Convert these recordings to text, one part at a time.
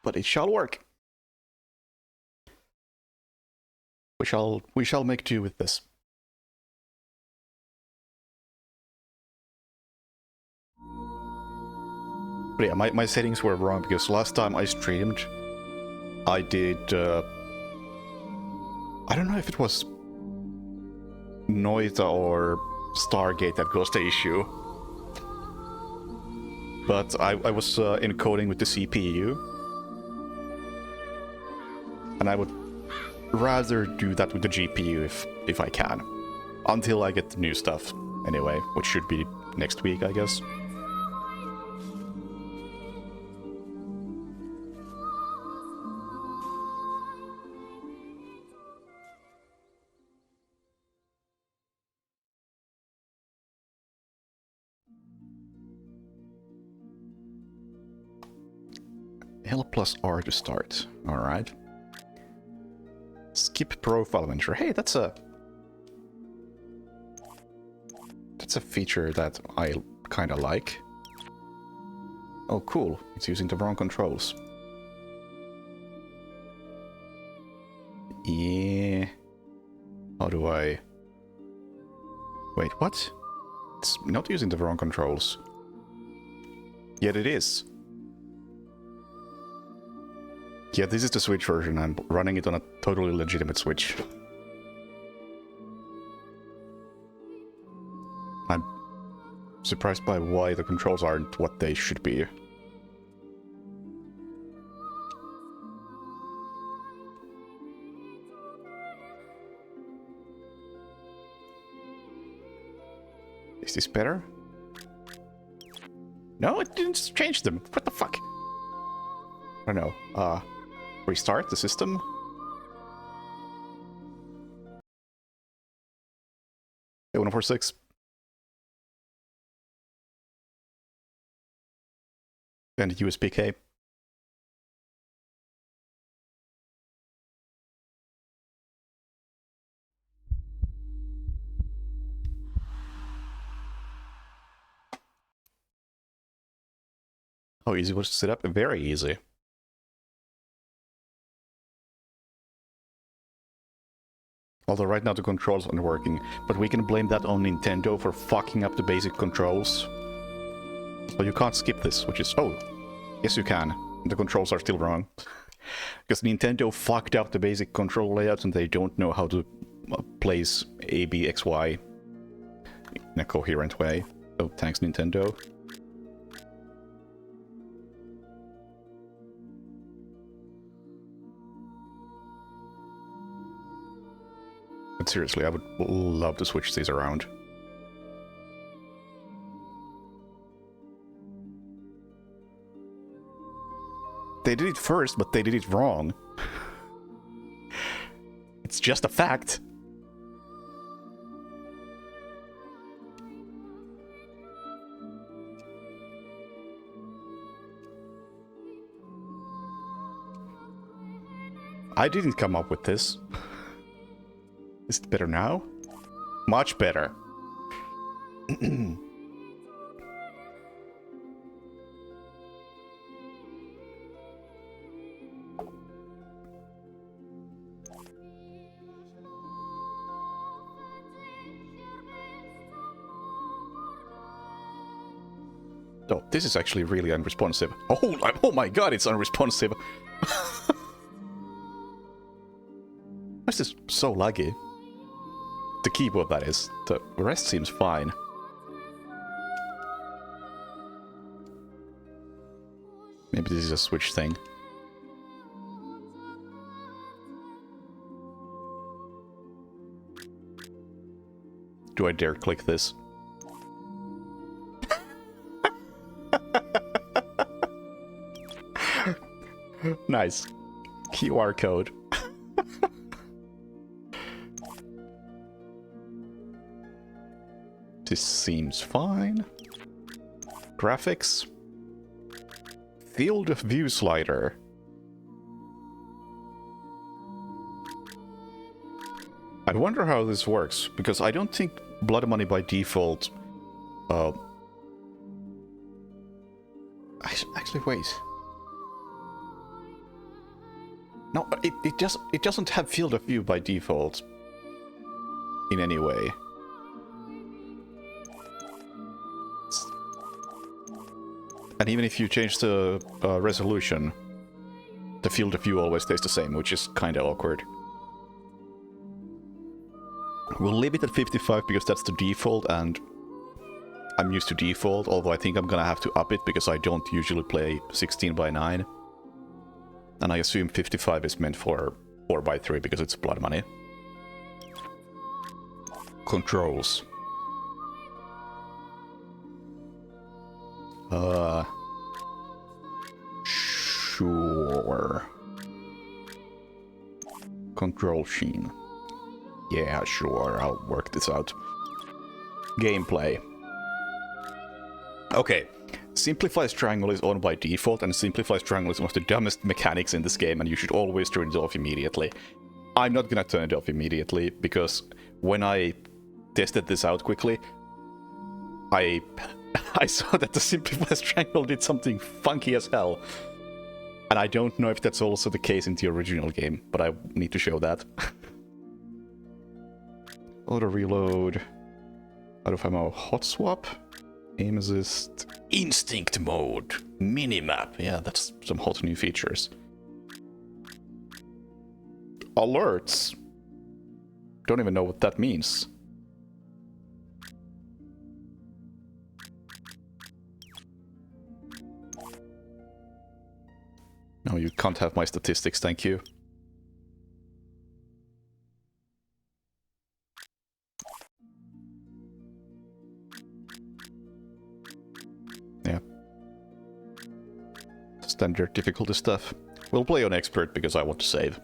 but it shall work. We shall make do with this. But yeah, my settings were wrong because last time I streamed, I did... I don't know if it was Noita or Stargate that caused the issue. But I was encoding with the CPU. And I would rather do that with the GPU if I can. Until I get the new stuff, anyway, which should be next week, I guess. L plus R to start. Alright. Skip profile manager. Hey, that's a feature that I kinda like. Oh, cool. It's using the wrong controls. Yeah. How do I... Wait, what? It's not using the wrong controls. Yet it is. Yeah, this is the Switch version. I'm running it on a totally legitimate Switch. I'm surprised by why the controls aren't what they should be. Is this better? No, it didn't change them. What the fuck? I don't know. Restart the system? Hey, 1046. And USB-K. Oh, easy was to set up? Very easy. Although right now the controls aren't working, but we can blame that on Nintendo for fucking up the basic controls. So you can't skip this, which is... Oh, yes you can. The controls are still wrong. Because Nintendo fucked up the basic control layout and they don't know how to place A, B, X, Y in a coherent way. Oh, thanks Nintendo. But seriously, I would love to switch these around. They did it first, but they did it wrong. It's just a fact. I didn't come up with this. Is it better now? Much better. Oh, this is actually really unresponsive. Oh my god, it's unresponsive. Why is this so laggy? The keyboard, that is. The rest seems fine. Maybe this is a Switch thing. Do I dare click this? Nice. QR code. This seems fine. Graphics. Field of view slider. I wonder how this works, because I don't think Blood Money by default... Actually, wait. No, it doesn't have field of view by default in any way. And even if you change the resolution, the field of view always stays the same, which is kind of awkward. We'll leave it at 55 because that's the default, and I'm used to default, although I think I'm gonna have to up it because I don't usually play 16:9. And I assume 55 is meant for 4:3 because it's blood money. Controls. Sure. Control sheen. Yeah, sure, I'll work this out. Gameplay. Okay, Simplifies Triangle is on by default, and Simplifies Triangle is one of the dumbest mechanics in this game, and you should always turn it off immediately. I'm not gonna turn it off immediately, because when I tested this out quickly, I saw that the Simplifies Triangle did something funky as hell. And I don't know if that's also the case in the original game, but I need to show that. Auto reload, out of ammo, hot swap, aim assist, instinct mode, minimap. Yeah, that's some hot new features. Alerts. Don't even know what that means. No, you can't have my statistics, thank you. Yeah. Standard difficulty stuff. We'll play on expert because I want to save.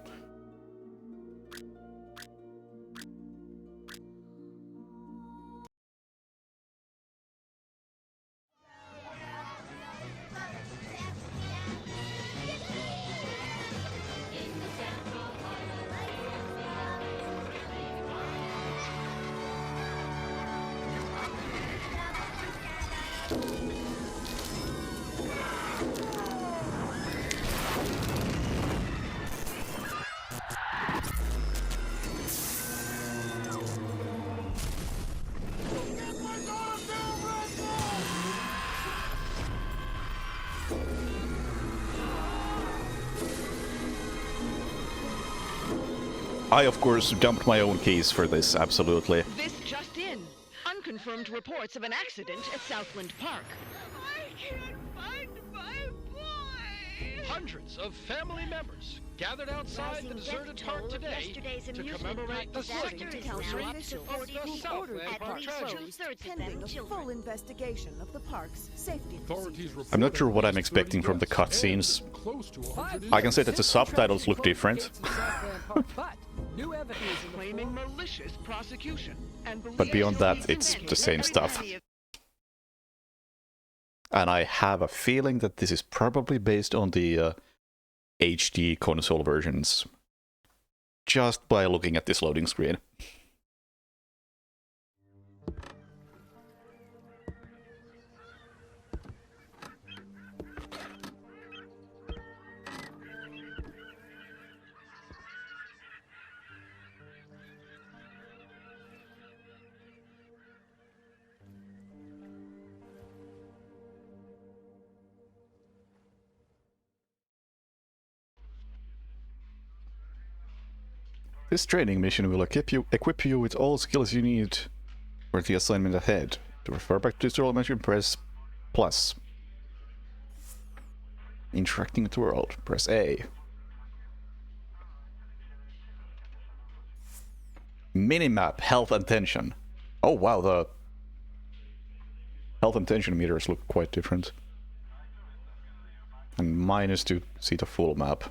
I, of course, dumped my own keys for this, absolutely. This just in. Unconfirmed reports of an accident at Southland Park. I can't find my boy! Hundreds of family members gathered outside the deserted park today to commemorate the second anniversary of the Southland Park tragedy. Pending a full investigation of the park's safety procedures. I'm not sure what I'm expecting from the cutscenes. I can say that the subtitles look different. Claiming malicious prosecution. But beyond that, it's the same stuff. And I have a feeling that this is probably based on the HD console versions. Just by looking at this loading screen. This training mission will equip you with all skills you need for the assignment ahead. To refer back to this tutorial mission, press plus. Interacting with the world, press A. Minimap, health and tension. Oh wow, the health and tension meters look quite different. And minus to see the full map.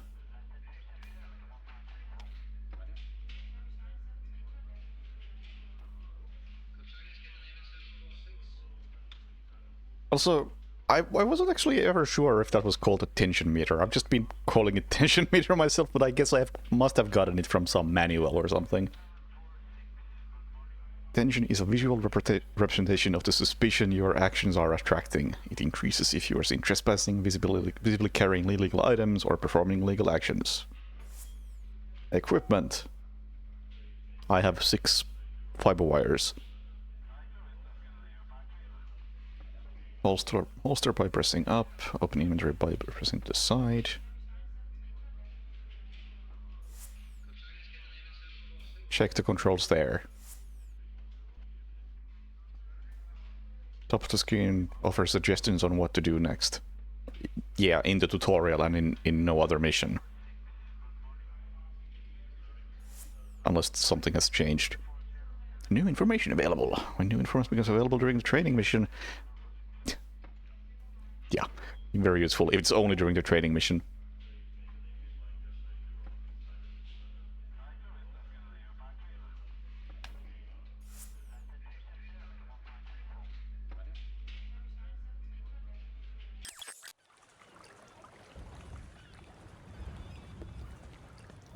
Also, I wasn't actually ever sure if that was called a tension meter. I've just been calling it tension meter myself, but I guess I must have gotten it from some manual or something. Tension is a visual representation of the suspicion your actions are attracting. It increases if you are seen trespassing, visibly carrying illegal items, or performing illegal actions. Equipment. I have 6 fiber wires. Holster by pressing up. Open inventory by pressing to the side. Check the controls there. Top of the screen offers suggestions on what to do next. Yeah, in the tutorial and in no other mission. Unless something has changed. New information available. When new information becomes available during the training mission... Yeah, very useful if it's only during the training mission.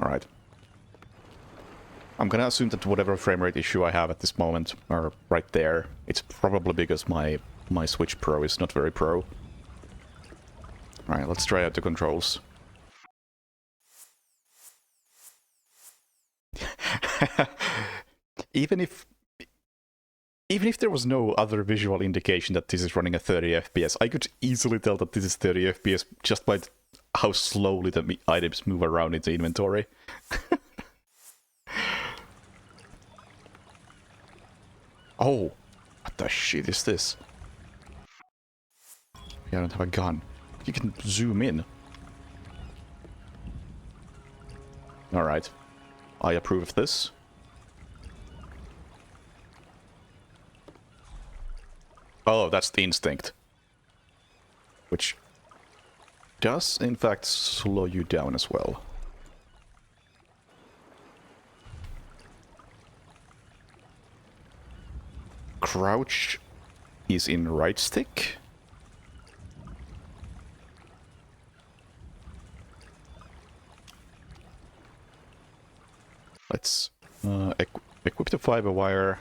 Alright. I'm gonna assume that whatever frame rate issue I have at this moment are right there. It's probably because my Switch Pro is not very pro. Alright, let's try out the controls. Even if there was no other visual indication that this is running at 30 FPS, I could easily tell that this is 30 FPS just by how slowly the items move around in the inventory. Oh, what the shit is this? I don't have a gun. You can zoom in. Alright. I approve of this. Oh, that's the instinct. Which does, in fact, slow you down as well. Crouch is in right stick. Let's equip the fiber wire.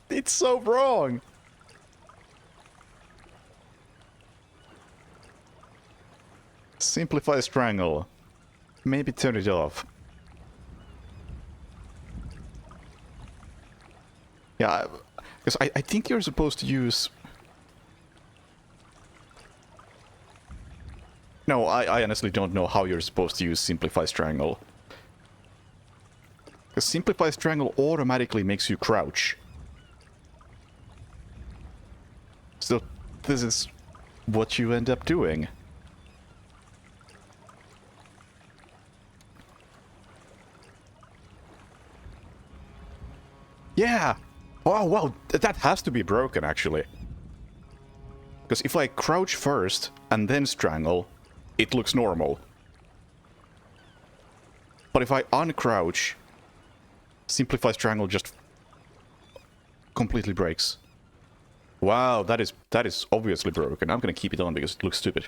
It's so wrong. Simplify strangle. Maybe turn it off. Yeah, because I think you're supposed to use... No, I honestly don't know how you're supposed to use Simplify Strangle. Because Simplify Strangle automatically makes you crouch. So this is what you end up doing. Yeah! Oh, wow, that has to be broken, actually. Because if I crouch first and then strangle, it looks normal. But if I uncrouch, Simplify Strangle just completely breaks. Wow, that is obviously broken. I'm gonna keep it on because it looks stupid.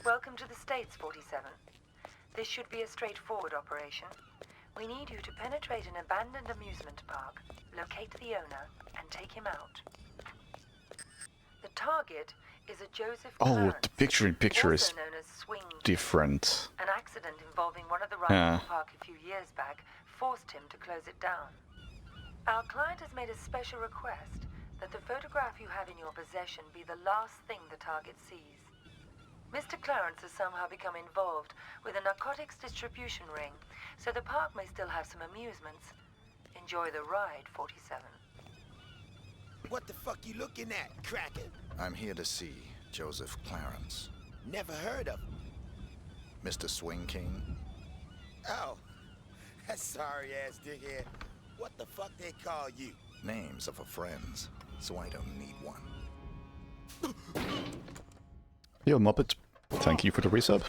Welcome to the States, 47. This should be a straightforward operation. We need you to penetrate an abandoned amusement park, locate the owner, and take him out. The target is a Joseph Oh, Clarence, the picture-in-picture is also known as Swing. different. An accident involving one of the rides in the park a few years back forced him to close it down. Our client has made a special request that the photograph you have in your possession be the last thing the target sees. Mr. Clarence has somehow become involved with a narcotics distribution ring, so the park may still have some amusements. Enjoy the ride, 47. What the fuck you looking at, Kraken? I'm here to see Joseph Clarence. Never heard of him. Mr. Swing King? Oh, that sorry-ass dickhead. What the fuck they call you? Names are for friends, so I don't need one. Yo, Muppet. Thank you for the resub.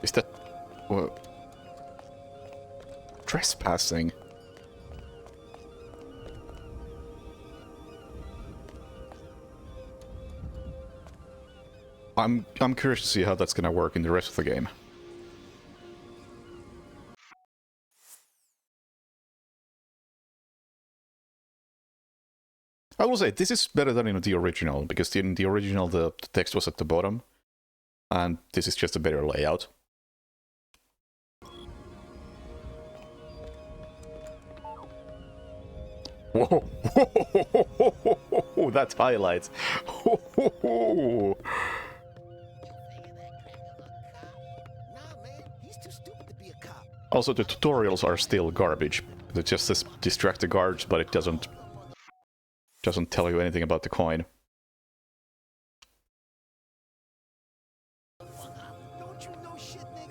Is that... trespassing? I'm curious to see how that's gonna work in the rest of the game. I will say, this is better than in the original, because in the original the text was at the bottom, and this is just a better layout. Whoa! Whoa! That's highlights! Whoa! Also, the tutorials are still garbage. It just says distract the guards, but it doesn't tell you anything about the coin.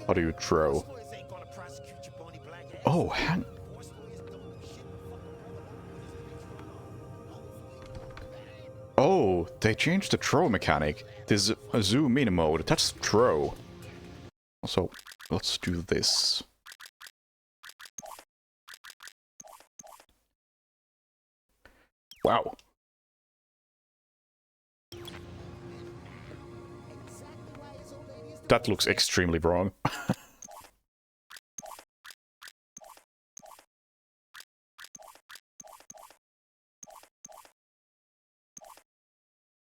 How do you throw? Oh, hang... Oh, they changed the throw mechanic. This a zoom in mode. That's throw. So, let's do this. Wow. That looks extremely wrong. I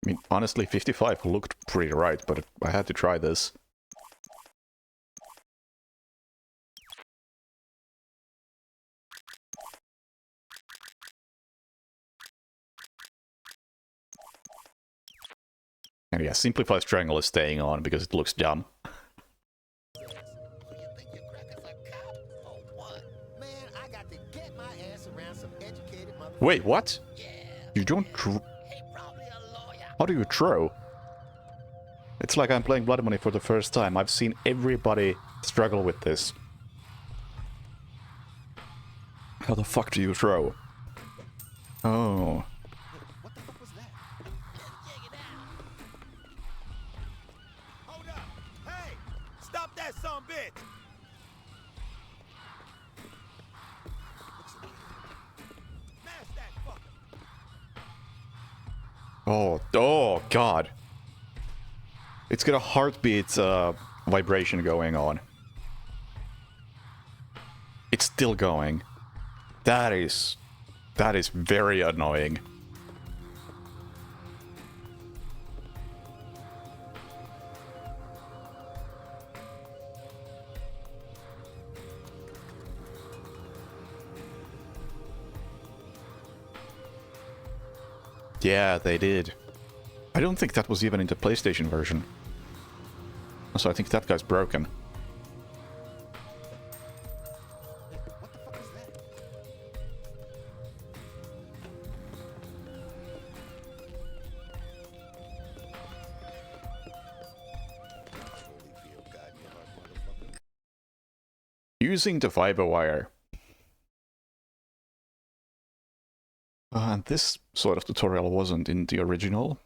mean, honestly, 55 looked pretty right, but I had to try this. And yeah, simplified triangle is staying on because it looks dumb. Wait, what? You don't How do you throw? It's like I'm playing Blood Money for the first time. I've seen everybody struggle with this. How the fuck do you throw? Oh. What the fuck was that? Hold up! Hey! Stop that son bitch! Smash that fucker! Oh god. It's got a heartbeat vibration going on. It's still going. That is very annoying. Yeah, they did. I don't think that was even in the PlayStation version. So I think that guy's broken. What the fuck is that? Using the fiber wire. And this sort of tutorial wasn't in the original.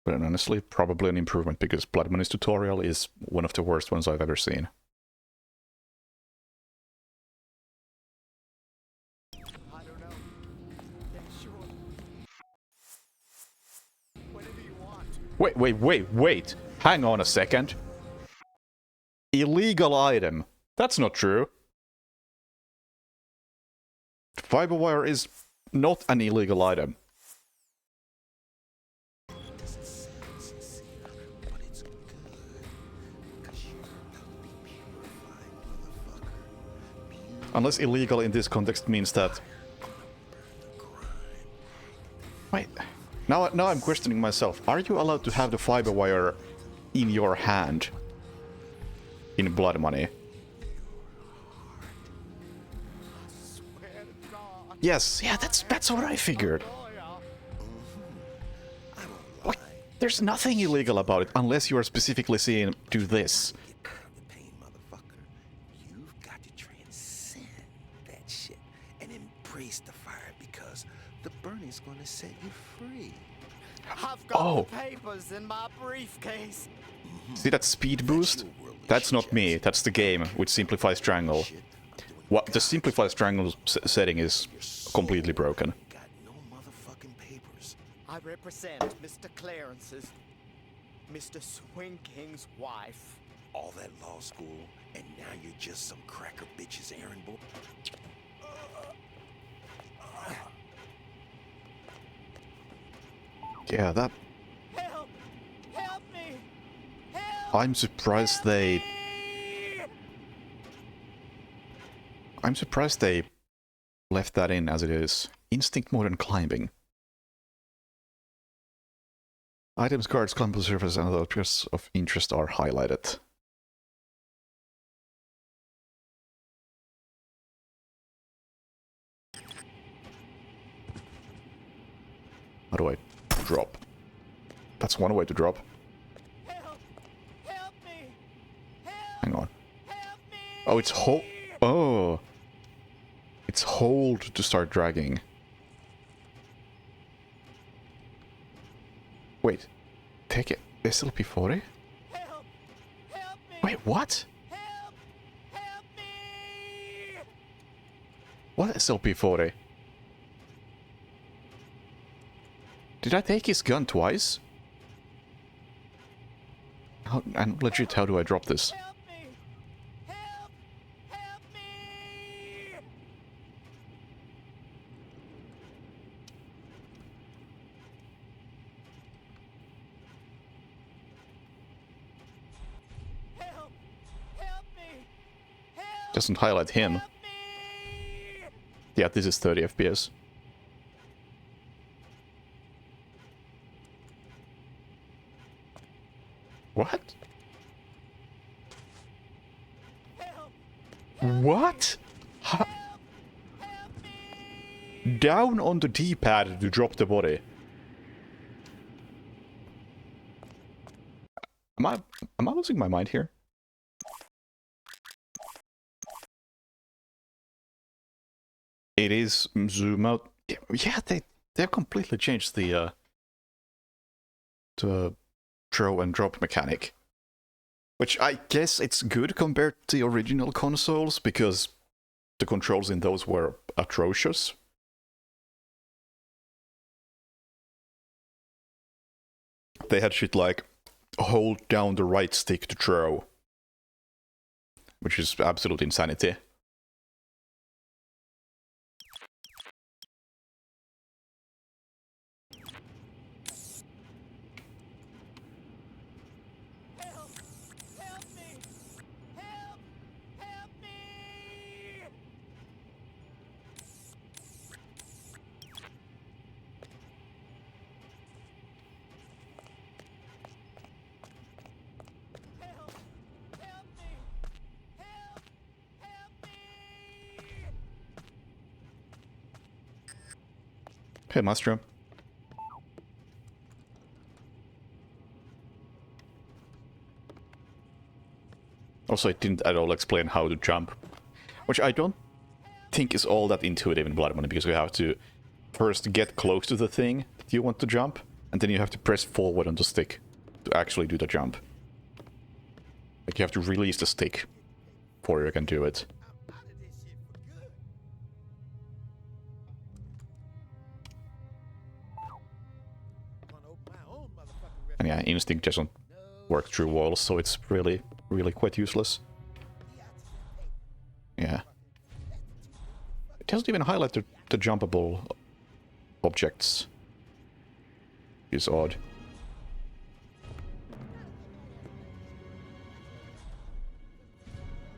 But honestly, probably an improvement because Blood Money's tutorial is one of the worst ones I've ever seen. I don't know. Yeah, sure. Whatever you want. Wait. Hang on a second. Illegal item. That's not true. Fiber wire is not an illegal item. Unless illegal in this context means that... Wait, now I'm questioning myself. Are you allowed to have the fiber wire in your hand? In Blood Money? Yes, yeah, that's what I figured. What? There's nothing illegal about it, unless you are specifically saying, do this. The fire because the burning's going to set you free. I've got the papers in my briefcase. See that speed boost? That's not me, that's the game with Simplify Strangle. What the Simplify Strangle setting is completely broken. Got no motherfucking papers. I represent Mr. Clarence's, Mr. Swing King's wife. All that law school, and now you're just some cracker bitch's errand boy. Yeah, that... Help! Help me! Help! I'm surprised they... I'm surprised they left that in as it is. Instinct mode and climbing. Items, cards, climb surface, and other objects of interest are highlighted. How do I drop? That's one way to drop. Help! Help me! Help! Hang on. Help me! Oh, it's hold. Oh, it's hold to start dragging. Wait, take it. SLP40? Help! Help me! Wait, what? Help! Help me! What SLP40? Did I take his gun twice? How, and legit, how do I drop this? Help me! Help! Help me! Help! Help me! Help! Doesn't highlight him. Help me! Yeah, this is 30 FPS. What? Help! What? Ha Help me! Down on the D-pad to drop the body. Am I losing my mind here? It is zoom out. Yeah, they've completely changed the throw and drop mechanic. Which I guess it's good compared to the original consoles, because the controls in those were atrocious. They had shit like hold down the right stick to throw, which is absolute insanity. Help! Help me! Help! Help me! Help! Help me! Help! Help me! Hey, Maestro. Also, it didn't at all explain how to jump, which I don't think is all that intuitive in Blood Money, because you have to first get close to the thing that you want to jump, and then you have to press forward on the stick to actually do the jump. Like, you have to release the stick before you can do it. I'm out of this shit for good. Gonna open my own motherfucking And yeah, Instinct doesn't work through walls, so it's really quite useless. Yeah. It doesn't even highlight the jumpable objects. It's odd.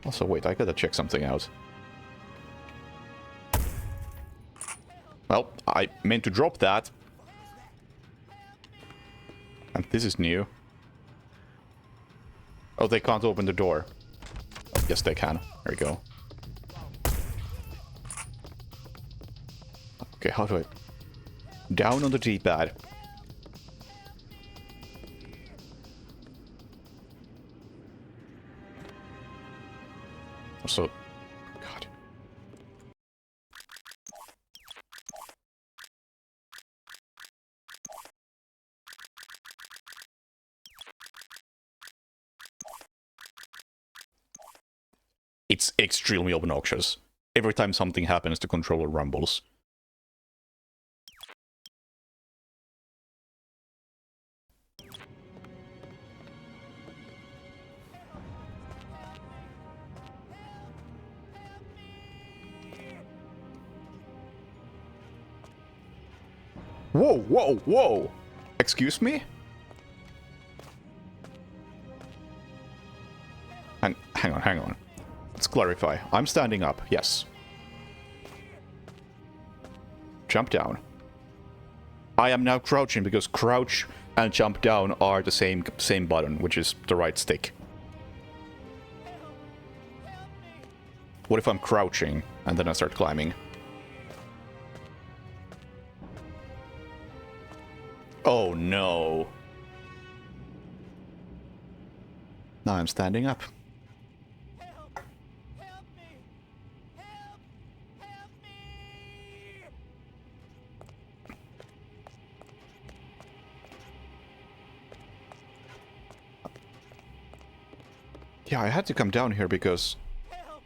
Also, wait, I gotta check something out. Well, I meant to drop that. And this is new. Oh, they can't open the door. Oh, yes, they can. There we go. Okay, how do I... Down on the D-pad. Also... God. It's extremely obnoxious. Every time something happens, the controller rumbles. Whoa, whoa, whoa! Excuse me? Hang on. Let's clarify. I'm standing up, yes. Jump down. I am now crouching because crouch and jump down are the same button, which is the right stick. What if I'm crouching and then I start climbing? Oh no. Now I'm standing up. Help! Help me! Help! Help me! Yeah, I had to come down here because Help!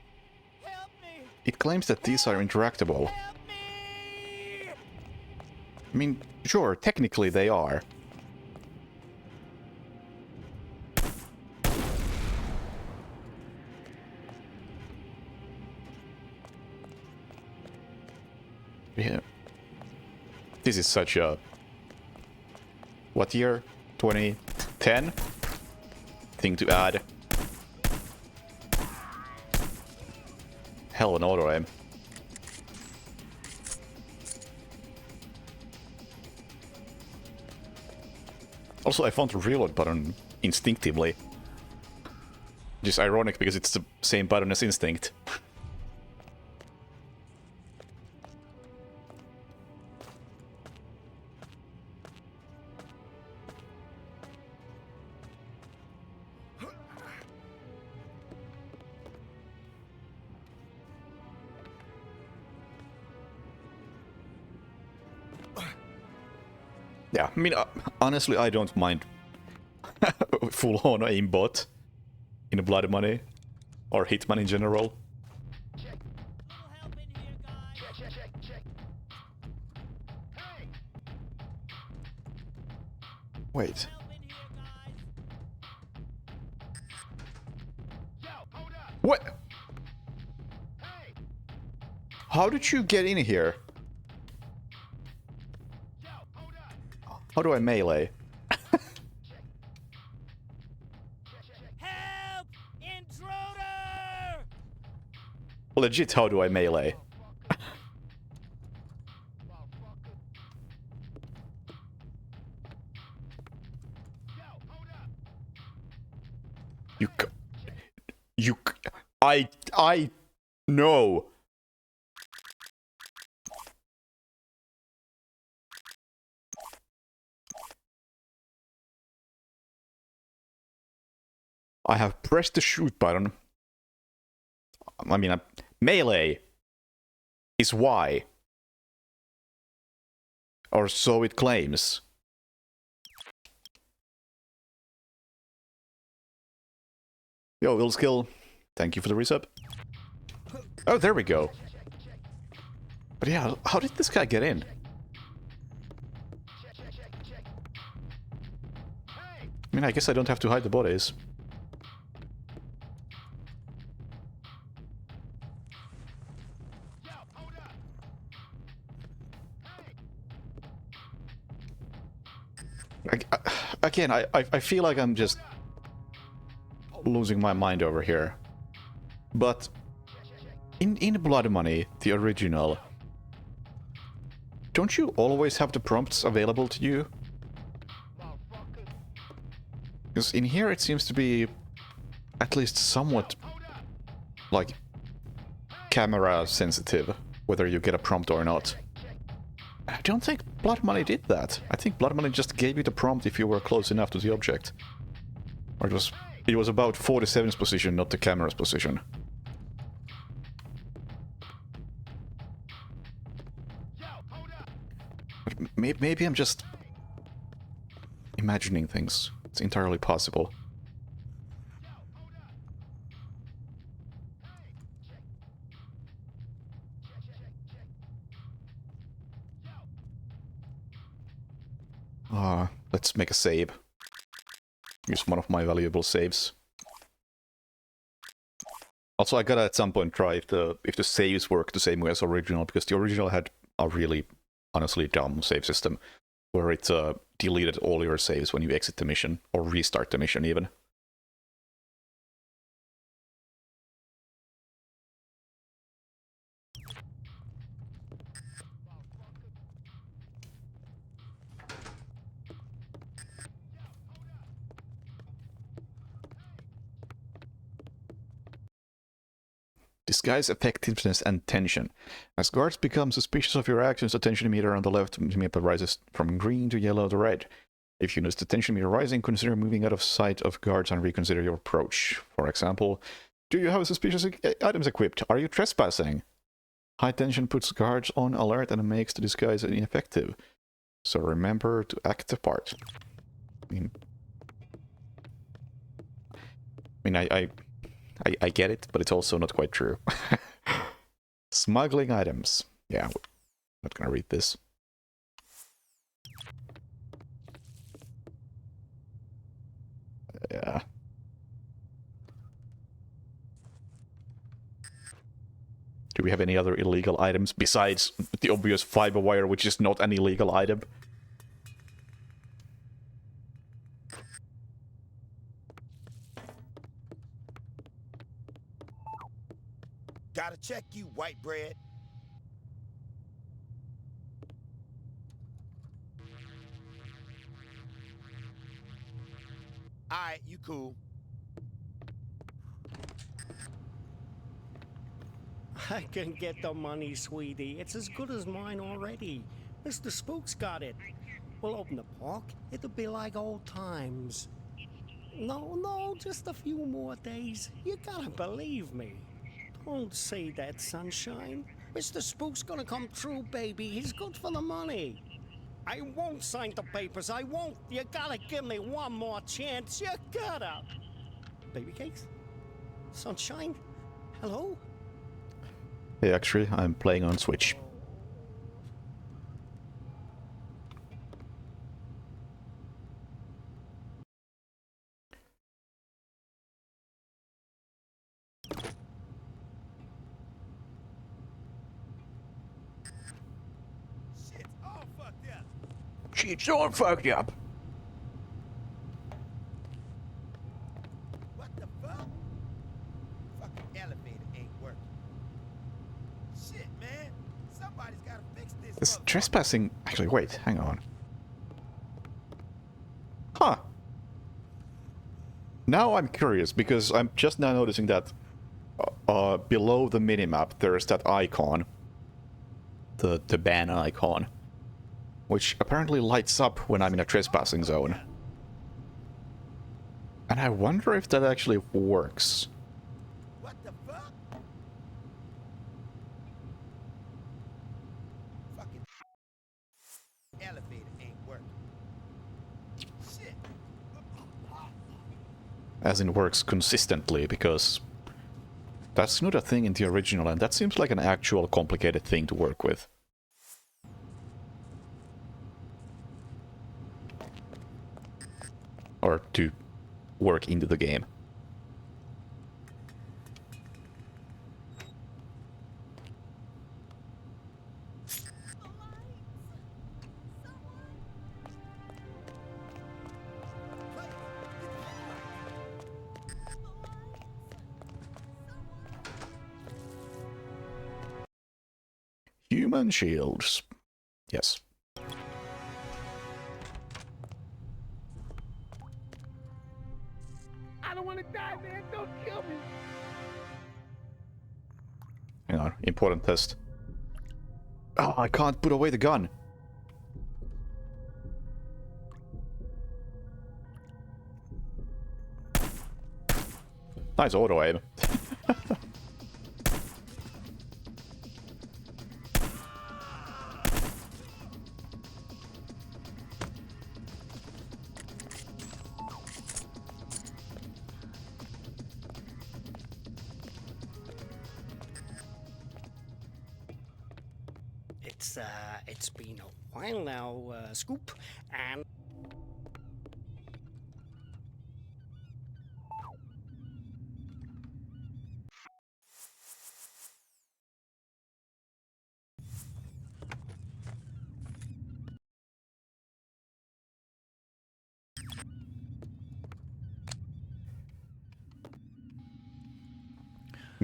Help me! it claims that these are interactable. Help me! I mean, sure, technically they are. Yeah. This is such a... What year? 2010? Thing to add. Hell, an auto aim. Also, I found the reload button instinctively. Just ironic because it's the same button as instinct. Yeah, I mean, honestly, I don't mind full-on aimbot in Blood Money, or Hitman in general. Little help in here, guys. Wait, Help in here, guys. what? How did you get in here? How do I melee? Help! Intruder! Legit, how do I melee? I no. I have pressed the shoot button. I mean, melee is Y. Or so it claims. Yo, Will Skill, thank you for the resub. Oh, there we go. But yeah, how did this guy get in? I mean, I guess I don't have to hide the bodies. Again, I feel like I'm just losing my mind over here. But in Blood Money, the original, don't you always have the prompts available to you? Because in here it seems to be at least somewhat like camera sensitive, whether you get a prompt or not. I don't think Blood Money did that. I think Blood Money just gave you the prompt if you were close enough to the object. Or it was about 47's position, not the camera's position. But maybe I'm just imagining things. It's entirely possible. Let's make a save. Use one of my valuable saves. Also, I gotta at some point try if the saves work the same way as original, because the original had a really, honestly, dumb save system, where it deleted all your saves when you exit the mission, or restart the mission even. Disguise effectiveness and tension. As guards become suspicious of your actions, the tension meter on the left map rises from green to yellow to red. If you notice the tension meter rising, consider moving out of sight of guards and reconsider your approach. For example, do you have suspicious items equipped? Are you trespassing? High tension puts guards on alert and makes the disguise ineffective. So remember to act the part. I get it, but it's also not quite true. Smuggling items. Yeah, not gonna read this. Yeah. Do we have any other illegal items besides the obvious fiber wire, which is not an illegal item? Gotta check you, white bread. Alright, you cool. I can get the money, sweetie. It's as good as mine already. Mr. Spook's got it. We'll open the park. It'll be like old times. No, just a few more days. You gotta believe me. Don't say that, sunshine. Mr. Spook's gonna come true, baby. He's good for the money. I won't sign the papers. I won't. You gotta give me one more chance. You gotta. Baby cakes? Sunshine? Hello? Hey, actually, I'm playing on Switch. Shit's all fucked up. Shit's all fucked up. What the fuck? Fucking elevator ain't working. Shit, man. Somebody's gotta fix this. This trespassing... Actually, wait, hang on. Huh. Now I'm curious, because I'm just now noticing that below the minimap there's that icon. The ban icon. Which apparently lights up when I'm in a trespassing zone. And I wonder if that actually works. What the fuck? Fucking elevator ain't working. Shit. As in works consistently, because that's not a thing in the original, and that seems like an actual complicated thing to work with. Or to work into the game. Human shields. Yes. I don't want to die, man. Don't kill me. Hang on, important test. Oh, I can't put away the gun. Nice auto aim. It's been a while now, Scoop, and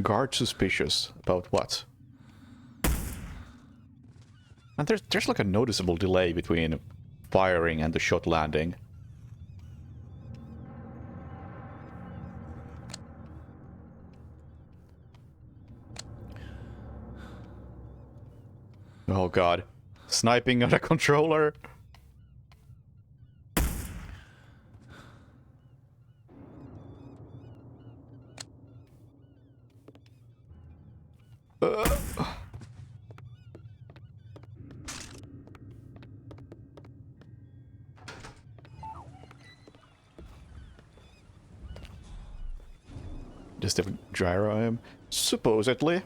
Guard suspicious. About what? And there's like a noticeable delay between firing and the shot landing. Oh god. Sniping on a controller? Does the gyro him? Supposedly.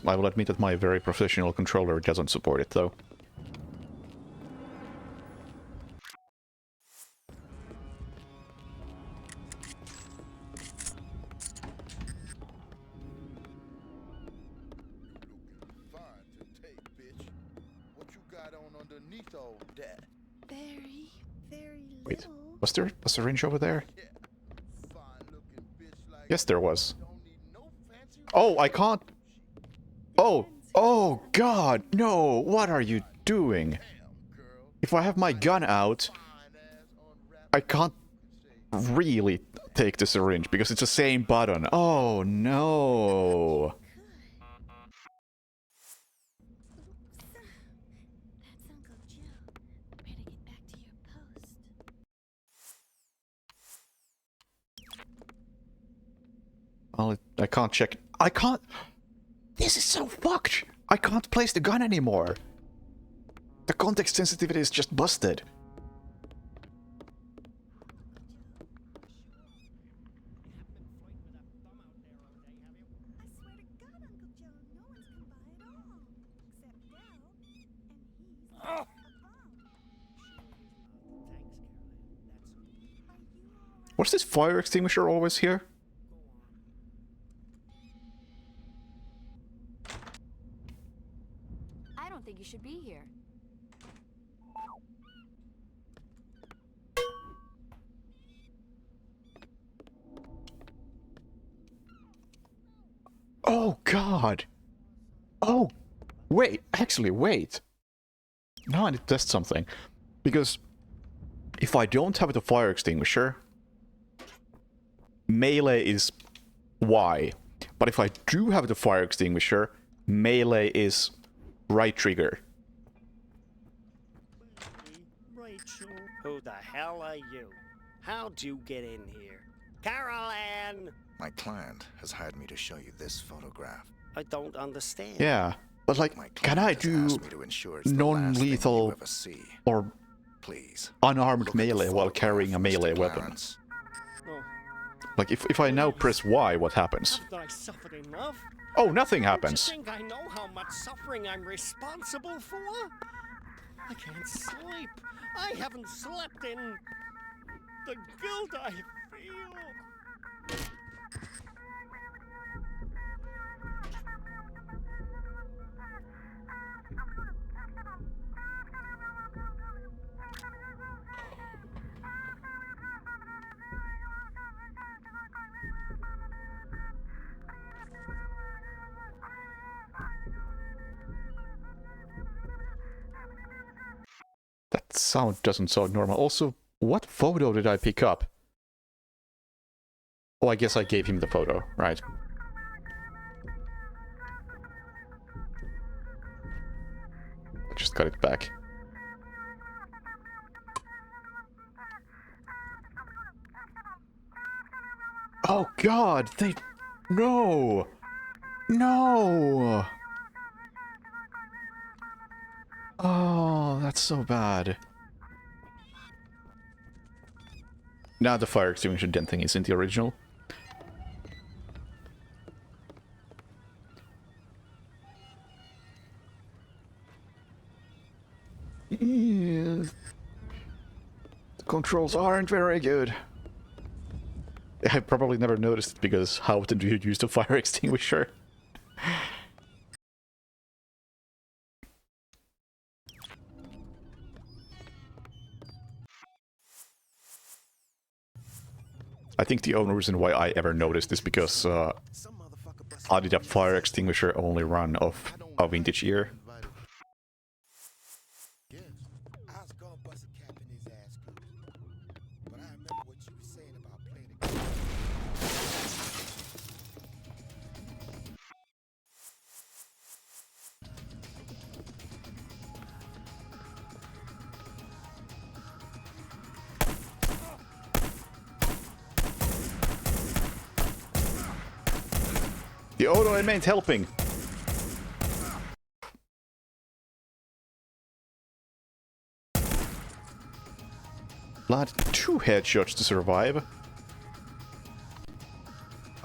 I will admit that my very professional controller doesn't support it, though. Fine to take, bitch. What you got on underneath all that? Very, very Wait, little. was there a syringe over there? Yeah. Fine looking bitch like Yes, there was. don't need no fancy. Oh, I can't... Oh! Oh, God! No! What are you doing? Damn, girl. If I have my gun out, Fine ass unwrapped. I can't really take the syringe, because it's the same button. Oh, no! That's Uncle Joe. Better get back to your post. Well, I can't check... I can't... This is so fucked! I can't place the gun anymore! The context sensitivity is just busted. I swear to God, Uncle Joe, no one's come by at all. Except Dell. And he's a bum. Are you alright? What's this fire extinguisher always here? I don't think you should be here. Oh, God! Oh! Wait, actually, wait! Now I need to test something. Because if I don't have the fire extinguisher, melee is Y. But if I do have the fire extinguisher, melee is right trigger. Rachel, who the hell are you? How'd you get in here? Carol Ann! My client has hired me to show you this photograph. I don't understand. Yeah, but like, My can client I has do asked me to ensure it's the last thing non-lethal you ever see. or Please. unarmed Look at the melee while photograph, carrying a Mr. melee weapon? Clarence. Oh, Like, if I now press Y, what happens? haven't I suffered enough? Oh, nothing Don't happens. you think I know how much suffering I'm responsible for? I can't sleep. I haven't slept in the guilt I feel. That sound doesn't sound normal. Also, what photo did I pick up? Oh, I guess I gave him the photo, right. I just got it back. Oh God, they... No! No! Oh, that's so bad. Now the fire extinguisher dent thing isn't the original. Yeah. The controls aren't very good. I probably never noticed it because how often do you use the fire extinguisher? I think the only reason why I ever noticed is because I did a fire extinguisher only run of a vintage year. I was gonna bust a cap in his ass, but I remember what you were saying about playing the game. The auto aim ain't helping. Blood, 2 headshots to survive.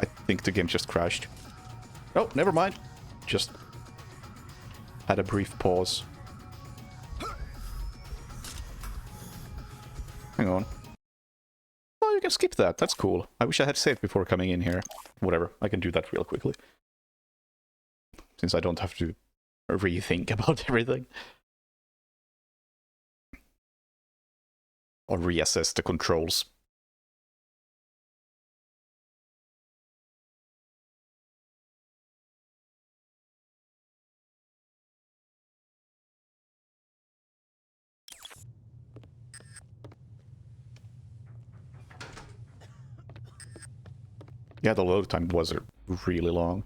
I think the game just crashed. Oh, never mind. Just had a brief pause. Hang on. Oh, you can skip that. That's cool. I wish I had saved before coming in here. Whatever, I can do that real quickly. Since I don't have to rethink about everything. Or reassess the controls. Yeah, the load time was really long.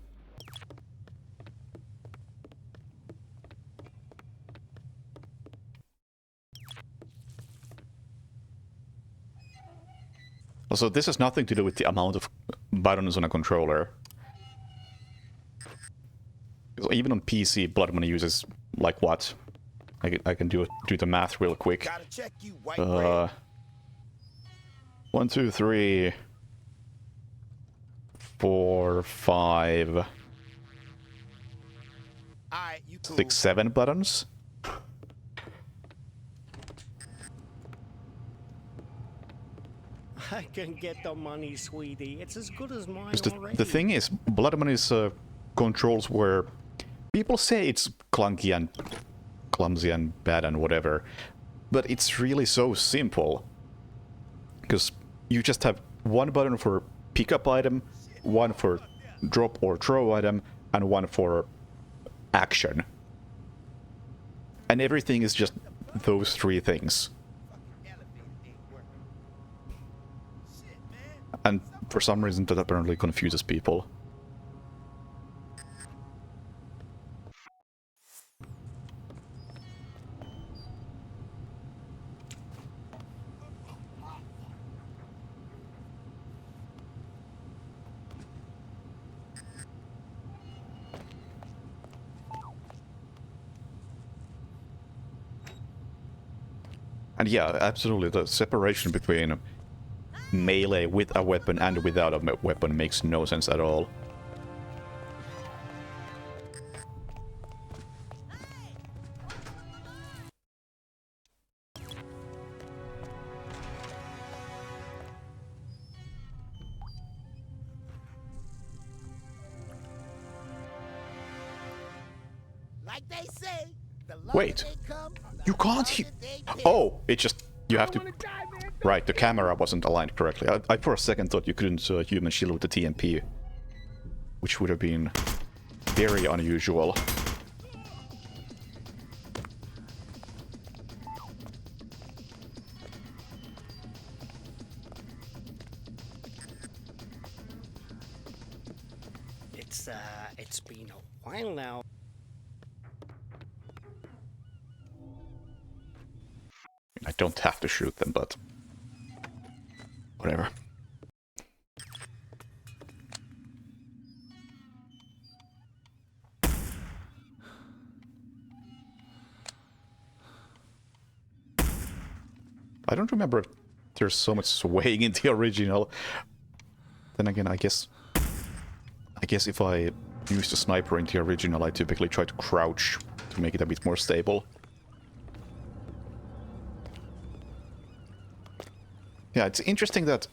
Also, this has nothing to do with the amount of buttons on a controller. So even on PC, Blood Money uses, like, what? I can do the math real quick. Gotta check you, white bread. 1, 2, 3, 4, 5, Alright, you cool. 6, 7 buttons. I can get the money, sweetie. It's as good as mine already. The thing is, Blood Money's controls were... People say it's clunky and clumsy and bad and whatever, but it's really so simple. Because you just have one button for pickup item, one for drop or throw item, and one for action. And everything is just those 3 things. And for some reason that apparently confuses people. And yeah, absolutely, the separation between melee with a weapon and without a weapon makes no sense at all. Like they say, the Wait, they come, you can't Oh, it just... You have to... Right, the camera wasn't aligned correctly. I for a second thought you couldn't human shield with the TMP. Which would have been very unusual. It's been a while now. I don't have to shoot them, but... Whatever. I don't remember if there's so much swaying in the original. Then again, I guess if I use the sniper in the original, I typically try to crouch to make it a bit more stable. Yeah, it's interesting that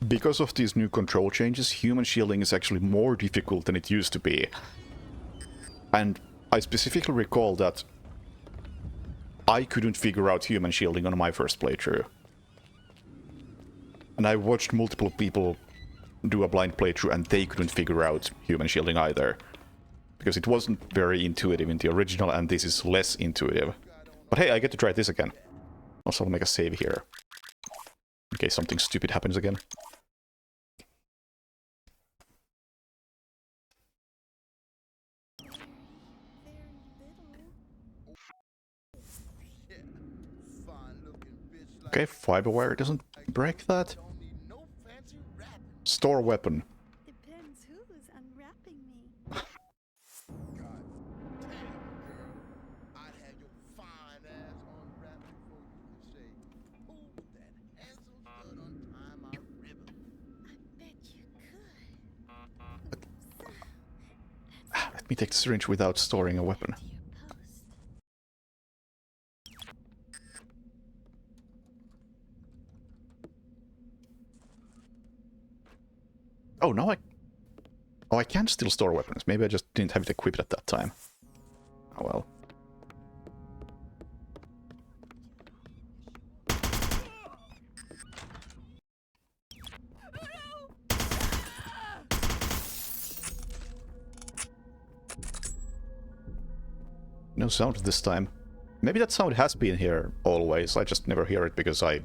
because of these new control changes, human shielding is actually more difficult than it used to be. And I specifically recall that I couldn't figure out human shielding on my first playthrough. And I watched multiple people do a blind playthrough and they couldn't figure out human shielding either. Because it wasn't very intuitive in the original and this is less intuitive. But hey, I get to try this again. Also, I'll make a save here. In case something stupid happens again. Okay, fiber wire doesn't break that. Store weapon. Depends who's unwrapping me. I'd have your fine ass unwrapped before you could say, "Pull that handsome stud untie my ribbon." I bet you could. Let me take the syringe without storing a weapon. To your post. Oh, now I... Oh, I can still store weapons. Maybe I just didn't have it equipped at that time. Oh well. No sound this time. Maybe that sound has been here always. I just never hear it because I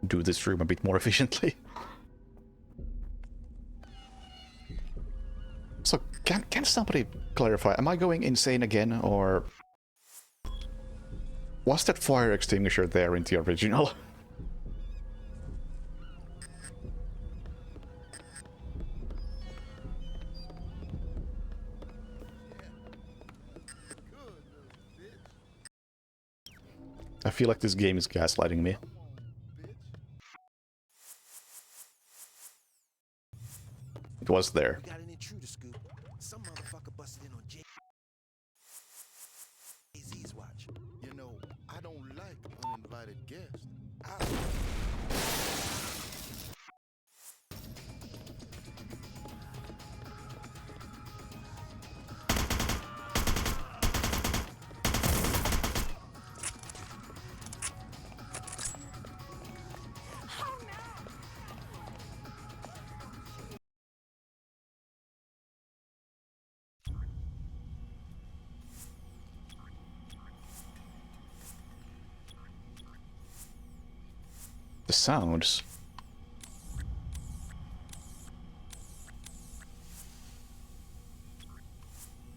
do this room a bit more efficiently. So, can somebody clarify? Am I going insane again, or... Was that fire extinguisher there in the original? I feel like this game is gaslighting me. It was there. We got an intruder scoop. Some motherfucker busted in on Jay-Z's watch. You know, I don't like uninvited guests. The sounds.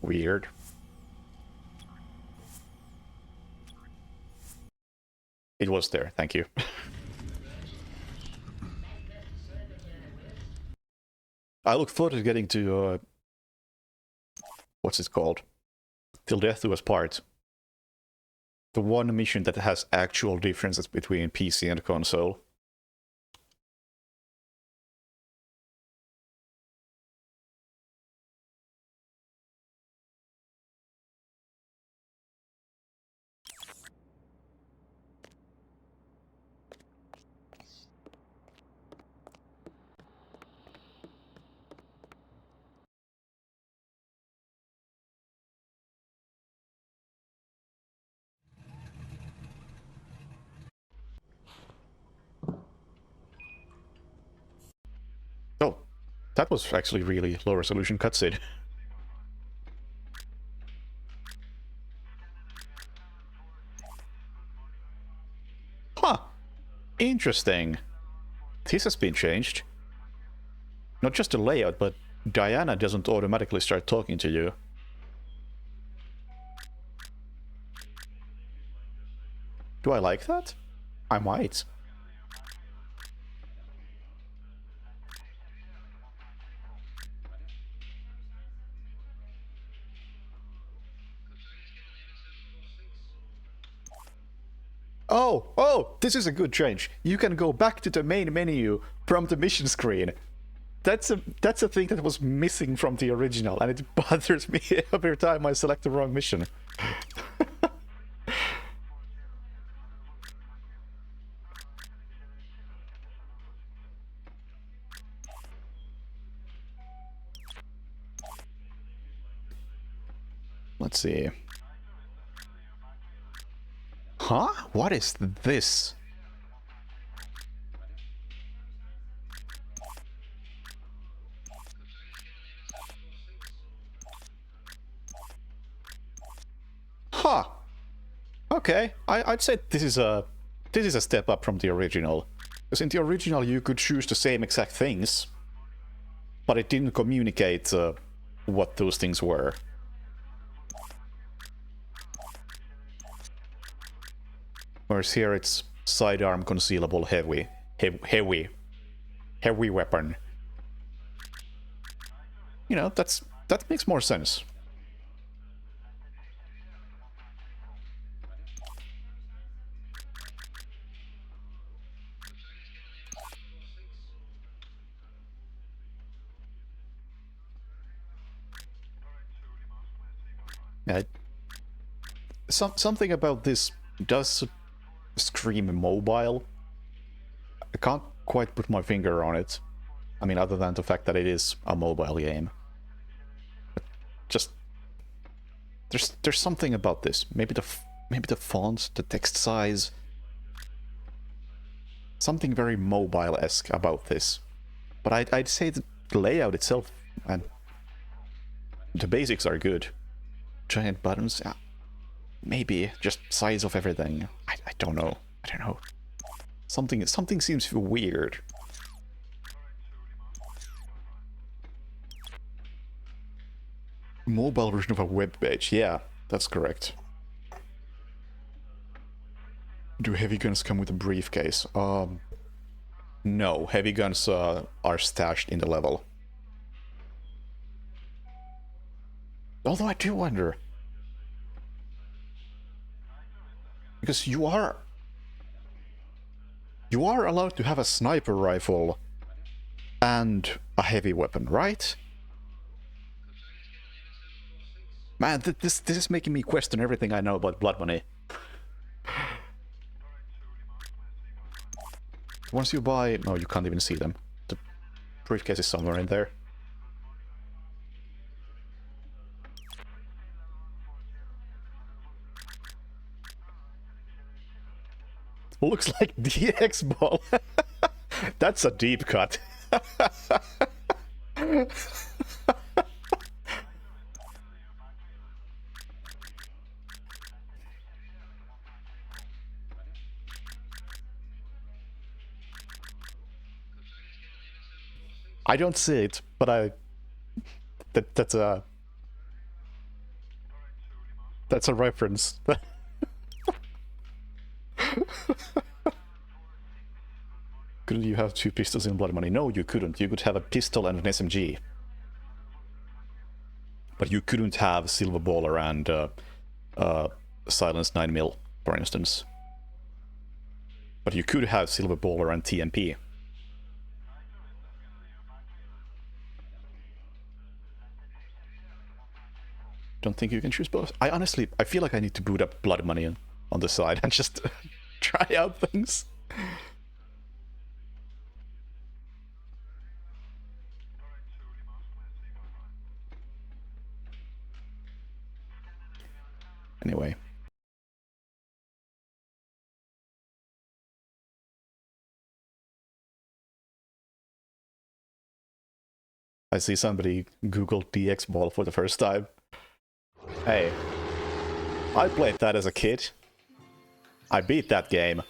Weird. It was there, thank you. I look forward to getting to, what's it called? Till Death Do Us Part. The one mission that has actual differences between PC and console. Oh, that was actually really low resolution cutscene. Huh. Interesting. This has been changed. Not just the layout, but Diana doesn't automatically start talking to you. Do I like that? I might. Oh, this is a good change. You can go back to the main menu from the mission screen. That's a thing that was missing from the original, and it bothers me every time I select the wrong mission. Let's see. Huh? What is this? okay. I'd say this is a step up from the original. Because in the original you could choose the same exact things, but it didn't communicate what those things were. Whereas here it's sidearm concealable heavy weapon. You know, that makes more sense. Yeah, something about this does scream mobile. I can't quite put my finger on it. I mean, other than the fact that it is a mobile game. But just there's something about this. Maybe the font, the text size, something very mobile-esque about this. But I'd say the layout itself and the basics are good. Giant buttons, yeah. Maybe just size of everything. I don't know. I don't know. Something seems weird. Mobile version of a web page. Yeah, that's correct. Do heavy guns come with a briefcase? No, heavy guns are stashed in the level. Although I do wonder, because you are allowed to have a sniper rifle and a heavy weapon, right? Man, this is making me question everything I know about Blood Money. Once you buy... No, you can't even see them. The briefcase is somewhere in there. Looks like DX ball. That's a deep cut. I don't see it, but that's a reference. Couldn't you have two pistols in Blood Money? No, you couldn't. You could have a pistol and an SMG. But you couldn't have Silver Baller and Silence 9mm, for instance. But you could have Silver Baller and TMP. Don't think you can choose both. I feel like I need to boot up Blood Money on the side and just try out things. Anyway. I see somebody Googled DX Ball for the first time. Hey, I played that as a kid. I beat that game.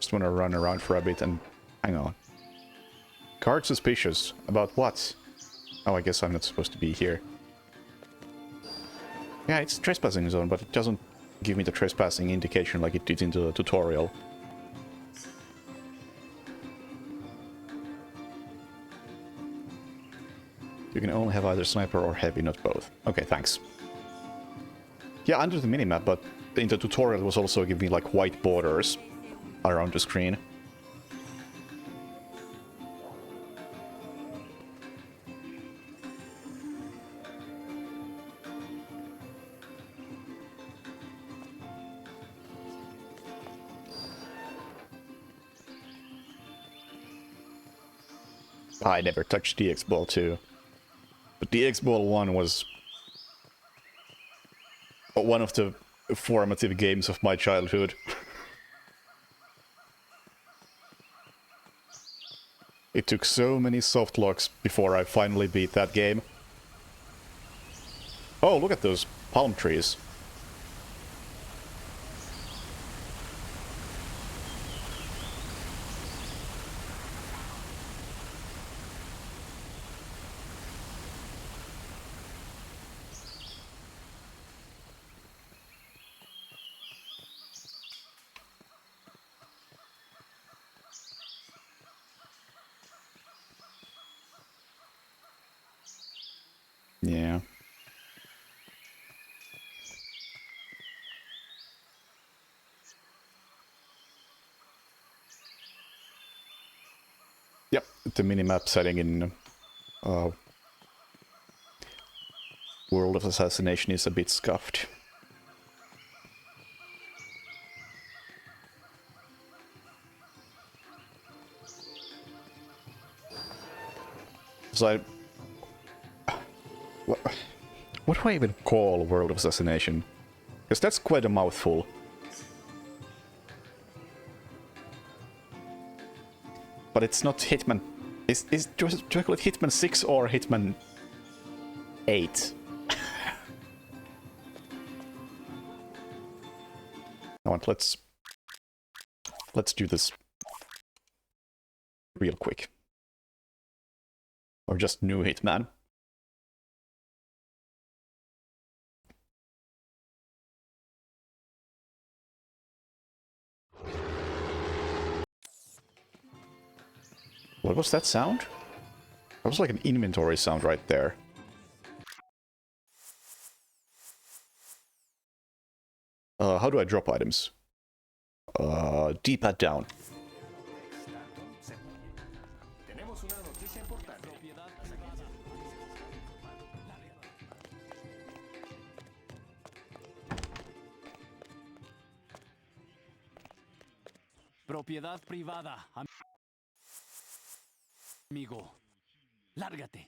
Just want to run around for a bit and... hang on. Card suspicious. About what? Oh, I guess I'm not supposed to be here. Yeah, it's trespassing zone, but it doesn't give me the trespassing indication like it did in the tutorial. You can only have either sniper or heavy, not both. Okay, thanks. Yeah, under the minimap, but in the tutorial it was also giving me like white borders around the screen. I never touched DX Ball 2. But DX Ball 1 was one of the formative games of my childhood. It took so many soft locks before I finally beat that game. Oh, look at those palm trees. Yeah. Yep, the minimap setting in World of Assassination is a bit scuffed. So what do I even call World of Assassination? Because that's quite a mouthful. But it's not Hitman. Do I call it Hitman 6 or Hitman 8? Now let's do this real quick. Or just new Hitman. What was that sound? That was like an inventory sound right there. How do I drop items? D-pad down. Propiedad privada, amigo. Lárgate.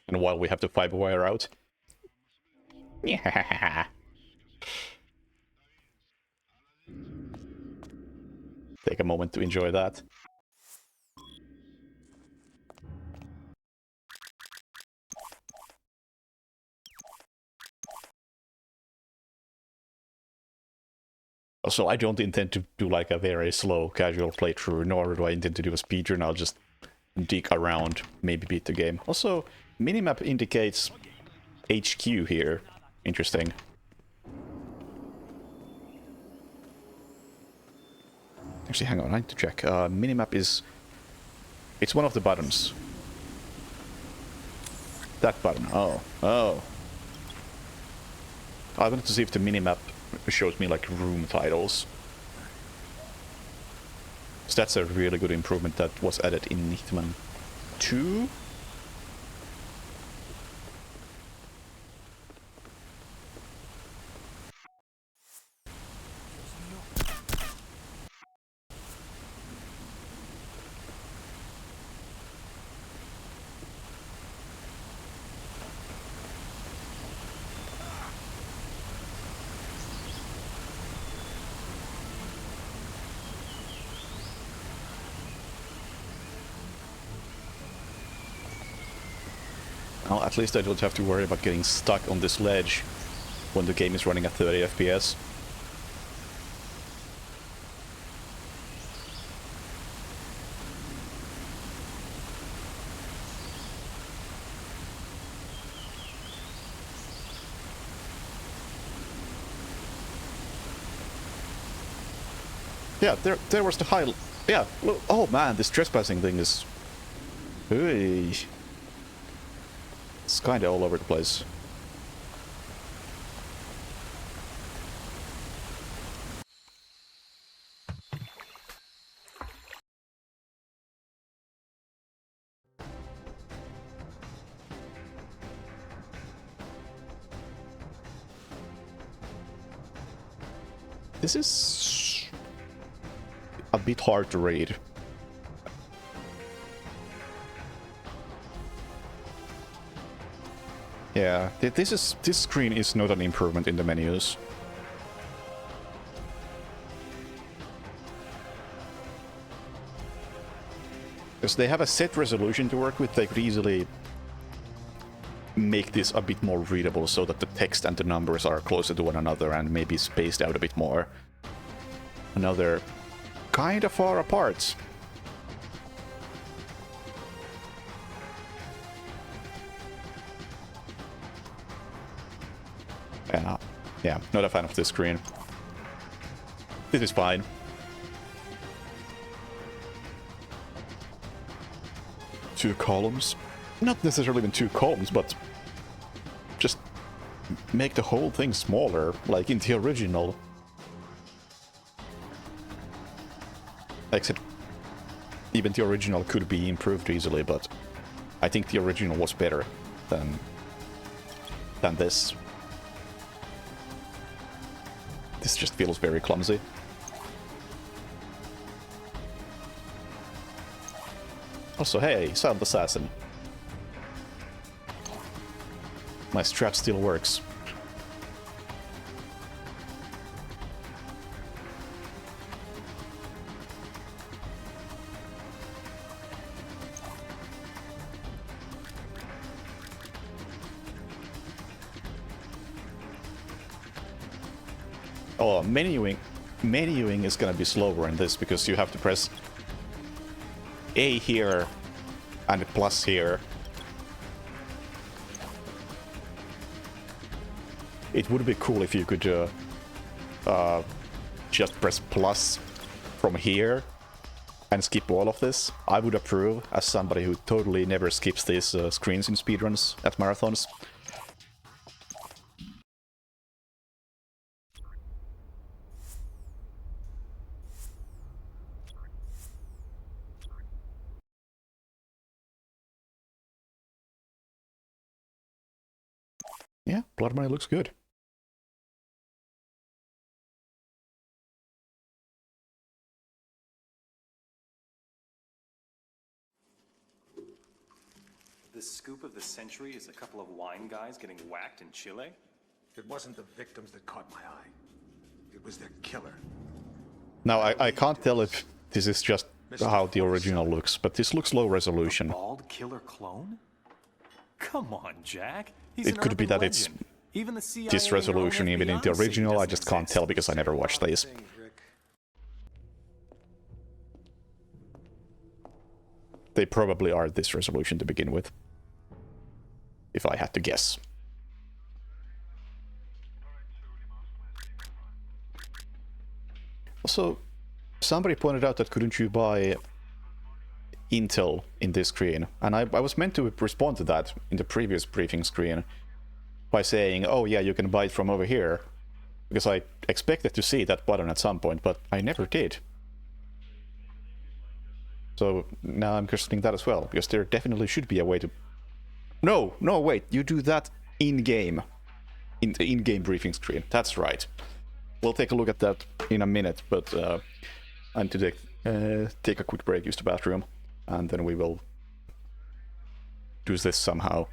And while we have the fiber wire out. Yeah. Take a moment to enjoy that. Also, I don't intend to do like a very slow casual playthrough, nor do I intend to do a speedrun. I'll just dig around, maybe beat the game. Also, minimap indicates HQ here. Interesting. Actually, hang on, I need to check. Minimap is... It's one of the buttons. That button. Oh. Oh. I wanted to see if the minimap shows me like room titles. So that's a really good improvement that was added in Hitman 2. Well, at least I don't have to worry about getting stuck on this ledge when the game is running at 30 FPS. Yeah, there was the high... Yeah, oh man, this trespassing thing is... Hey. It's kinda all over the place. This is a bit hard to read. Yeah, this screen is not an improvement in the menus. Because they have a set resolution to work with, they could easily make this a bit more readable so that the text and the numbers are closer to one another and maybe spaced out a bit more. And now they're kind of far apart. Yeah, not a fan of this screen. This is fine. Two columns? Not necessarily even two columns, but just make the whole thing smaller, like in the original. Except even the original could be improved easily, but I think the original was better than this. This just feels very clumsy. Also, hey, Silent Assassin. My strat still works. Oh, menuing is gonna be slower in this because you have to press A here and plus here. It would be cool if you could just press plus from here and skip all of this. I would approve, as somebody who totally never skips these screens in speedruns at marathons. Yeah, Blood Money looks good. The scoop of the century is a couple of wine guys getting whacked in Chile? It wasn't the victims that caught my eye. It was their killer. Now, I can't tell if this is just how the original looks, but this looks low resolution. A bald killer clone? Come on, Jack. He's It could be that it's even the CIA this resolution even in the original, I just can't tell because I never watched these. They probably are this resolution to begin with, if I had to guess. Also, somebody pointed out that couldn't you buy Intel in this screen, and I was meant to respond to that in the previous briefing screen by saying, oh yeah, you can buy it from over here, because I expected to see that button at some point, but I never did. So now I'm questioning that as well, because there definitely should be a way to... No, wait, you do that in-game. In the in-game briefing screen, that's right. We'll take a look at that in a minute, but I need to take a quick break, use the bathroom, and then we will do this somehow.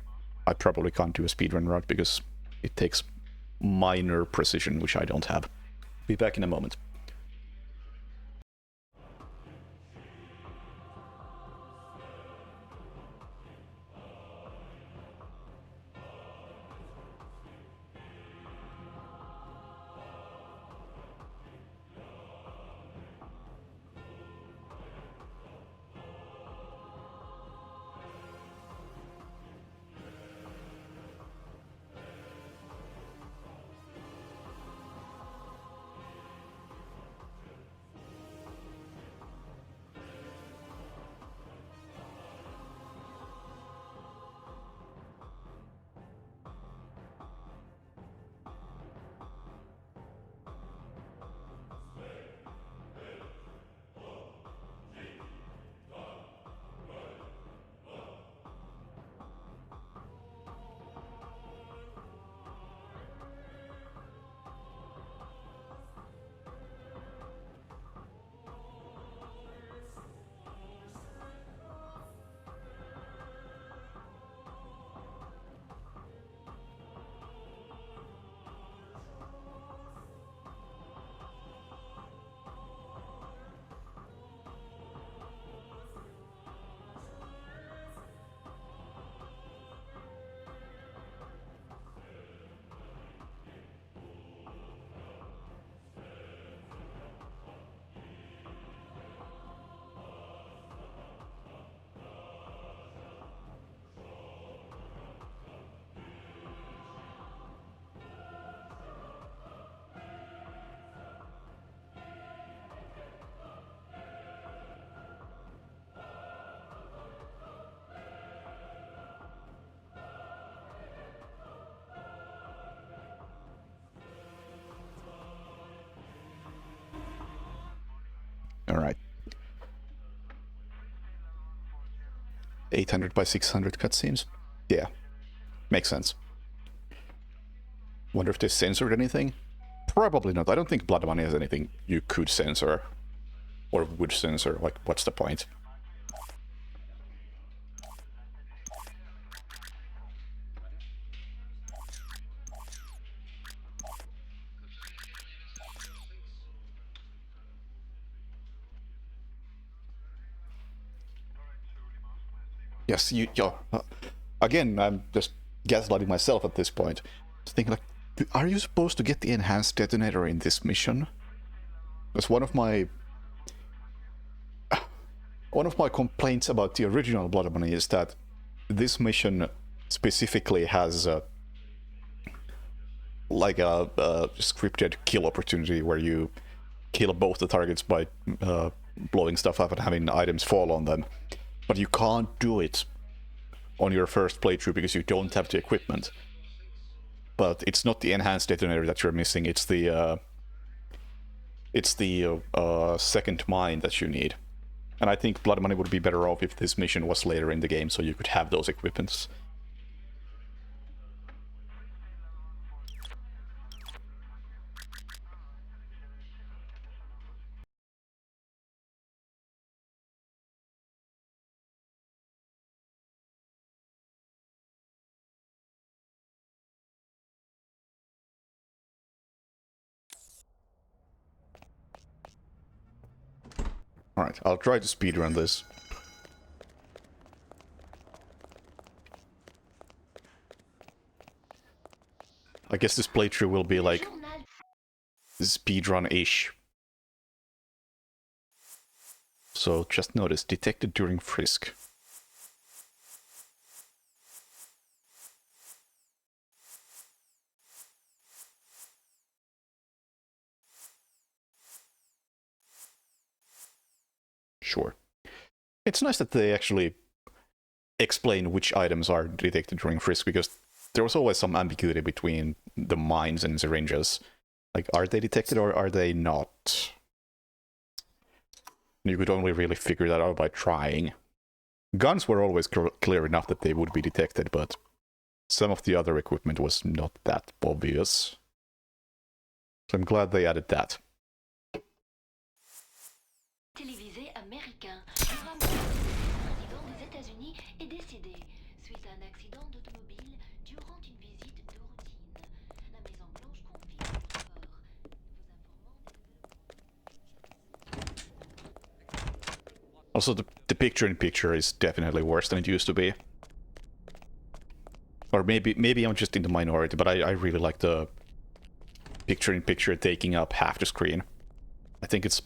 I probably can't do a speedrun route because it takes minor precision, which I don't have. Be back in a moment. 800 by 600 cutscenes. Yeah, makes sense. Wonder if they censored anything? Probably not. I don't think Blood Money has anything you could censor. Or would censor. Like, what's the point? Yes, again, I'm just gaslighting myself at this point. Thinking like, are you supposed to get the enhanced detonator in this mission? That's one of my complaints about the original Blood Money is that this mission specifically has like a scripted kill opportunity where you kill both the targets by blowing stuff up and having items fall on them. But you can't do it on your first playthrough because you don't have the equipment. But it's not the enhanced detonator that you're missing, it's the second mine that you need. And I think Blood Money would be better off if this mission was later in the game so you could have those equipments. Alright, I'll try to speedrun this. I guess this playthrough will be like speedrun-ish. So just notice, detected during frisk. Sure. It's nice that they actually explain which items are detected during frisk, because there was always some ambiguity between the mines and syringes. Like, are they detected or are they not? You could only really figure that out by trying. Guns were always clear enough that they would be detected, but some of the other equipment was not that obvious. So I'm glad they added that. Télévisé américain. Le président des États-Unis est décédé suite à un accident d'automobile durant une visite de routine. La Maison Blanche confie le rapport, Also, the picture-in-picture is definitely worse than it used to be. Or maybe I'm just in the minority, but I really like the picture-in-picture taking up half the screen. I think it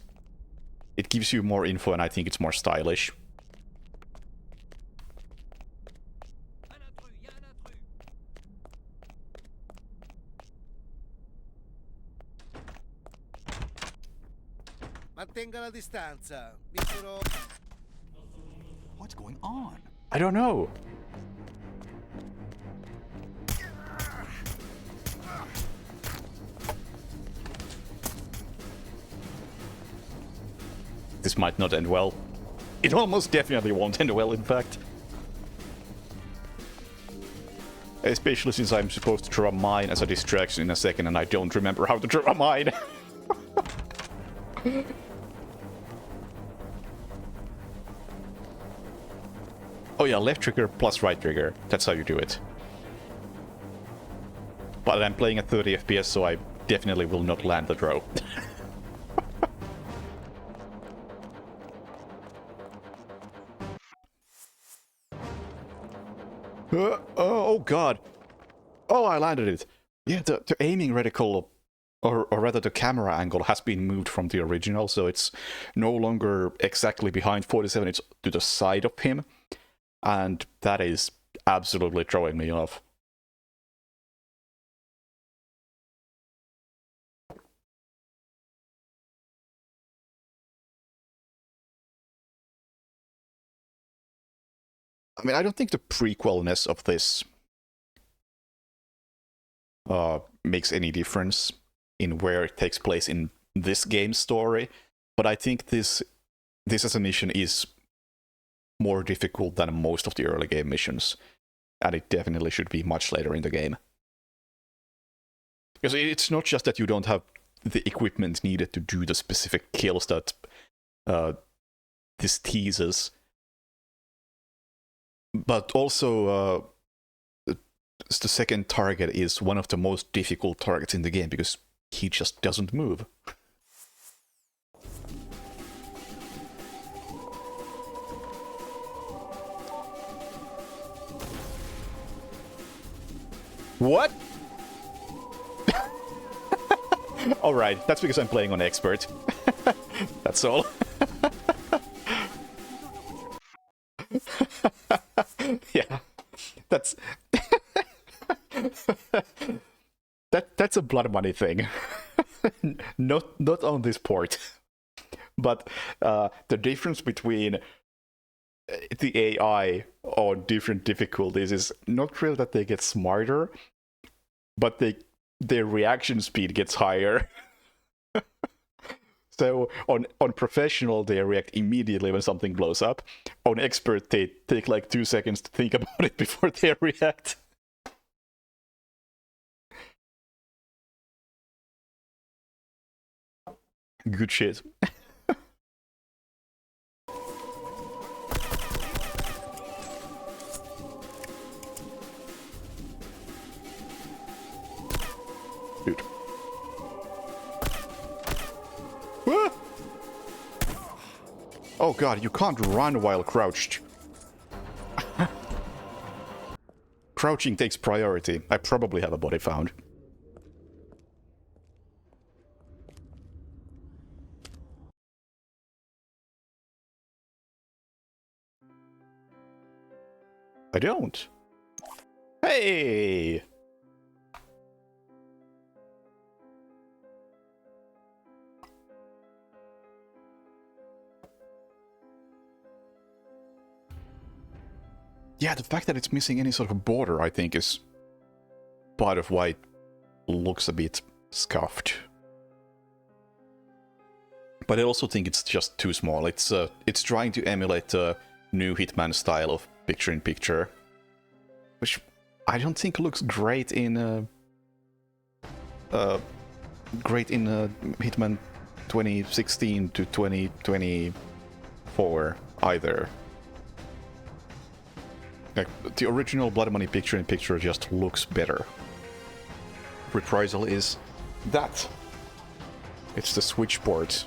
gives you more info, and I think it's more stylish. Mantenga la distanza. What's going on? I don't know. This might not end well. It almost definitely won't end well, in fact. Especially since I'm supposed to throw a mine as a distraction in a second and I don't remember how to throw a mine. Oh yeah, left trigger plus right trigger. That's how you do it. But I'm playing at 30 FPS, so I definitely will not land the throw. Oh god. Oh, I landed it. Yeah, the aiming reticle, or rather the camera angle, has been moved from the original, so it's no longer exactly behind 47, it's to the side of him. And that is absolutely throwing me off. I mean, I don't think the prequelness of this makes any difference in where it takes place in this game's story, but I think this as a mission is more difficult than most of the early game missions. And it definitely should be much later in the game. Because it's not just that you don't have the equipment needed to do the specific kills that this teases, but also the second target is one of the most difficult targets in the game because he just doesn't move. What? Alright, that's because I'm playing on expert. That's all. Yeah, that's... that's a blood money thing. not on this port. But the difference between the AI on different difficulties is not really that they get smarter, but their reaction speed gets higher. So on professional, they react immediately when something blows up. On expert, they take like 2 seconds to think about it before they react. Good shit. Dude. Ah! Oh god, you can't run while crouched. Crouching takes priority. I probably have a body found. I don't. Hey! Yeah, the fact that it's missing any sort of border, I think, is part of why it looks a bit scuffed. But I also think it's just too small. It's trying to emulate the new Hitman style of picture-in-picture, which I don't think looks great in Hitman 2016 to 2024 either. Like, the original Blood Money picture-in-picture just looks better. Reprisal is that. It's the switchboard. It's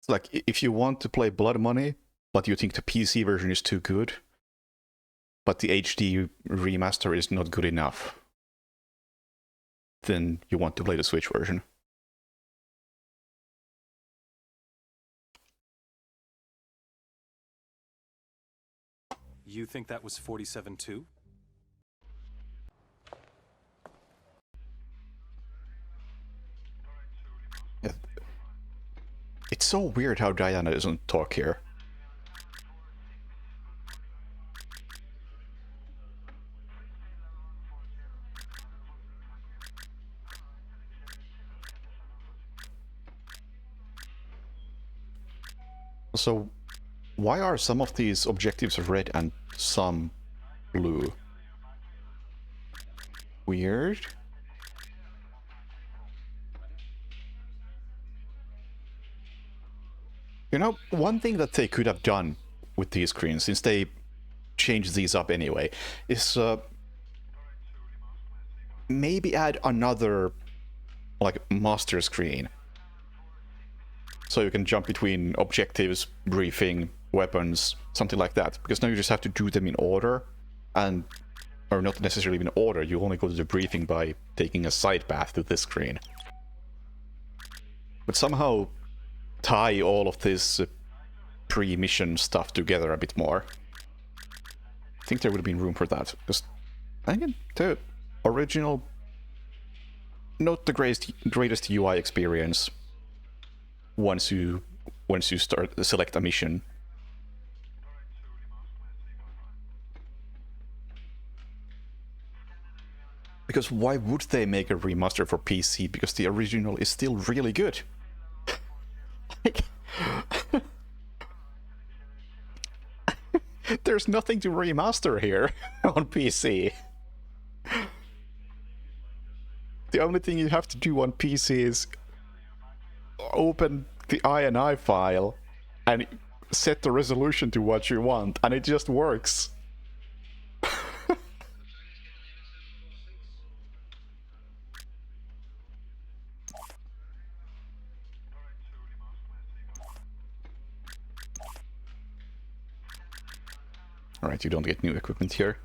like, if you want to play Blood Money, but you think the PC version is too good, but the HD remaster is not good enough, then you want to play the Switch version. You think that was 47-2? Yeah. It's so weird how Diana doesn't talk here. So, why are some of these objectives red and some blue? Weird. You know, one thing that they could have done with these screens, since they changed these up anyway, is maybe add another, like, master screen. So you can jump between objectives, briefing, weapons, something like that. Because now you just have to do them in order, and... or not necessarily in order, you only go to the briefing by taking a side path to this screen. But somehow tie all of this pre-mission stuff together a bit more. I think there would have been room for that. Because, again, the original... not the greatest UI experience once you select a mission. Because why would they make a remaster for PC? Because the original is still really good. Like, there's nothing to remaster here on PC. The only thing you have to do on PC is open the INI file and set the resolution to what you want, and it just works. Alright, you don't get new equipment here.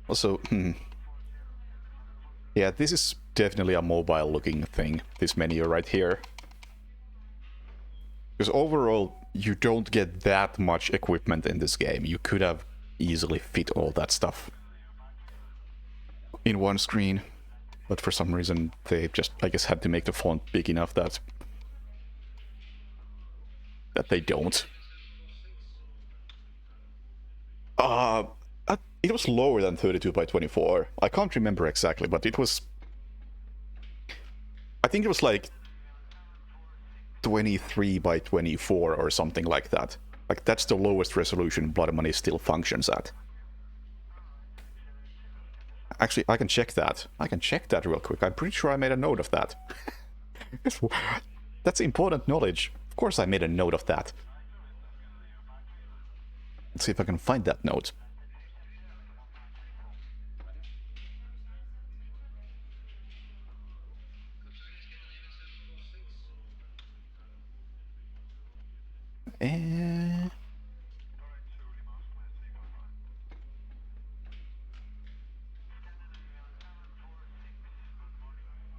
Also, yeah, this is definitely a mobile looking thing, this menu right here. Because overall, you don't get that much equipment in this game. You could have easily fit all that stuff in one screen. But for some reason, they just, I guess, had to make the font big enough that they don't. It was lower than 32 by 24. I can't remember exactly, but it was... I think it was like 23 by 24 or something like that. Like, that's the lowest resolution Blood Money still functions at. Actually, I can check that. I can check that real quick. I'm pretty sure I made a note of that. That's important knowledge. Of course I made a note of that. Let's see if I can find that note.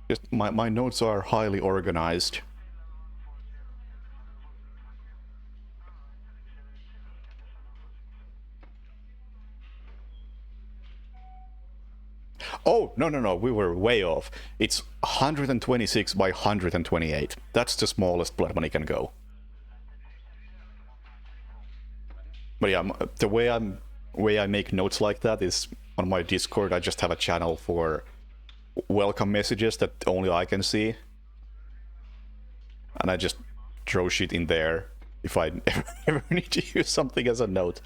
Just my notes are highly organized. Oh, no, we were way off. It's 126 by 128. That's the smallest Blood Money can go. But yeah, the way I make notes like that is on my Discord. I just have a channel for welcome messages that only I can see. And I just throw shit in there if I ever need to use something as a note.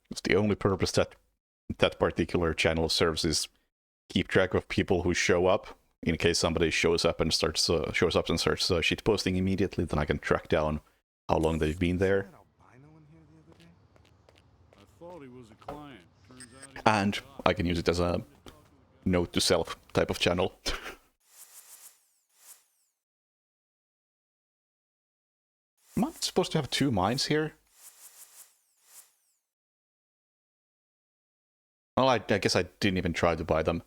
It's the only purpose that that particular channel serves is keep track of people who show up. In case somebody shows up and starts shit posting immediately, then I can track down how long they've been there. And I can use it as a note to self type of channel. Am I supposed to have 2 mines here? Well, I guess I didn't even try to buy them.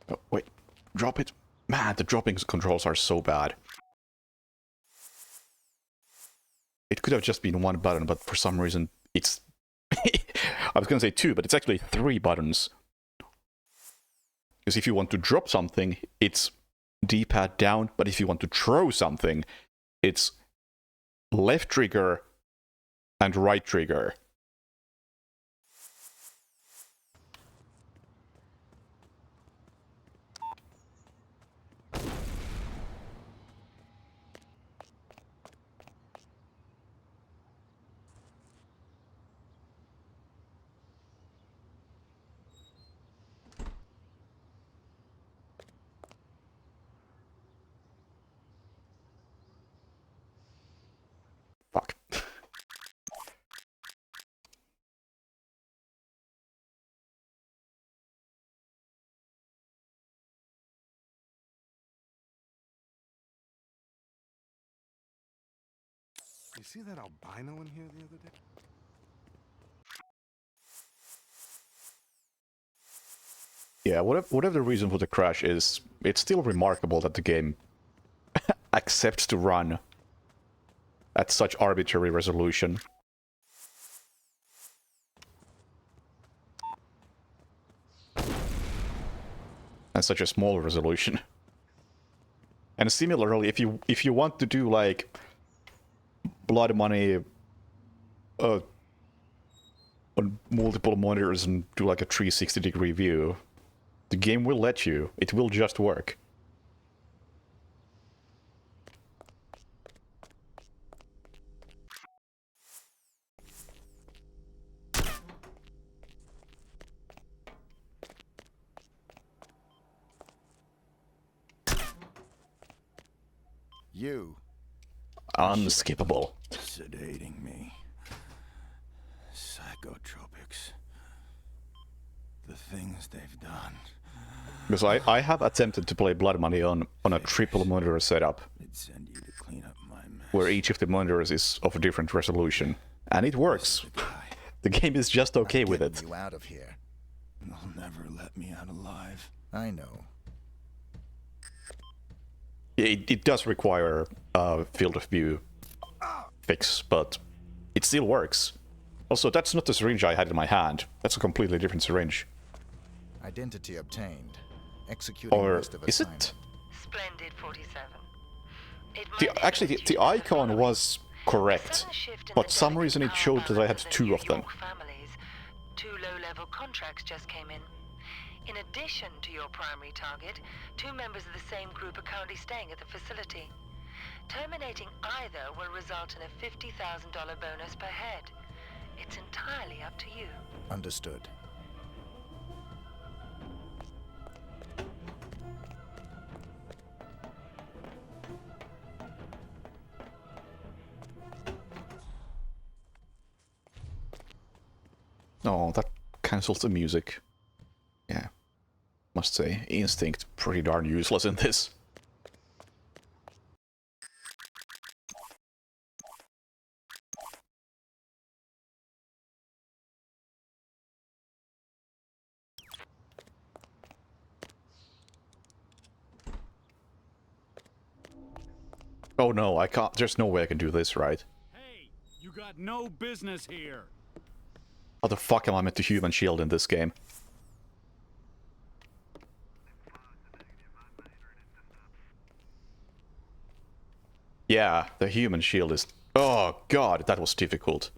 Oh, wait. Drop it. Man, the dropping controls are so bad. It could have just been 1 button, but for some reason it's... I was gonna say 2, but it's actually 3 buttons. Because if you want to drop something, it's D-pad down, but if you want to throw something, it's left trigger and right trigger. Fuck. You see that albino in here the other day? Yeah, whatever the reason for the crash is, it's still remarkable that the game accepts to run at such arbitrary resolution. and such a small resolution. And similarly, if you want to do like blood money on multiple monitors and do like a 360-degree view, the game will let you. It will just work. You. Unskippable. Sedating me. Psychotropics. The things they've done. Because I have attempted to play Blood Money on a triple monitor setup, Send you to clean up my mess. where each of the monitors is of a different resolution, and it works. The game is just okay with it. You out of here. They'll never let me out alive. I know. It does require a field of view fix, but it still works. Also, that's not the syringe I had in my hand. That's a completely different syringe. Identity obtained. Executing Or list of is assignment. it? Splendid 47. Actually, the icon was correct, but some reason it showed that I had two of them. Two low-level contracts just came in. In addition to your primary target, 2 members of the same group are currently staying at the facility. Terminating either will result in a $50,000 bonus per head. It's entirely up to you. Understood. Oh, that cancels the music. Yeah. Must say, Instinct pretty darn useless in this. Oh no, I can't. There's no way I can do this, right? Hey, you got no business here. How the fuck am I meant to human shield in this game? Yeah, the human shield is... Oh god, that was difficult.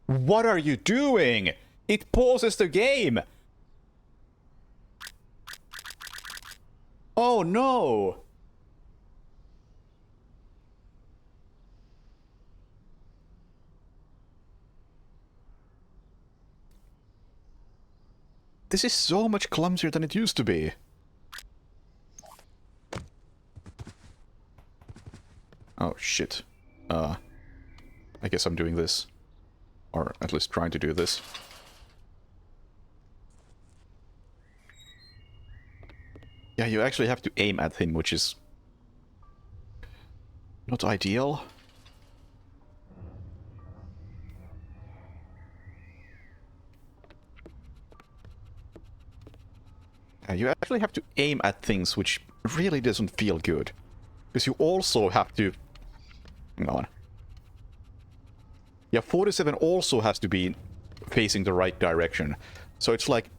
What are you doing? It pauses the game! Oh no! This is so much clumsier than it used to be. Oh shit. I guess I'm doing this. Or at least trying to do this. Yeah, you actually have to aim at him, which is not ideal. You actually have to aim at things, which really doesn't feel good. Because you also have to... Hang on. Yeah, 47 also has to be facing the right direction. So it's like...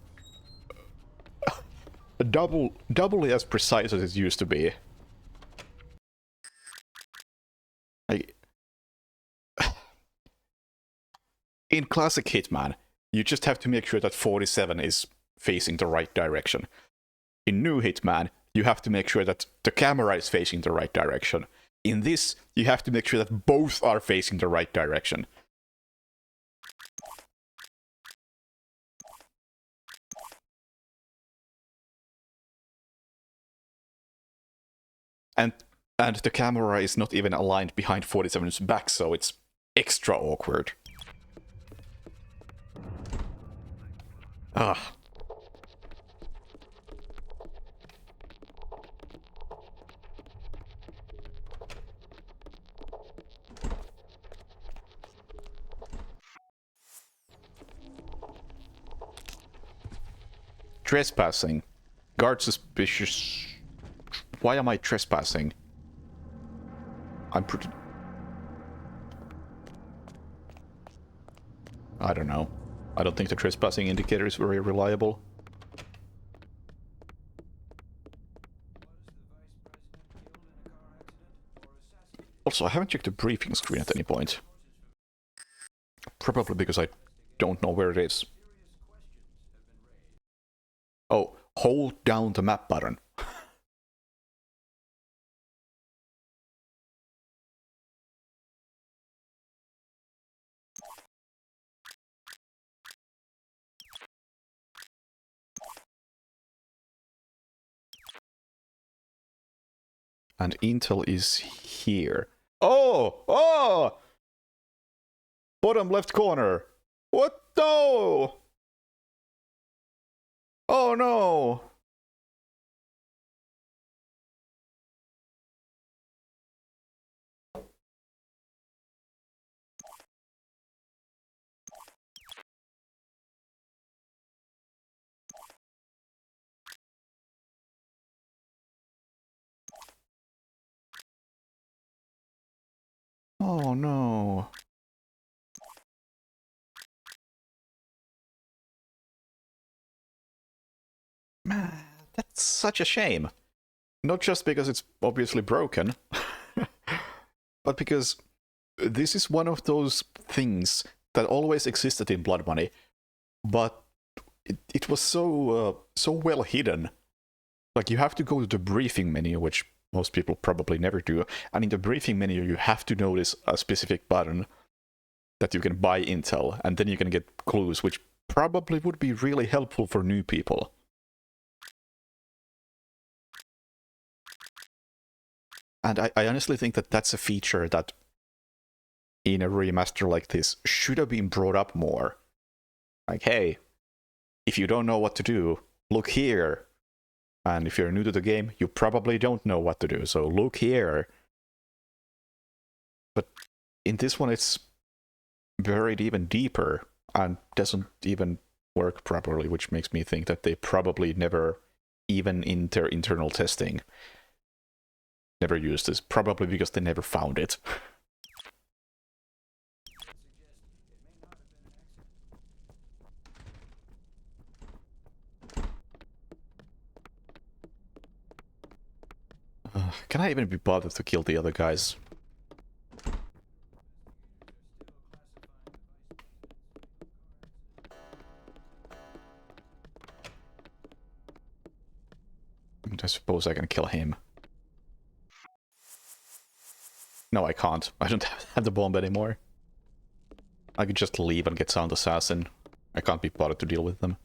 doubly as precise as it used to be. Like... In classic Hitman, you just have to make sure that 47 is facing the right direction. In new Hitman, you have to make sure that the camera is facing the right direction. In this, you have to make sure that both are facing the right direction. And the camera is not even aligned behind 47's back, so it's extra awkward. Ah. Trespassing. Guard suspicious. Why am I trespassing? I'm pretty... I don't know. I don't think the trespassing indicator is very reliable. Also, I haven't checked the briefing screen at any point. Probably because I don't know where it is. Oh, hold down the map button. And Intel is here. Oh! Oh! Bottom left corner. What? No! Oh no! Oh no. Man, that's such a shame. Not just because it's obviously broken, but because this is one of those things that always existed in Blood Money, but it was so well hidden. Like, you have to go to the briefing menu, which most people probably never do, and in the briefing menu you have to notice a specific button that you can buy intel, and then you can get clues, which probably would be really helpful for new people. And I honestly think that that's a feature that, in a remaster like this, should have been brought up more. Like, hey, if you don't know what to do, look here. And if you're new to the game, you probably don't know what to do, so look here. But in this one, it's buried even deeper and doesn't even work properly, which makes me think that they probably never, even in their internal testing, never used this. Probably because they never found it. Can I even be bothered to kill the other guys? I suppose I can kill him. No, I can't. I don't have the bomb anymore. I could just leave and get Sound Assassin. I can't be bothered to deal with them.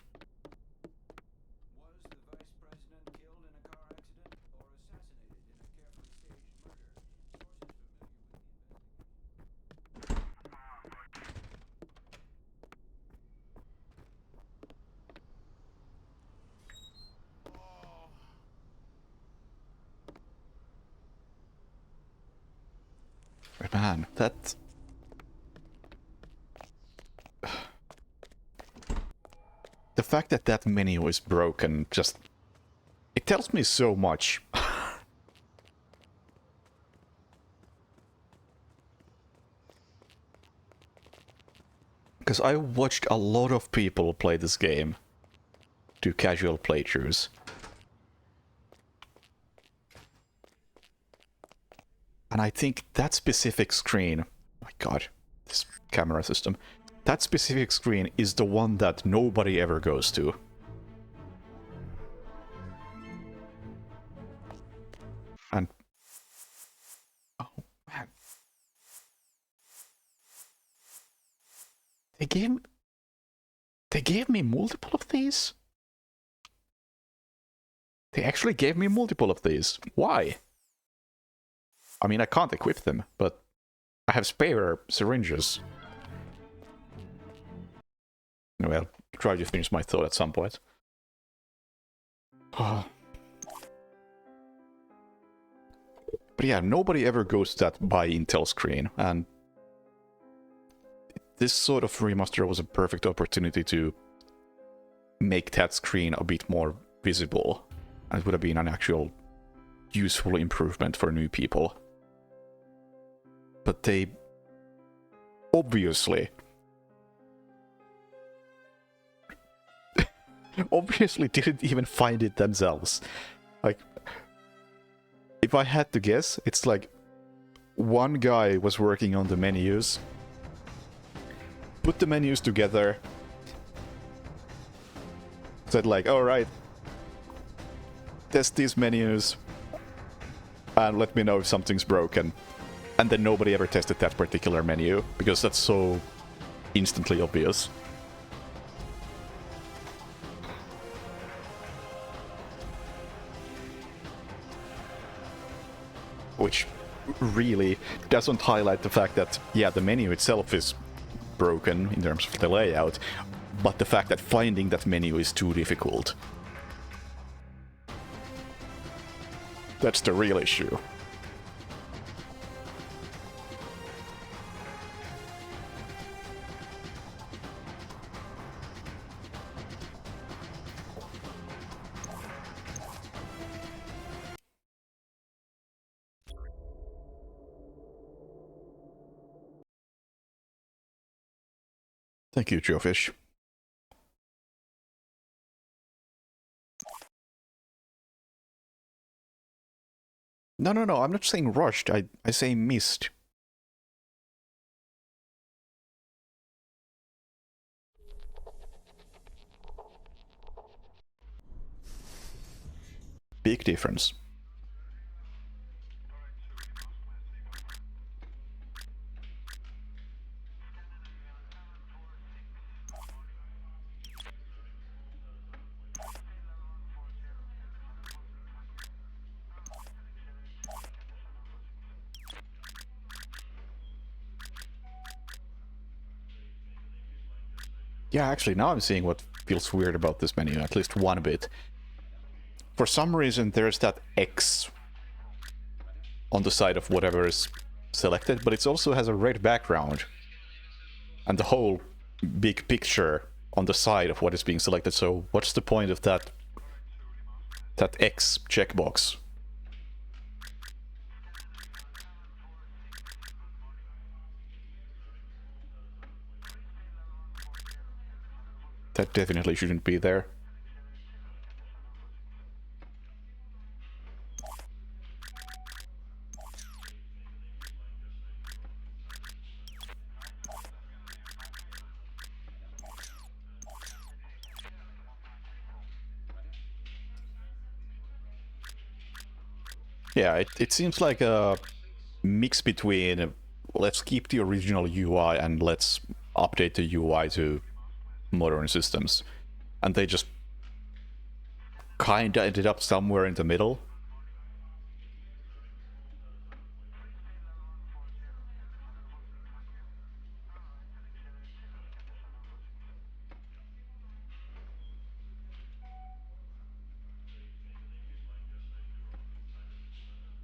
Man, that... The fact that that menu is broken just... It tells me so much. Because I watched a lot of people play this game. Do casual playthroughs. And I think that specific screen... Oh my god, this camera system. That specific screen is the one that nobody ever goes to. And... Oh, man. They gave me multiple of these? They actually gave me multiple of these. Why? I mean, I can't equip them, but I have spare syringes. Anyway, I'll try to finish my thought at some point. But yeah, nobody ever goes to that buy Intel screen, and this sort of remaster was a perfect opportunity to make that screen a bit more visible. And it would have been an actual useful improvement for new people. But they obviously obviously didn't even find it themselves. Like, if I had to guess, it's like one guy was working on the menus, put the menus together, said like, alright, test these menus, and let me know if something's broken. And then nobody ever tested that particular menu, because that's so instantly obvious. Which really doesn't highlight the fact that, yeah, the menu itself is broken in terms of the layout, but the fact that finding that menu is too difficult. That's the real issue. Thank you, Joefish. No, I'm not saying rushed, I say missed. Big difference. Yeah, actually, now I'm seeing what feels weird about this menu, at least one bit. For some reason, there's that X on the side of whatever is selected, but it also has a red background. And the whole big picture on the side of what is being selected, so what's the point of that X checkbox? That definitely shouldn't be there. Yeah, it seems like a mix between let's keep the original UI and let's update the UI to modern systems. And they just kinda ended up somewhere in the middle.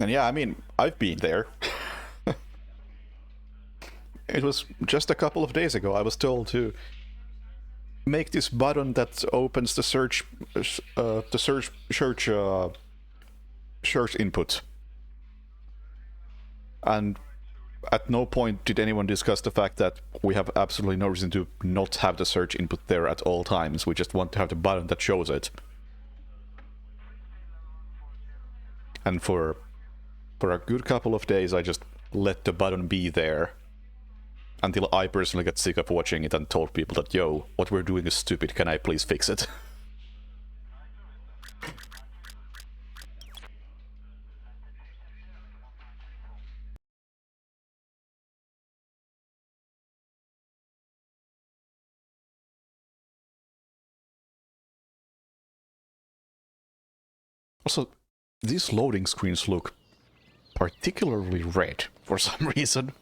And yeah, I mean, I've been there. It was just a couple of days ago I was told to make this button that opens the search input. And at no point did anyone discuss the fact that we have absolutely no reason to not have the search input there at all times. We just want to have the button that shows it. And for a good couple of days I just let the button be there. Until I personally got sick of watching it and told people that, yo, what we're doing is stupid, can I please fix it? Also, these loading screens look particularly red for some reason.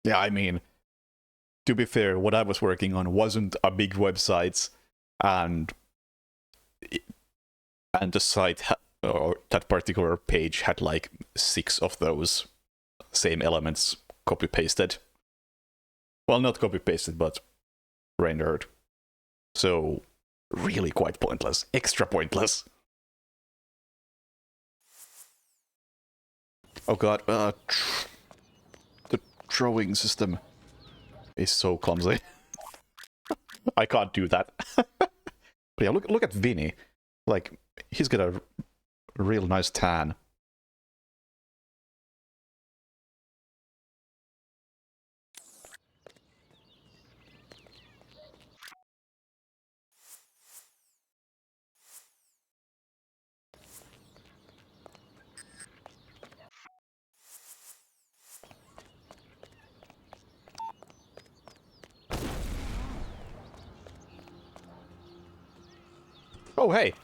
Yeah, I mean, to be fair, what I was working on wasn't a big website, and the site, or that particular page had like 6 of those same elements copy-pasted. Well, not copy-pasted, but rendered. So, really quite pointless. Extra pointless. Oh god, the throwing system is so clumsy. I can't do that. But yeah, look at Vinny. Like, he's got a real nice tan. Oh hey,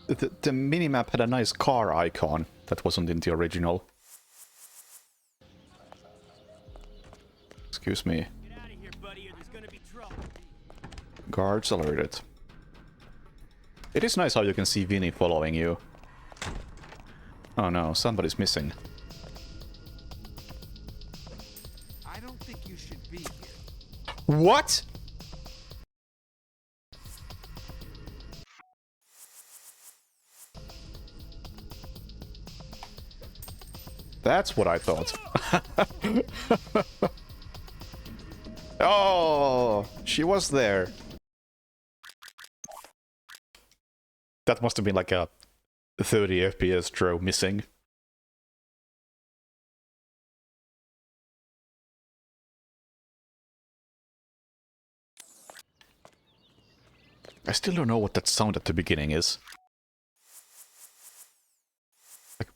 the minimap had a nice car icon that wasn't in the original. Excuse me. Get out of here, buddy, or there's gonna be trouble. Guards alerted. It is nice how you can see Vinny following you. Oh no, somebody's missing. I don't think you should be here. What? That's what I thought. Oh, she was there. That must have been like a 30 FPS throw missing. I still don't know what that sound at the beginning is. Like,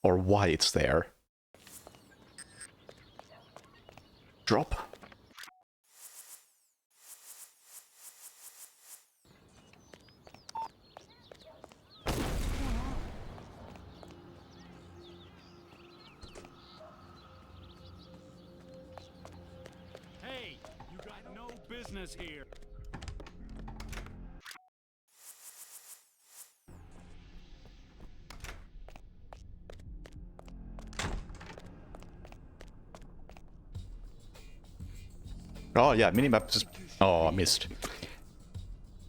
or why it's there. Drop. Hey, you got no business here. Oh yeah, minimap just... Oh, I missed.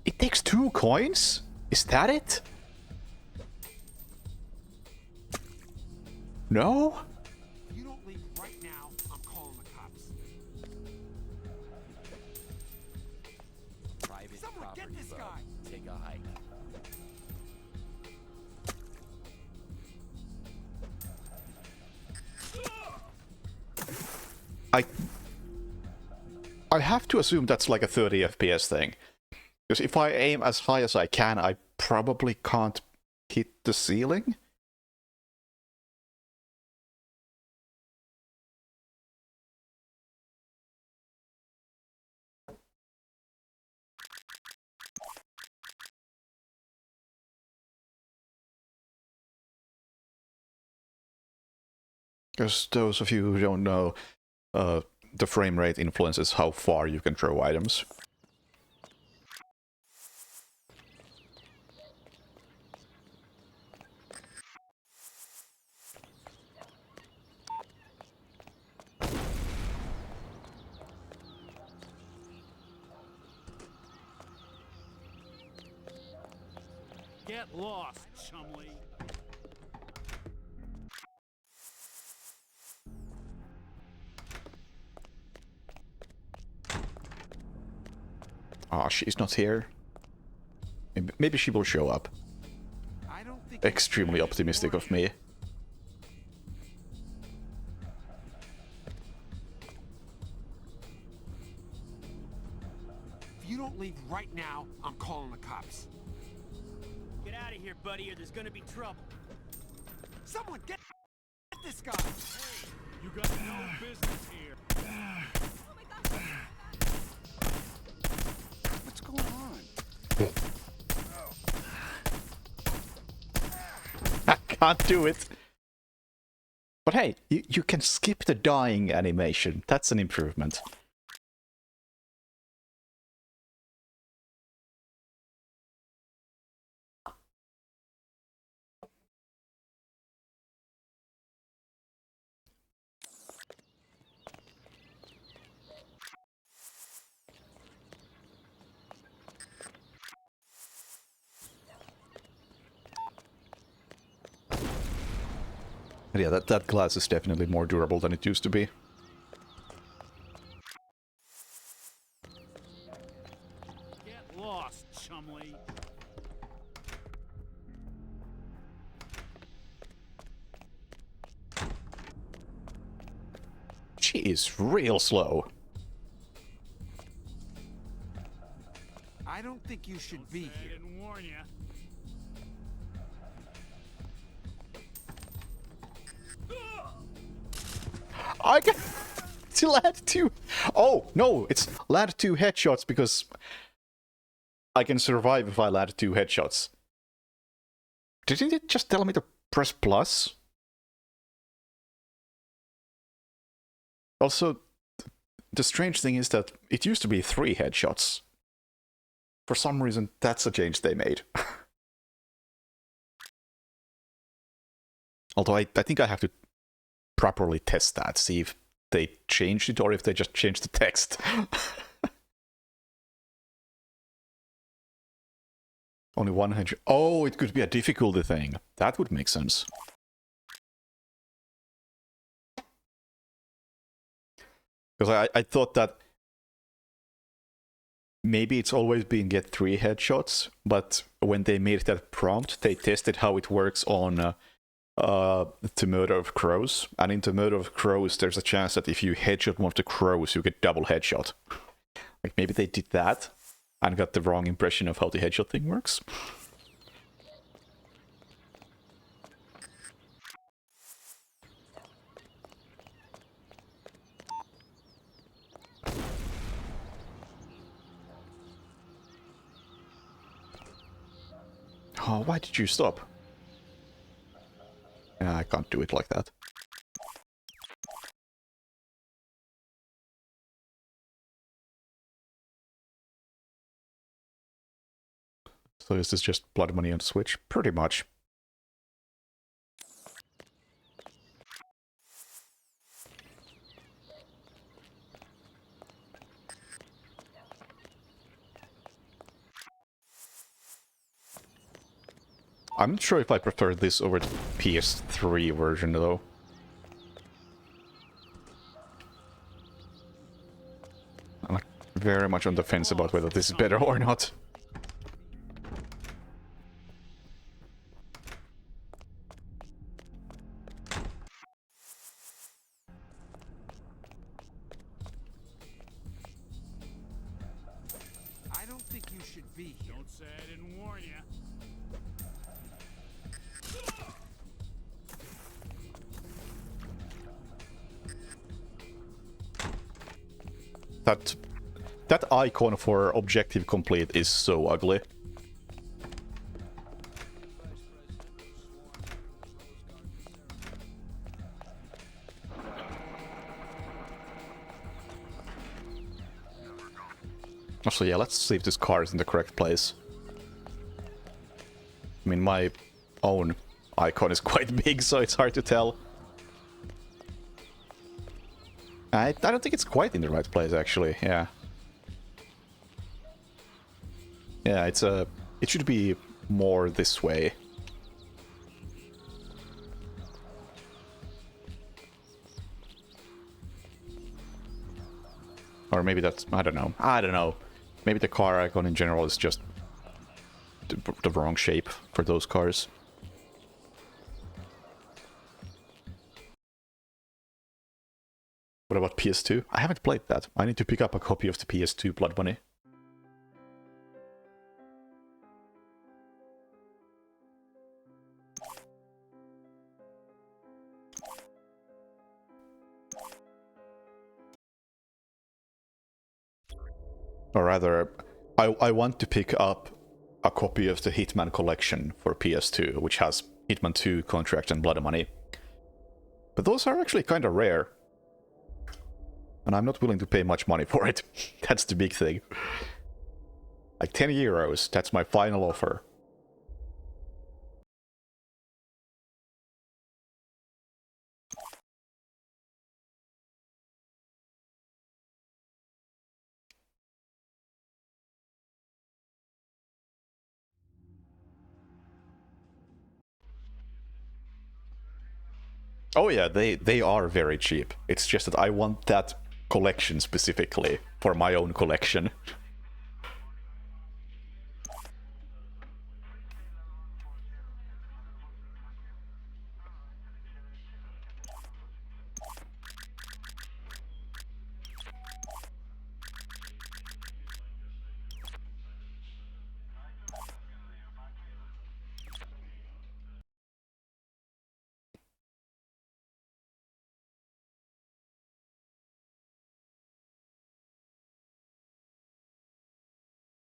It takes 2 coins? Is that it? No? If you don't leave right now, I'm calling the cops. Private Someone property, get this bro. guy. Take a hike. I have to assume that's like a 30 FPS thing. Because if I aim as high as I can, I probably can't hit the ceiling. Because those of you who don't know, the frame rate influences how far you can throw items. Get lost, Chumley. Ah, she's not here. Maybe she will show up. I don't think Extremely optimistic of me. If you don't leave right now, I'm calling the cops. Get out of here, buddy, or there's gonna be trouble. Someone get this guy. Hey, you got no business here. What's going on? I can't do it. But hey, you can skip the dying animation. That's an improvement. But yeah, that glass is definitely more durable than it used to be. Get lost, Chumley. She is real slow. I don't think you should be here. I didn't warn you. I can still add 2. Oh, no, it's land 2 headshots because I can survive if I land 2 headshots. Didn't it just tell me to press plus? Also, the strange thing is that it used to be 3 headshots. For some reason, that's a change they made. Although I think I have to properly test that, see if they changed it or if they just changed the text. Only 100. Oh, it could be a difficulty thing. That would make sense. Because I thought that maybe it's always been get 3 headshots, but when they made that prompt, they tested how it works on to Murder of Crows, and in the Murder of Crows there's a chance that if you headshot one of the crows you get double headshot. Like maybe they did that and got the wrong impression of how the headshot thing works. Oh, why did you stop? Yeah, I can't do it like that. So is this just blood money on Switch? Pretty much. I'm not sure if I prefer this over the PS3 version, though. I'm like very much on the fence about whether this is better or not. I don't think you should be here. Don't say I didn't warn you. That icon for objective complete is so ugly. Also, yeah, let's see if this car is in the correct place. I mean, my own icon is quite big, so it's hard to tell. I don't think it's quite in the right place, actually, yeah. Yeah, it should be more this way. Or maybe that's, I don't know. Maybe the car icon in general is just the wrong shape for those cars. What about PS2? I haven't played that. I need to pick up a copy of the PS2 Blood Money. Or rather, I want to pick up a copy of the Hitman collection for PS2, which has Hitman 2, Contract, and Blood Money. But those are actually kind of rare. And I'm not willing to pay much money for it. That's the big thing. Like 10 euros, that's my final offer. Oh yeah, they are very cheap. It's just that I want that collection specifically for my own collection.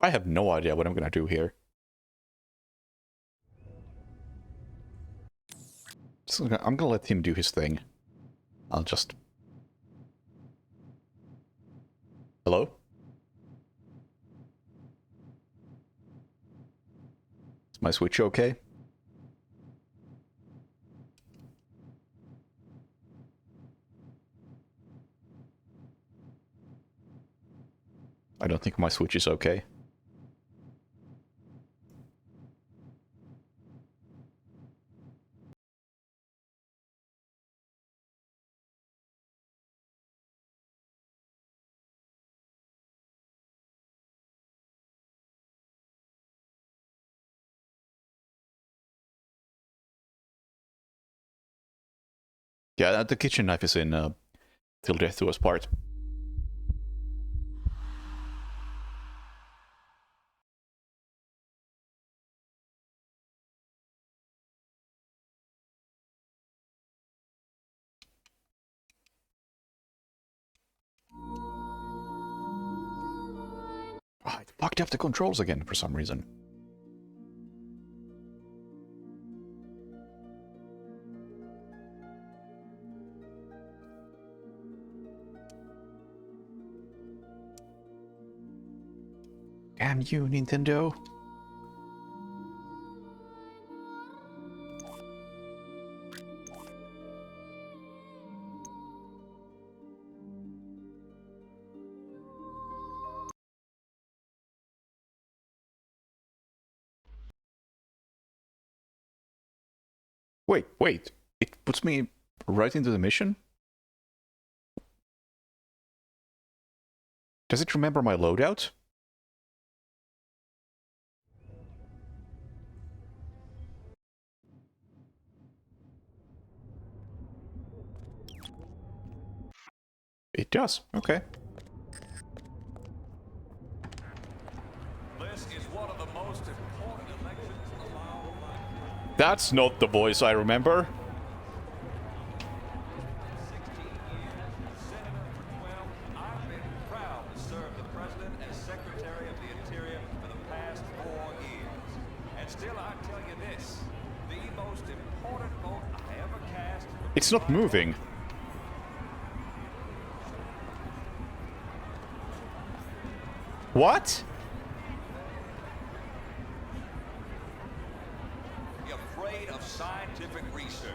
I have no idea what I'm gonna do here. I'm gonna let him do his thing. I'll just... Hello? Is my Switch okay? I don't think my Switch is okay. Yeah, the kitchen knife is in Till Death Do Us Part. Oh, it fucked up the controls again for some reason. Damn you, Nintendo. Wait. It puts me right into the mission? Does it remember my loadout? It does, okay. This is one of the most important elections allowed. That's not the voice I remember. I've been proud to serve the President as Secretary of the Interior for the past 4 years. And still I tell you this, the most important vote I ever cast... It's not moving. What? You're afraid of scientific research.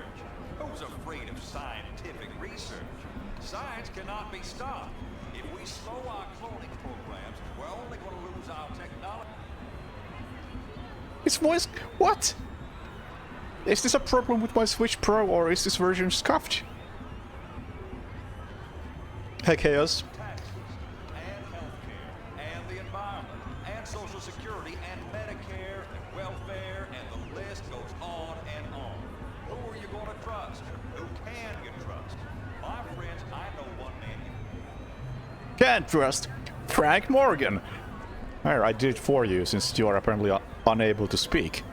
Who's afraid of scientific research? Science cannot be stopped. If we slow our cloning programs, we're only going to lose our technology. His voice... What? Is this a problem with my Switch Pro or is this version scuffed? Hey, Chaos. Taxes, and healthcare, and the environment, and Social Security, and Medicare, and welfare, and the list goes on and on. Who are you going to trust? Who can you trust? My friends, I know one man you Can't trust Frank Morgan. Here, I did it for you since you are apparently unable to speak.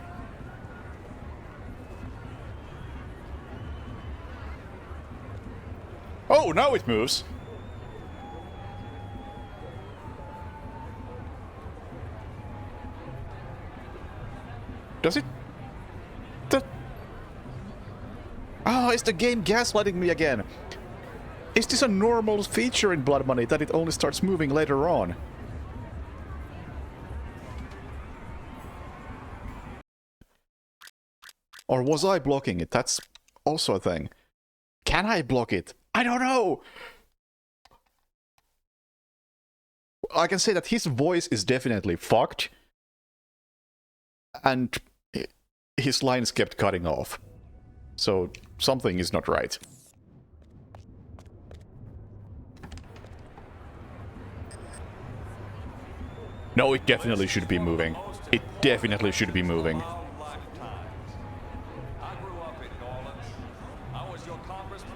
Oh, now it moves. Does it? Oh, is the game gaslighting me again? Is this a normal feature in Blood Money that it only starts moving later on? Or was I blocking it? That's also a thing. Can I block it? I don't know! I can say that his voice is definitely fucked. And his lines kept cutting off. So something is not right. No, it definitely should be moving. It definitely should be moving.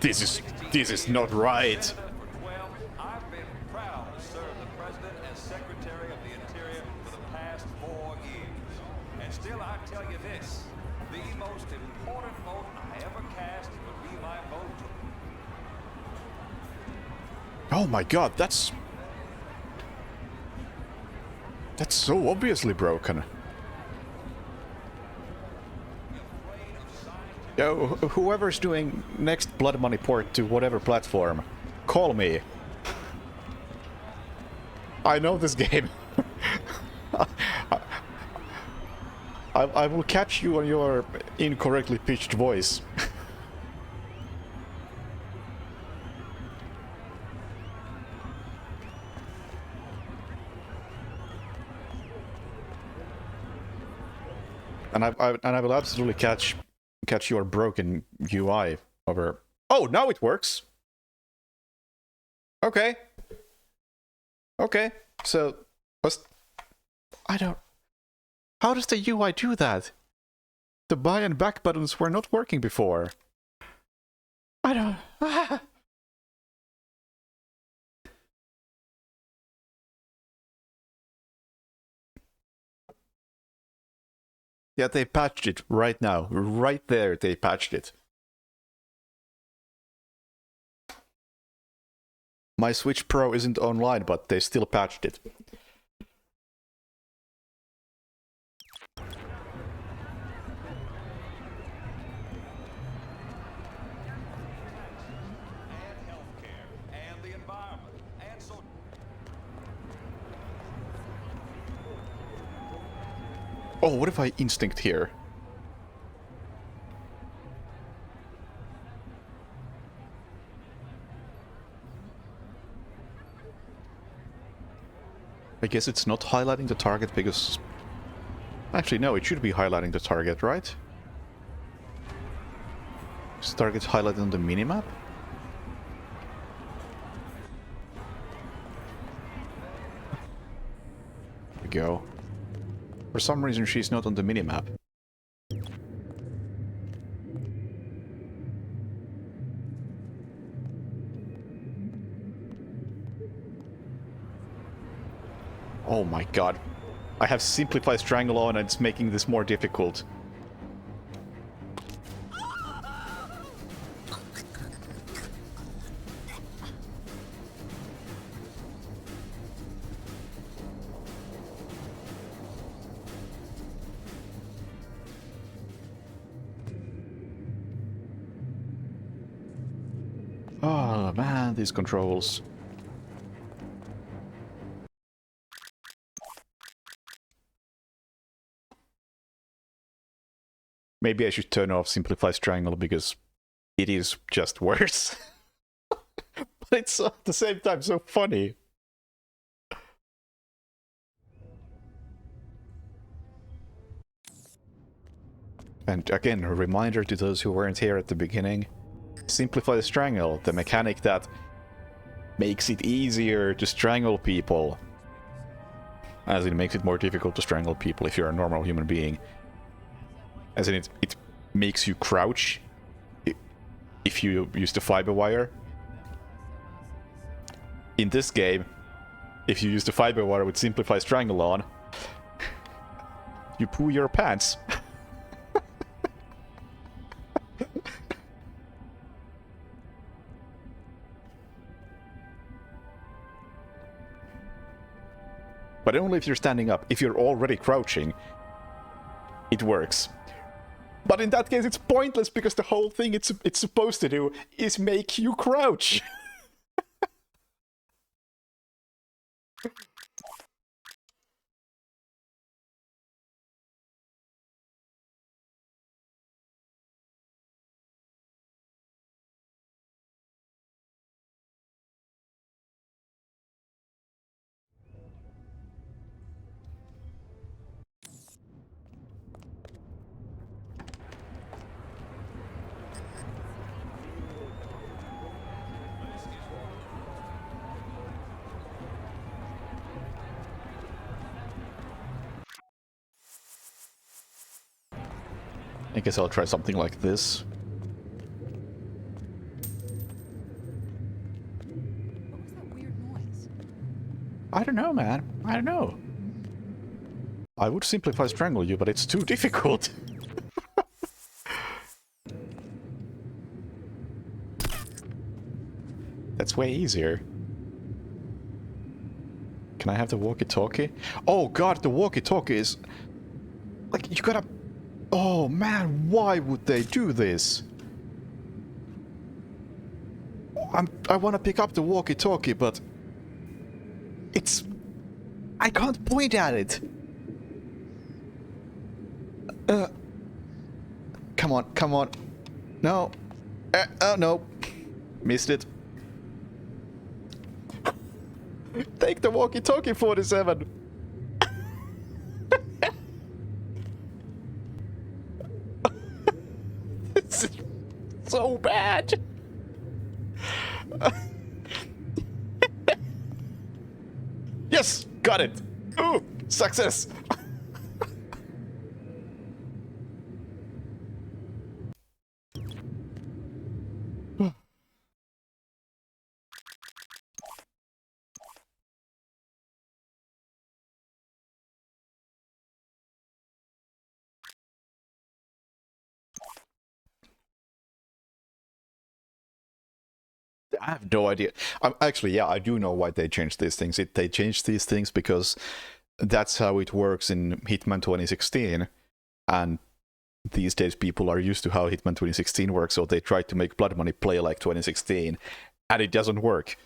This is not right. Well, I've been proud to serve the President as Secretary of the Interior for the past 4 years. And still, I tell you this, the most important vote I ever cast would be my vote. Oh my god, that's so obviously broken. Yo, whoever's doing next Blood Money port to whatever platform, call me. I know this game. I will catch you on your incorrectly pitched voice. And I will absolutely catch your broken UI over. Oh, now it works. Okay. Okay. So, I don't. How does the UI do that? The buy and back buttons were not working before. I don't. Yeah, they patched it right now. Right there, they patched it. My Switch Pro isn't online, but they still patched it. Oh, what if I instinct here? I guess it's not highlighting the target because... Actually, no, it should be highlighting the target, right? Is the target highlighted on the minimap? There we go. For some reason, she's not on the minimap. Oh my god. I have Simplify Strangle on and it's making this more difficult. Oh man, these controls. Maybe I should turn off Simplify Strangle because it is just worse. But it's at the same time so funny. And again, a reminder to those who weren't here at the beginning. Simplify Strangle, the mechanic that makes it easier to strangle people. As in, makes it more difficult to strangle people if you're a normal human being. As in, it makes you crouch if you use the fiber wire. In this game, if you use the fiber wire with Simplify Strangle on, you poo your pants. But only if you're standing up. If you're already crouching, it works. But in that case, it's pointless because the whole thing it's supposed to do is make you crouch. I guess I'll try something like this. What was that weird noise? I don't know, man. I don't know. I would simplify strangle you, but it's too difficult. That's way easier. Can I have the walkie-talkie? Oh god, the walkie-talkie is... Like, you gotta... Oh man, why would they do this? I wanna pick up the walkie-talkie, but... It's... I can't point at it! Come on, come on. No. Oh no. Missed it. Take the walkie-talkie, 47! This is so bad! Yes! Got it! Ooh! Success! I have no idea. Actually, yeah, I do know why they changed these things. They changed these things because that's how it works in Hitman 2016. And these days people are used to how Hitman 2016 works, so they try to make Blood Money play like 2016. And it doesn't work.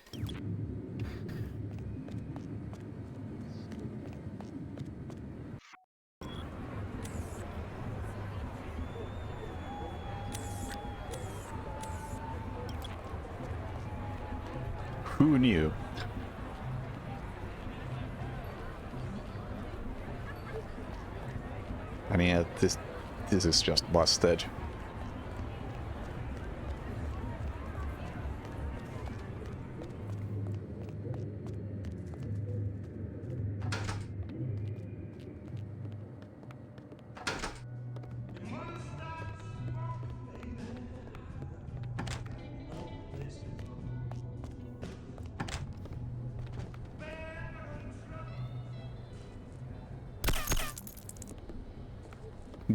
Who knew? I mean, this is just busted.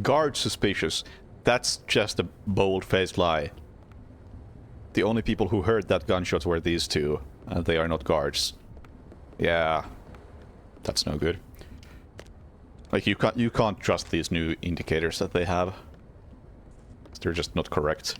Guard suspicious. That's just a bold-faced lie. The only people who heard that gunshot were these two, and they are not guards. Yeah, that's no good. Like, you can't trust these new indicators that they have. They're just not correct.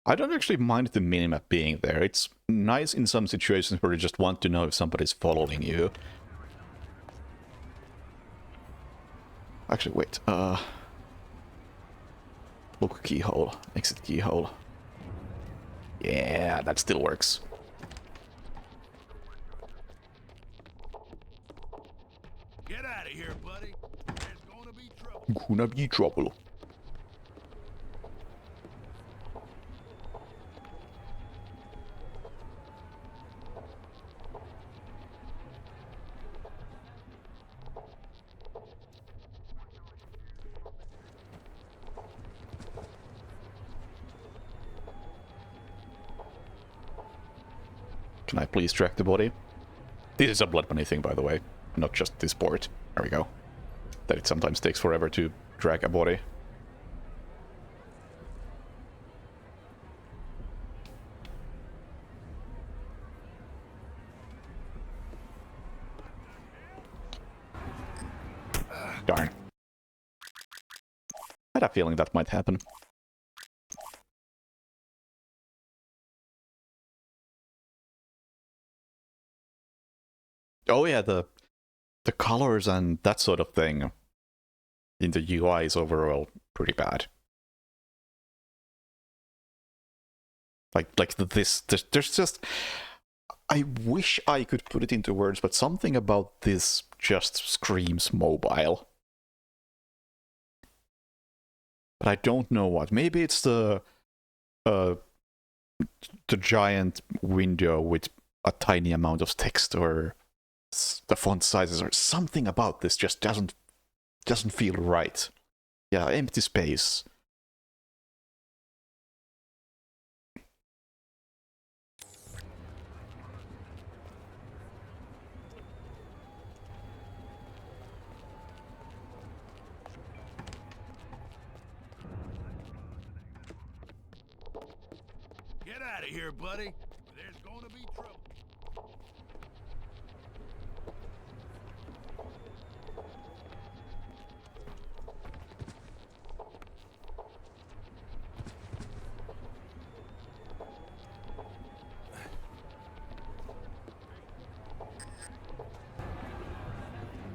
I don't actually mind the minimap being there. It's nice in some situations where you just want to know if somebody's following you. Actually, wait, look keyhole, exit keyhole. Yeah, that still works. Get out of here, buddy. There's gonna be trouble. Gonna be trouble. Can I please track the body? This is a Blood Money thing, by the way, not just this port. There we go. That it sometimes takes forever to drag a body. Darn. I had a feeling that might happen. Oh yeah, the colors and that sort of thing in the UI is overall pretty bad. There's just, I wish I could put it into words, but something about this just screams mobile. But I don't know what. Maybe it's the giant window with a tiny amount of text, or the font sizes, or something about this just doesn't feel right. Yeah, empty space. Get out of here, buddy. There's going to be trouble.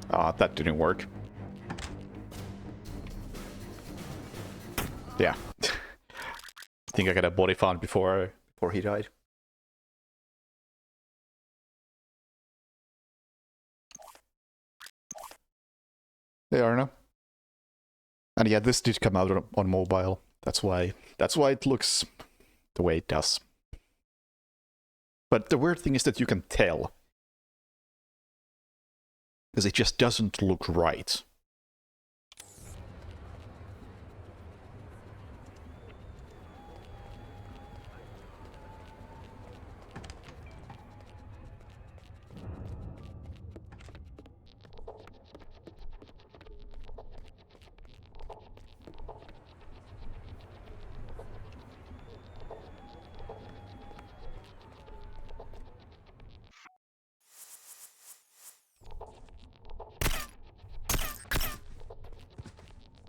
Ah, that didn't work. Yeah. I think I got a body found before he died. They are now. And yeah, this did come out on mobile. That's why it looks the way it does. But the weird thing is that you can tell, because it just doesn't look right.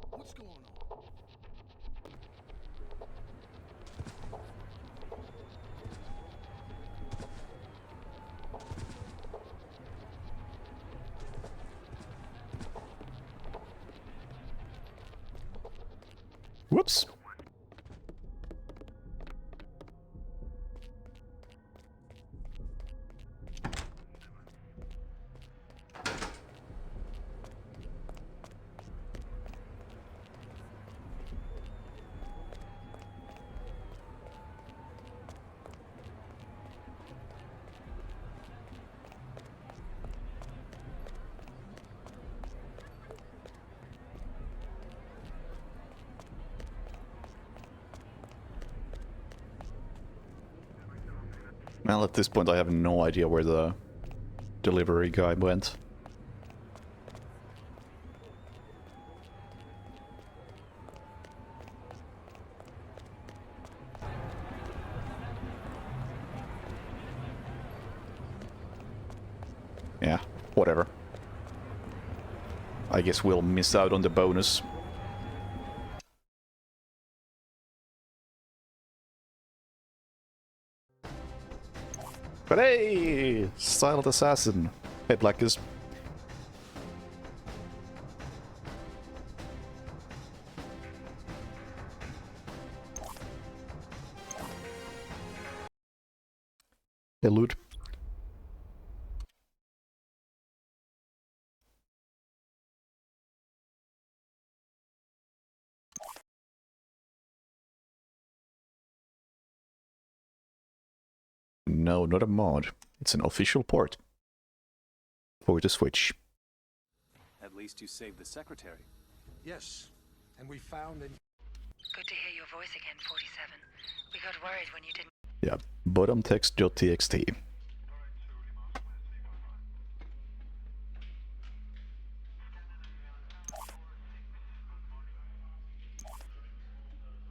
What's going on? Whoops. Well, at this point I have no idea where the delivery guy went. Yeah, whatever. I guess we'll miss out on the bonus. But hey! Silent Assassin. Hey, Blackers. Hey, loot. No, not a mod. It's an official port for the Switch. At least you saved the secretary. Yes, and we found an... Good to hear your voice again, 47. We got worried when you didn't... Yeah, bottomtext.txt.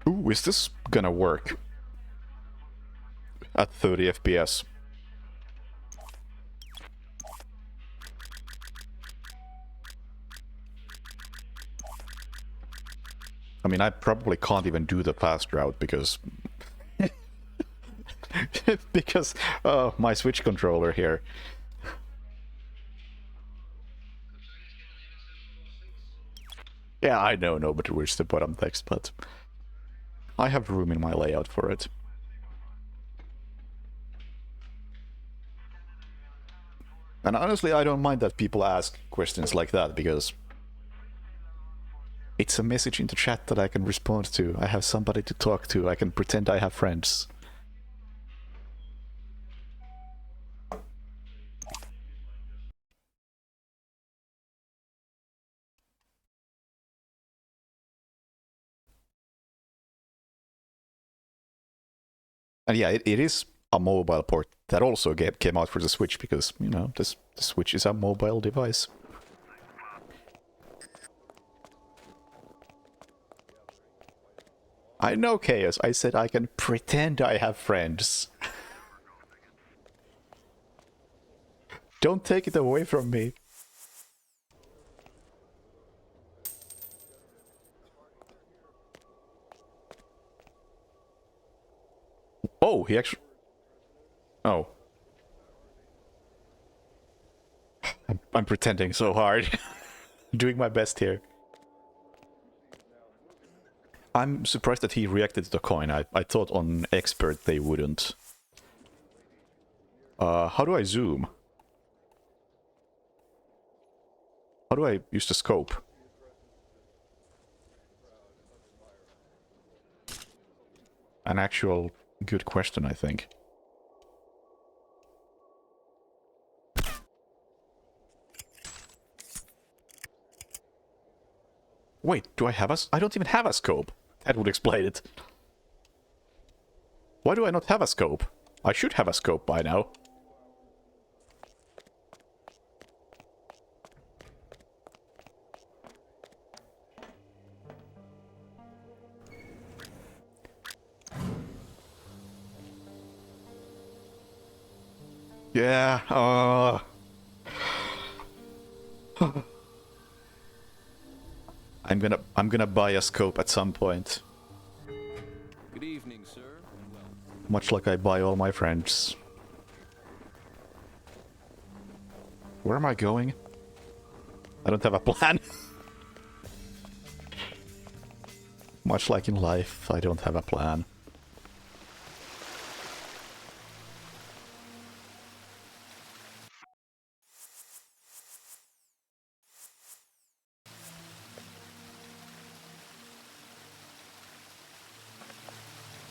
Ooh, is this gonna work? At 30 FPS. I mean, I probably can't even do the fast route because... because my Switch controller here. Yeah, I know nobody reads the bottom text, but I have room in my layout for it. And honestly, I don't mind that people ask questions like that, because it's a message in the chat that I can respond to. I have somebody to talk to. I can pretend I have friends. And yeah, it is a mobile port that also came out for the Switch, because, you know, the Switch is a mobile device. I know, Chaos. I said I can pretend I have friends. Don't take it away from me. Oh, he actually... Oh. I'm pretending so hard. Doing my best here. I'm surprised that he reacted to the coin. I thought on expert they wouldn't. How do I zoom? How do I use the scope? An actual good question, I think. Wait, do I have a... I don't even have a scope. That would explain it. Why do I not have a scope? I should have a scope by now. Yeah, I'm gonna buy a scope at some point. Good evening, sir. Much like I buy all my friends. Where am I going? I don't have a plan. Much like in life, I don't have a plan.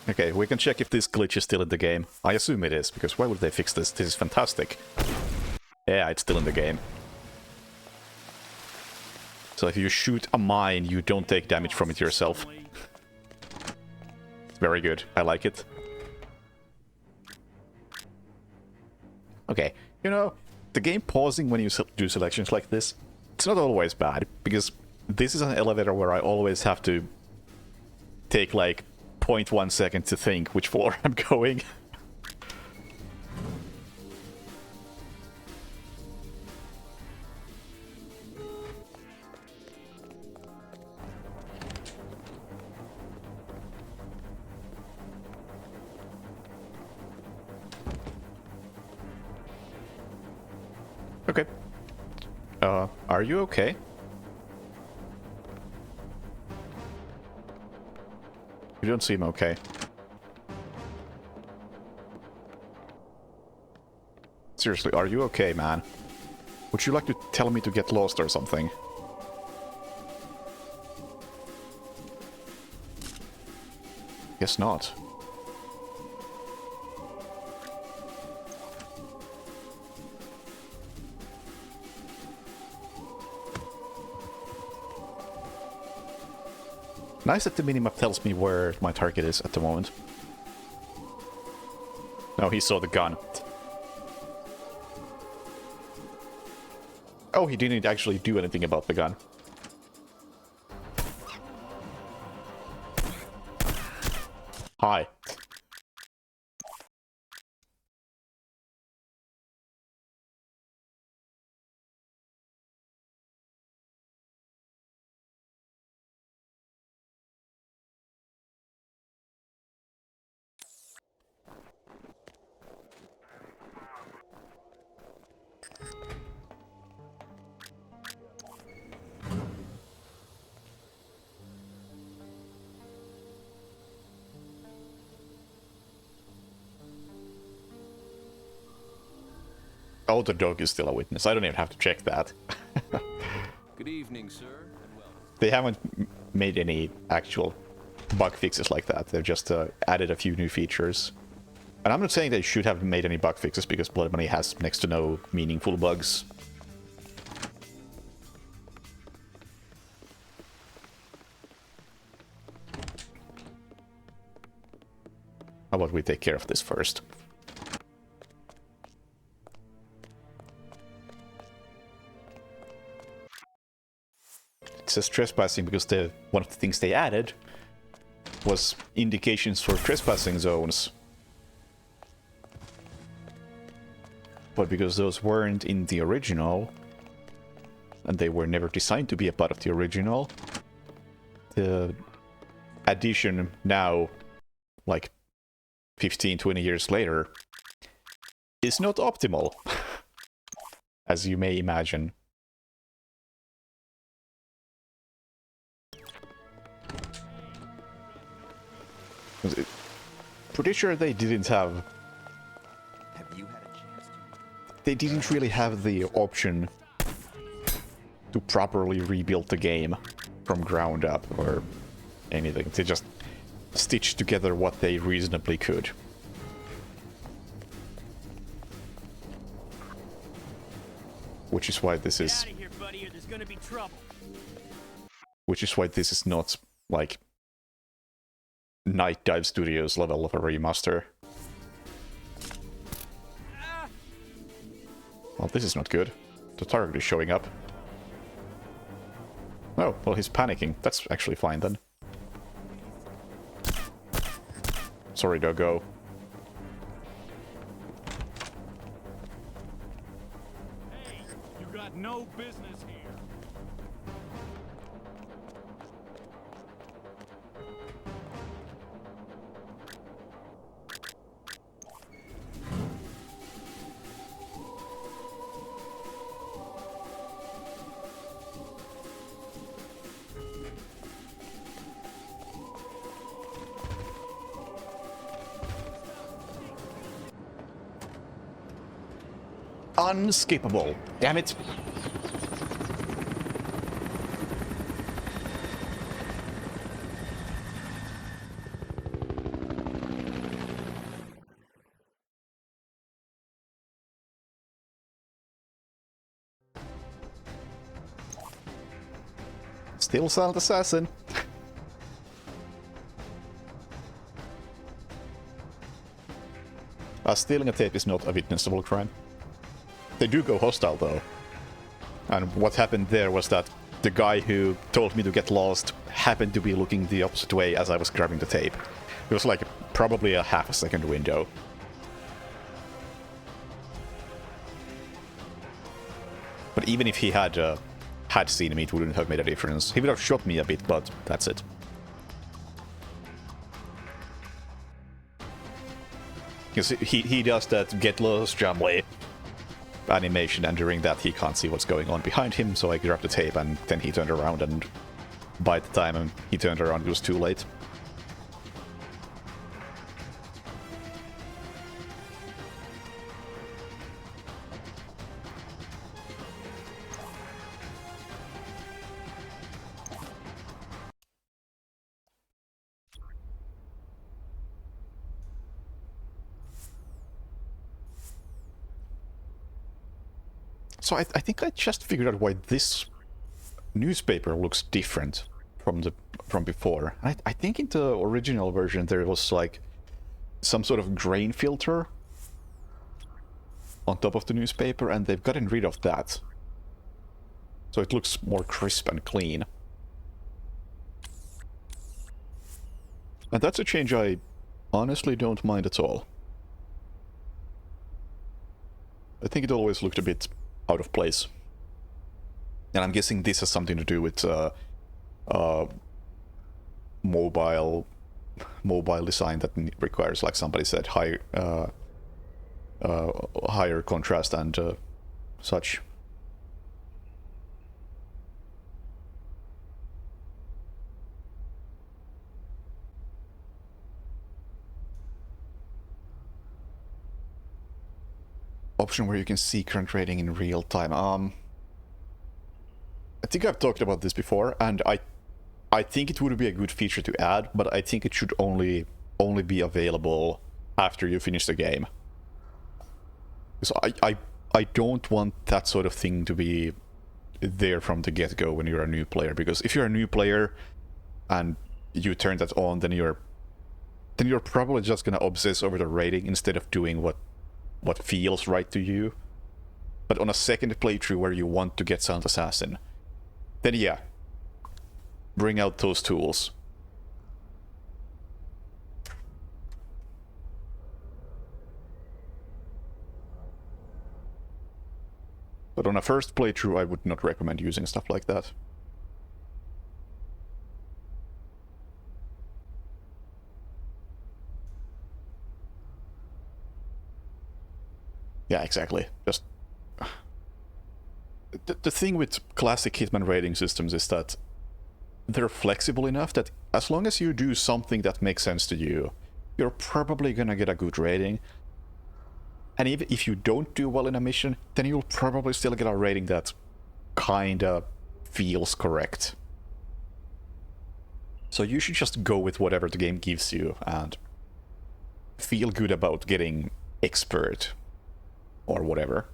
Okay, we can check if this glitch is still in the game. I assume it is, because why would they fix this? This is fantastic. Yeah, it's still in the game. So if you shoot a mine, you don't take damage from it yourself. It's very good. I like it. Okay, you know, the game pausing when you do selections like this, it's not always bad, because this is an elevator where I always have to take like 0.1 second to think which floor I'm going. Okay. Are you okay? You don't seem okay. Seriously, are you okay, man? Would you like to tell me to get lost or something? Guess not. Nice that the minimap tells me where my target is at the moment. No, he saw the gun. Oh, he didn't actually do anything about the gun. Hi. Oh, the dog is still a witness. I don't even have to check that. Good evening, sir, and welcome. They haven't made any actual bug fixes like that. They've just added a few new features. And I'm not saying they should have made any bug fixes, because Blood Money has next to no meaningful bugs. How about we take care of this first? It says trespassing because one of the things they added was indications for trespassing zones. But because those weren't in the original, and they were never designed to be a part of the original, the addition now, like 15-20 years later, is not optimal, as you may imagine. Pretty sure they didn't have... They didn't really have the option to properly rebuild the game from ground up or anything. They just stitched together what they reasonably could. Which is why this is... Which is why this is not, like, Night Dive Studios level of a remaster. Well, this is not good. The target is showing up. Oh, well, he's panicking. That's actually fine, then. Sorry, doggo. Hey, you got no business here. Unskippable. Damn it. Still silent assassin. Stealing a tape is not a witnessable crime. They do go hostile, though. And what happened there was that the guy who told me to get lost happened to be looking the opposite way as I was grabbing the tape. It was like probably a half-a-second window. But even if he had seen me, it wouldn't have made a difference. He would have shot me a bit, but that's it. Because he does that get lost Jamley animation, and during that he can't see what's going on behind him, so I grabbed the tape and then he turned around, and by the time he turned around it was too late. So I think I just figured out why this newspaper looks different from before. I think in the original version there was like some sort of grain filter on top of the newspaper, and they've gotten rid of that. So it looks more crisp and clean. And that's a change I honestly don't mind at all. I think it always looked a bit out of place. And I'm guessing this has something to do with mobile design that requires, like somebody said, higher contrast and such. option where you can see current rating in real time. I think I've talked about this before, and I think it would be a good feature to add, but I think it should only be available after you finish the game. So I don't want that sort of thing to be there from the get-go when you're a new player, because if you're a new player and you turn that on, then you're probably just gonna obsess over the rating instead of doing what feels right to you. But on a second playthrough where you want to get Silent Assassin, then yeah, bring out those tools. But on a first playthrough, I would not recommend using stuff like that. Yeah, exactly. Just... The thing with classic Hitman rating systems is that they're flexible enough that as long as you do something that makes sense to you, you're probably gonna get a good rating. And even if you don't do well in a mission, then you'll probably still get a rating that kinda feels correct. So you should just go with whatever the game gives you and feel good about getting expert or whatever.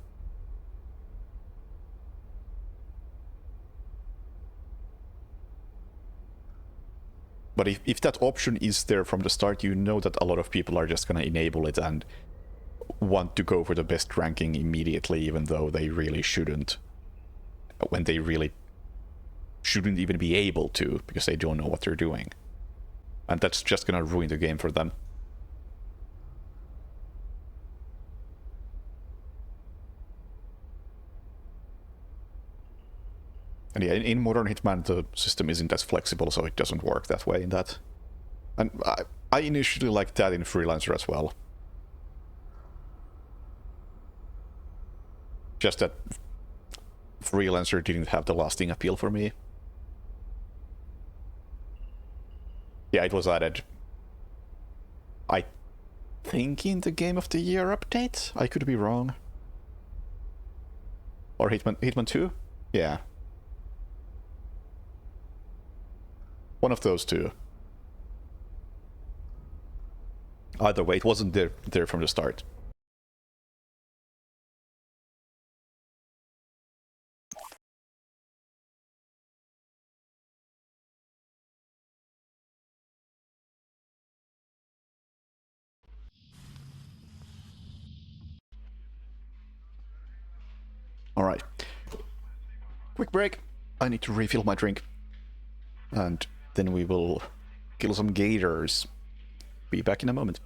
But if that option is there from the start, you know that a lot of people are just gonna enable it and want to go for the best ranking immediately, even though they really shouldn't. When they really shouldn't even be able to, because they don't know what they're doing. And that's just gonna ruin the game for them. And yeah, in modern Hitman, the system isn't as flexible, so it doesn't work that way in that. And I initially liked that in Freelancer as well. Just that Freelancer didn't have the lasting appeal for me. Yeah, it was added, I think, in the Game of the Year update? I could be wrong. Or Hitman 2? Yeah. One of those two. Either way, it wasn't there from the start. Alright. Quick break. I need to refill my drink. And then we will kill some gators. Be back in a moment.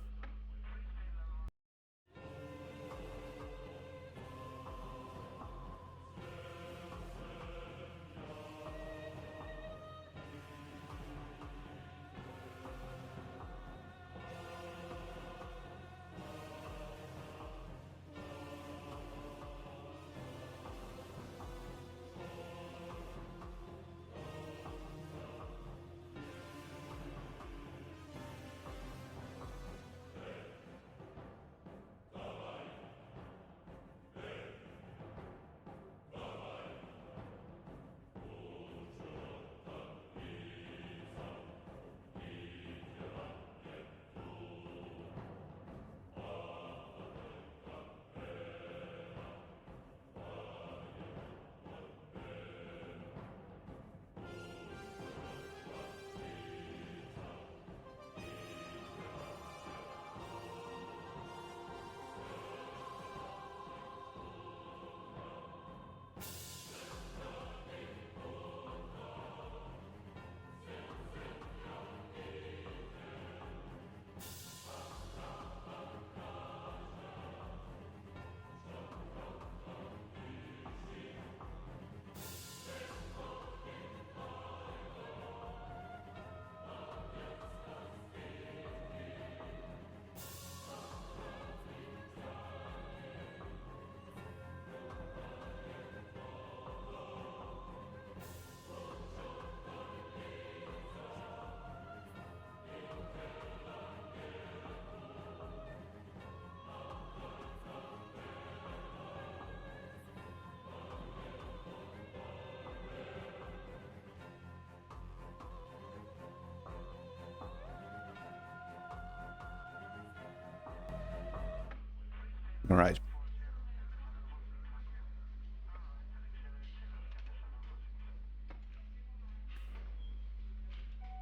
Alright.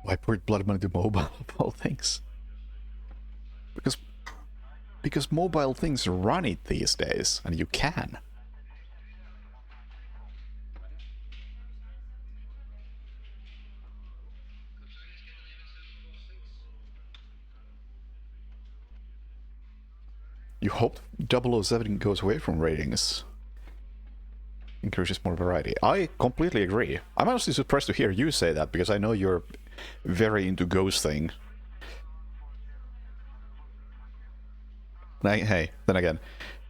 Why port Blood Money to mobile of all things? Because mobile things run it these days, and you can. You hope 007 goes away from ratings. Encourages more variety. I completely agree. I'm honestly surprised to hear you say that, because I know you're very into ghosting. Hey, then again,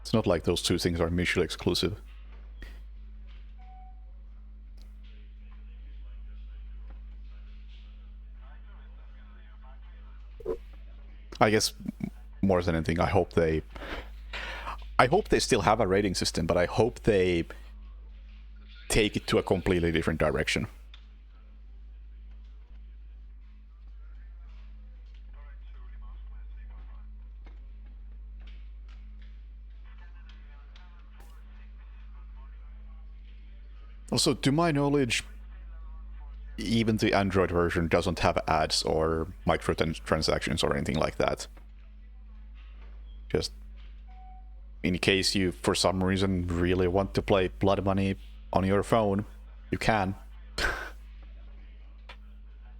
it's not like those two things are mutually exclusive. I guess, more than anything, I hope they still have a rating system, but I hope they take it to a completely different direction. Also, to my knowledge, even the Android version doesn't have ads or microtransactions or anything like that. Just in case you, for some reason, really want to play Blood Money on your phone, you can.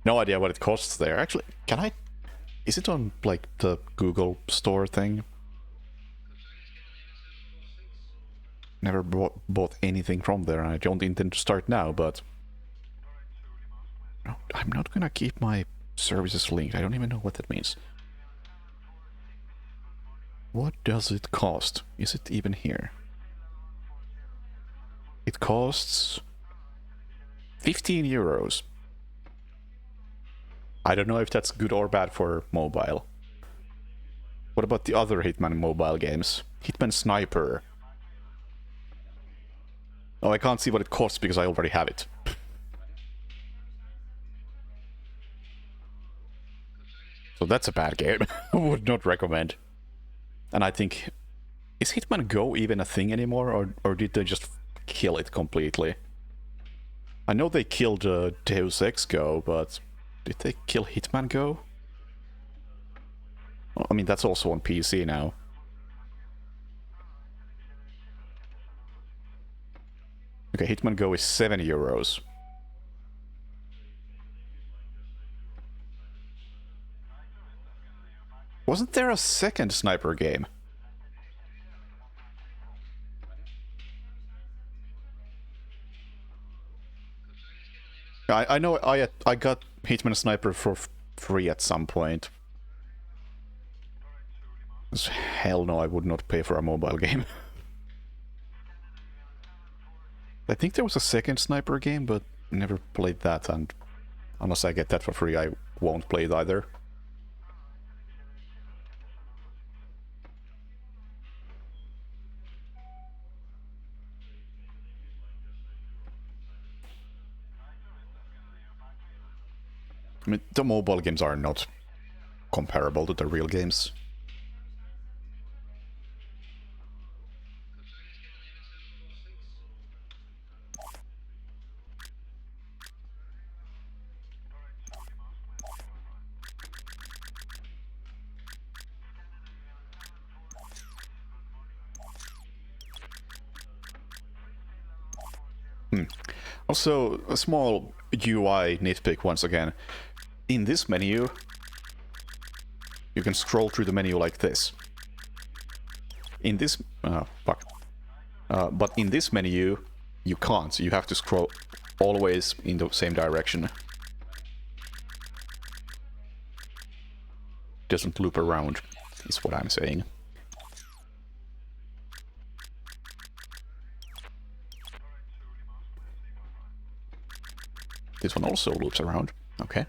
No idea what it costs there. Actually, can I... Is it on, like, the Google Store thing? Never bought anything from there, and I don't intend to start now, but... No, I'm not gonna keep my services linked. I don't even know what that means. What does it cost? Is it even here? It costs 15 euros. I don't know if that's good or bad for mobile. What about the other Hitman mobile games? Hitman Sniper. Oh, I can't see what it costs because I already have it. So that's a bad game. I would not recommend. And I think... Is Hitman Go even a thing anymore, or did they just kill it completely? I know they killed Deus Ex Go, but... Did they kill Hitman Go? Well, I mean, that's also on PC now. Okay, Hitman Go is 7 euros. Wasn't there a second sniper game? I know I got Hitman Sniper for free at some point. Hell no, I would not pay for a mobile game. I think there was a second sniper game, but never played that, and unless I get that for free, I won't play it either. I mean, the mobile games are not comparable to the real games. Also, a small UI nitpick once again. In this menu, you can scroll through the menu like this. In this... fuck. But in this menu, you can't. You have to scroll always in the same direction. Doesn't loop around, is what I'm saying. This one also loops around. Okay.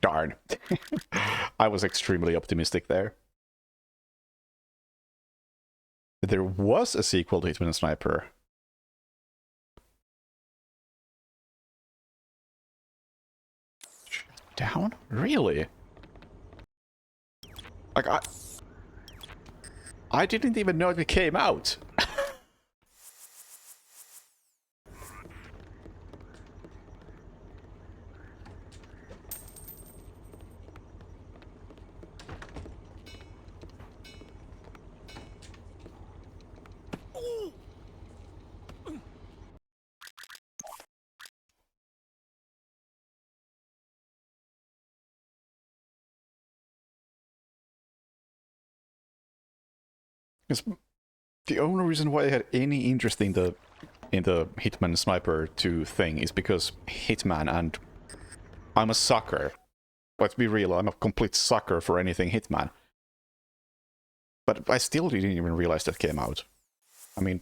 Darn. I was extremely optimistic there. There was a sequel to Hitman Sniper. Down? Really? Like, I didn't even know it came out. Because the only reason why I had any interest in the Hitman Sniper 2 thing is because Hitman, and I'm a sucker. Let's be real, I'm a complete sucker for anything Hitman. But I still didn't even realize that came out. I mean,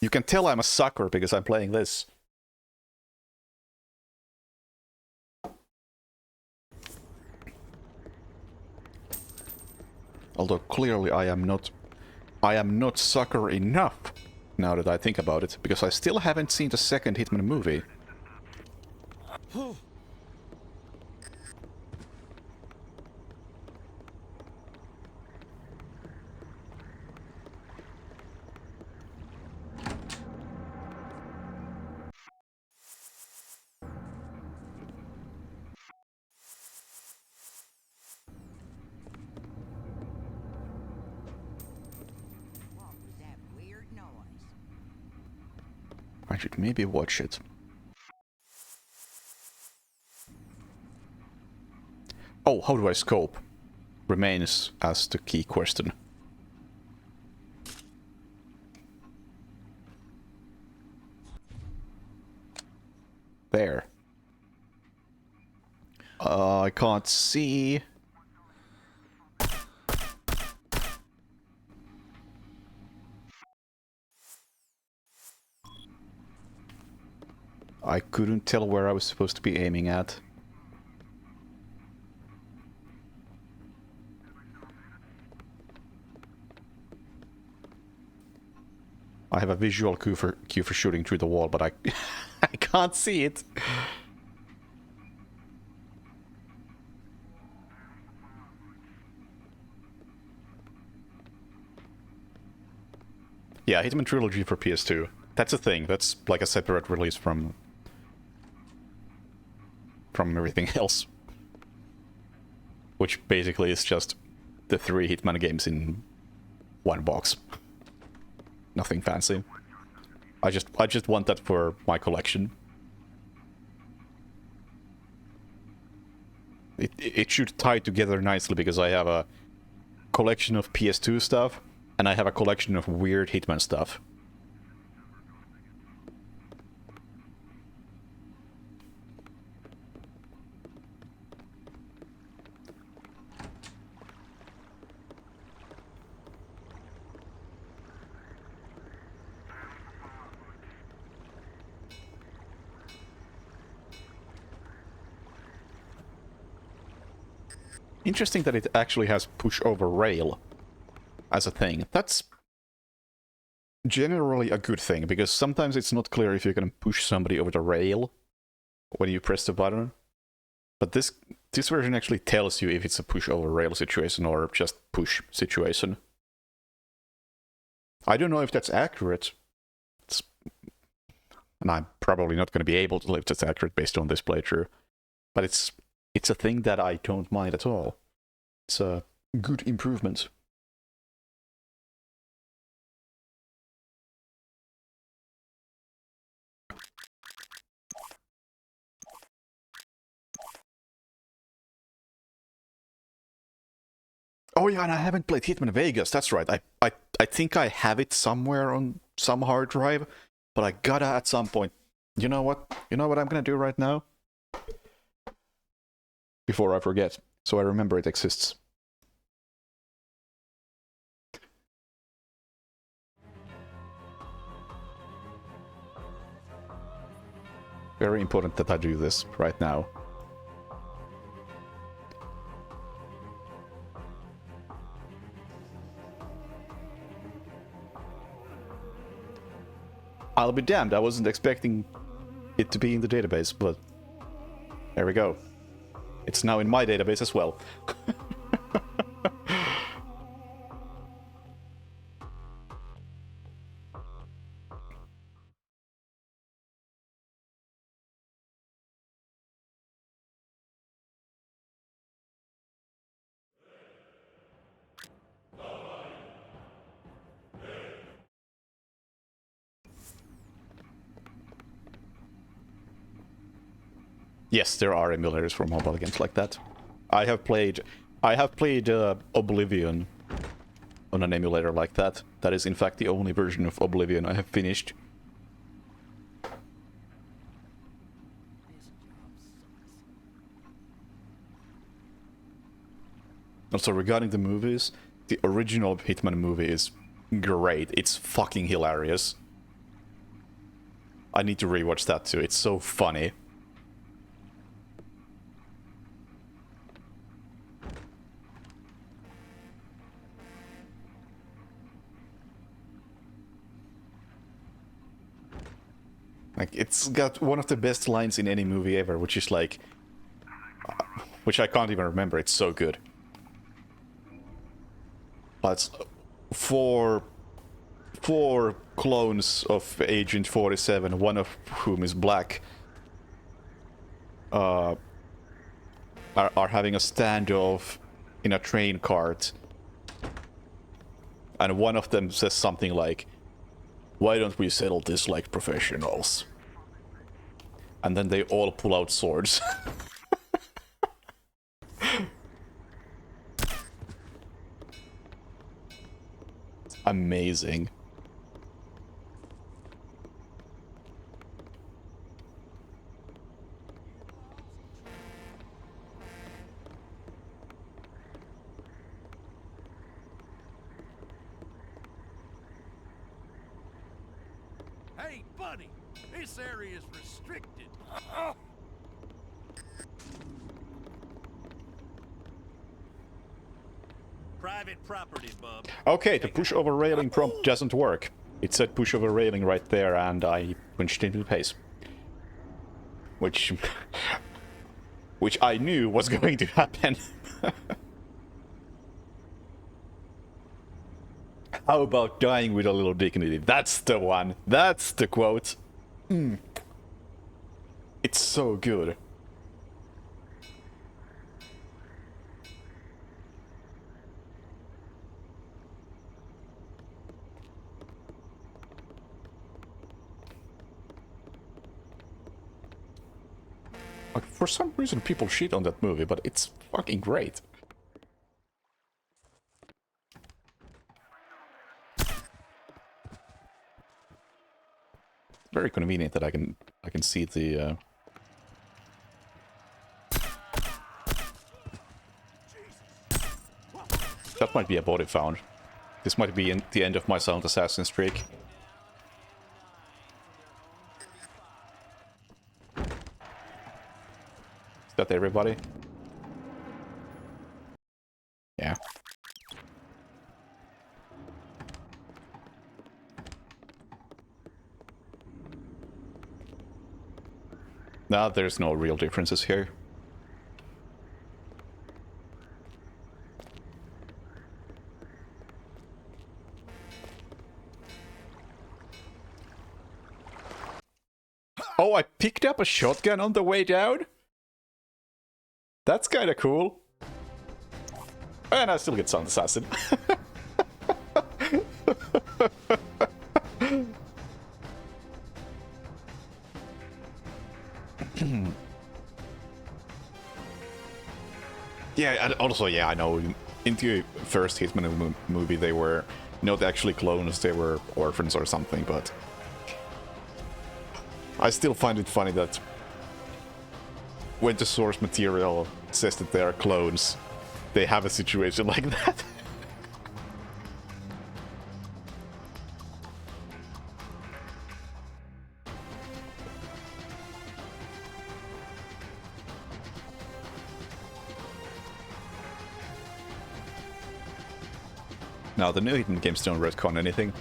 you can tell I'm a sucker because I'm playing this. Although clearly I am not sucker enough, now that I think about it, because I still haven't seen the second Hitman movie. I should maybe watch it. Oh, how do I scope? Remains as the key question. There. I can't see. I couldn't tell where I was supposed to be aiming at. I have a visual cue for shooting through the wall, but I can't see it. Yeah, Hitman Trilogy for PS2. That's a thing. That's like a separate release from everything else. Which basically is just the 3 Hitman games in one box. Nothing fancy. I just want that for my collection. It should tie together nicely because I have a collection of PS2 stuff and I have a collection of weird Hitman stuff. Interesting that it actually has push over rail as a thing. That's generally a good thing, because sometimes it's not clear if you can push somebody over the rail when you press the button. But this version actually tells you if it's a push over rail situation or just push situation. I don't know if that's accurate. And I'm probably not going to be able to live that's accurate based on this playthrough. But it's a thing that I don't mind at all. It's a good improvement. Oh yeah, and I haven't played Hitman Vegas, that's right. I think I have it somewhere on some hard drive, but I gotta at some point. You know what? You know what I'm gonna do right now? Before I forget, so I remember it exists. Very important that I do this right now. I'll be damned, I wasn't expecting it to be in the database, but there we go. It's now in my database as well. Yes, there are emulators for mobile games like that. I have played Oblivion on an emulator like that. That is in fact the only version of Oblivion I have finished. Also, regarding the movies, the original Hitman movie is great. It's fucking hilarious. I need to rewatch that too. It's so funny. Like, it's got one of the best lines in any movie ever, which is like... which I can't even remember, it's so good. But four clones of Agent 47, one of whom is black, are having a standoff in a train cart. And one of them says something like, "Why don't we settle this like professionals?" And then they all pull out swords. It's amazing. Hey, buddy! This area is restricted. Private property, bub. Okay, the push over railing prompt doesn't work. It said push over railing right there, and I punched into the pace. Which I knew was going to happen. How about dying with a little dignity? That's the one. That's the quote. It's so good. Like, for some reason people shit on that movie, but it's fucking great. Very convenient that I can see the That might be a body found. This might be the end of my silent assassin streak. Is that everybody? Yeah. Nah, there's no real differences here. Oh, I picked up a shotgun on the way down? That's kinda cool. And I still get Silent Assassin. Yeah, and also, yeah, I know, in the first Hitman movie they were not actually clones, they were orphans or something, but I still find it funny that when the source material says that they are clones, they have a situation like that. Now, the new Hitman games don't retcon anything.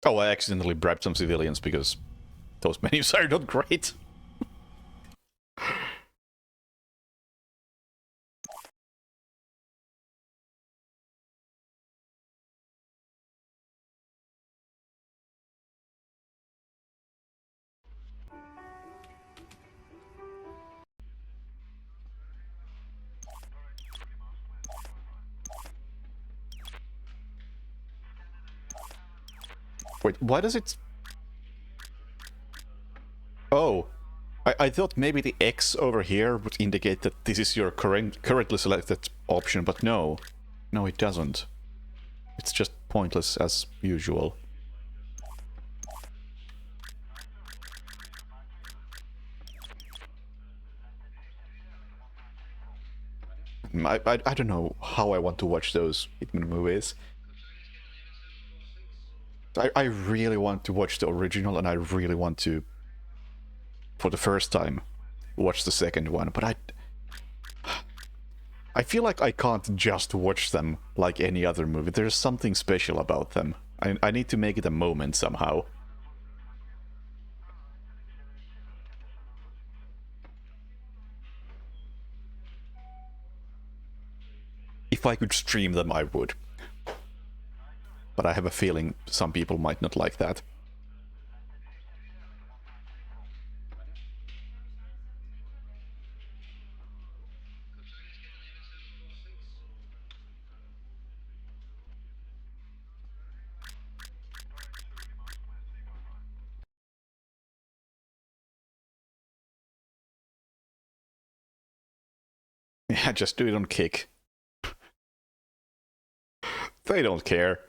Oh, I accidentally bribed some civilians because those menus are not great. Wait, why does it... Oh, I thought maybe the X over here would indicate that this is your currently selected option, but no. No, it doesn't. It's just pointless as usual. I don't know how I want to watch those Hitman movies. I really want to watch the original, and I really want to, for the first time, watch the second one, but I feel like I can't just watch them like any other movie. There's something special about them. I need to make it a moment somehow. If I could stream them, I would. But I have a feeling some people might not like that. Yeah, just do it on Kick. They don't care.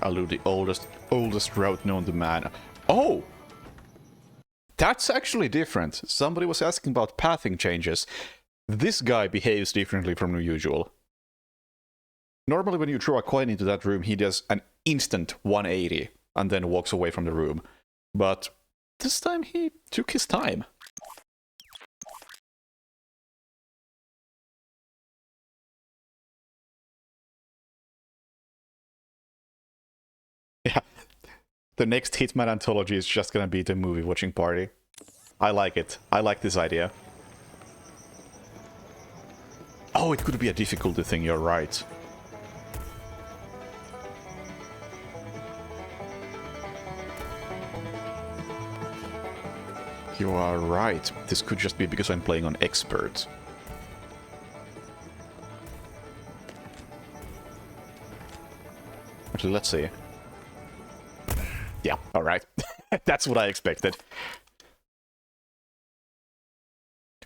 I'll do the oldest route known to man. Oh! That's actually different. Somebody was asking about pathing changes. This guy behaves differently from the usual. Normally when you throw a coin into that room, he does an instant 180 and then walks away from the room. But this time he took his time. Yeah. The next Hitman anthology is just gonna be the movie watching party. I like it. I like this idea. Oh, it could be a difficulty thing, you're right. You are right. This could just be because I'm playing on expert. Actually, let's see. Yeah, alright. That's what I expected.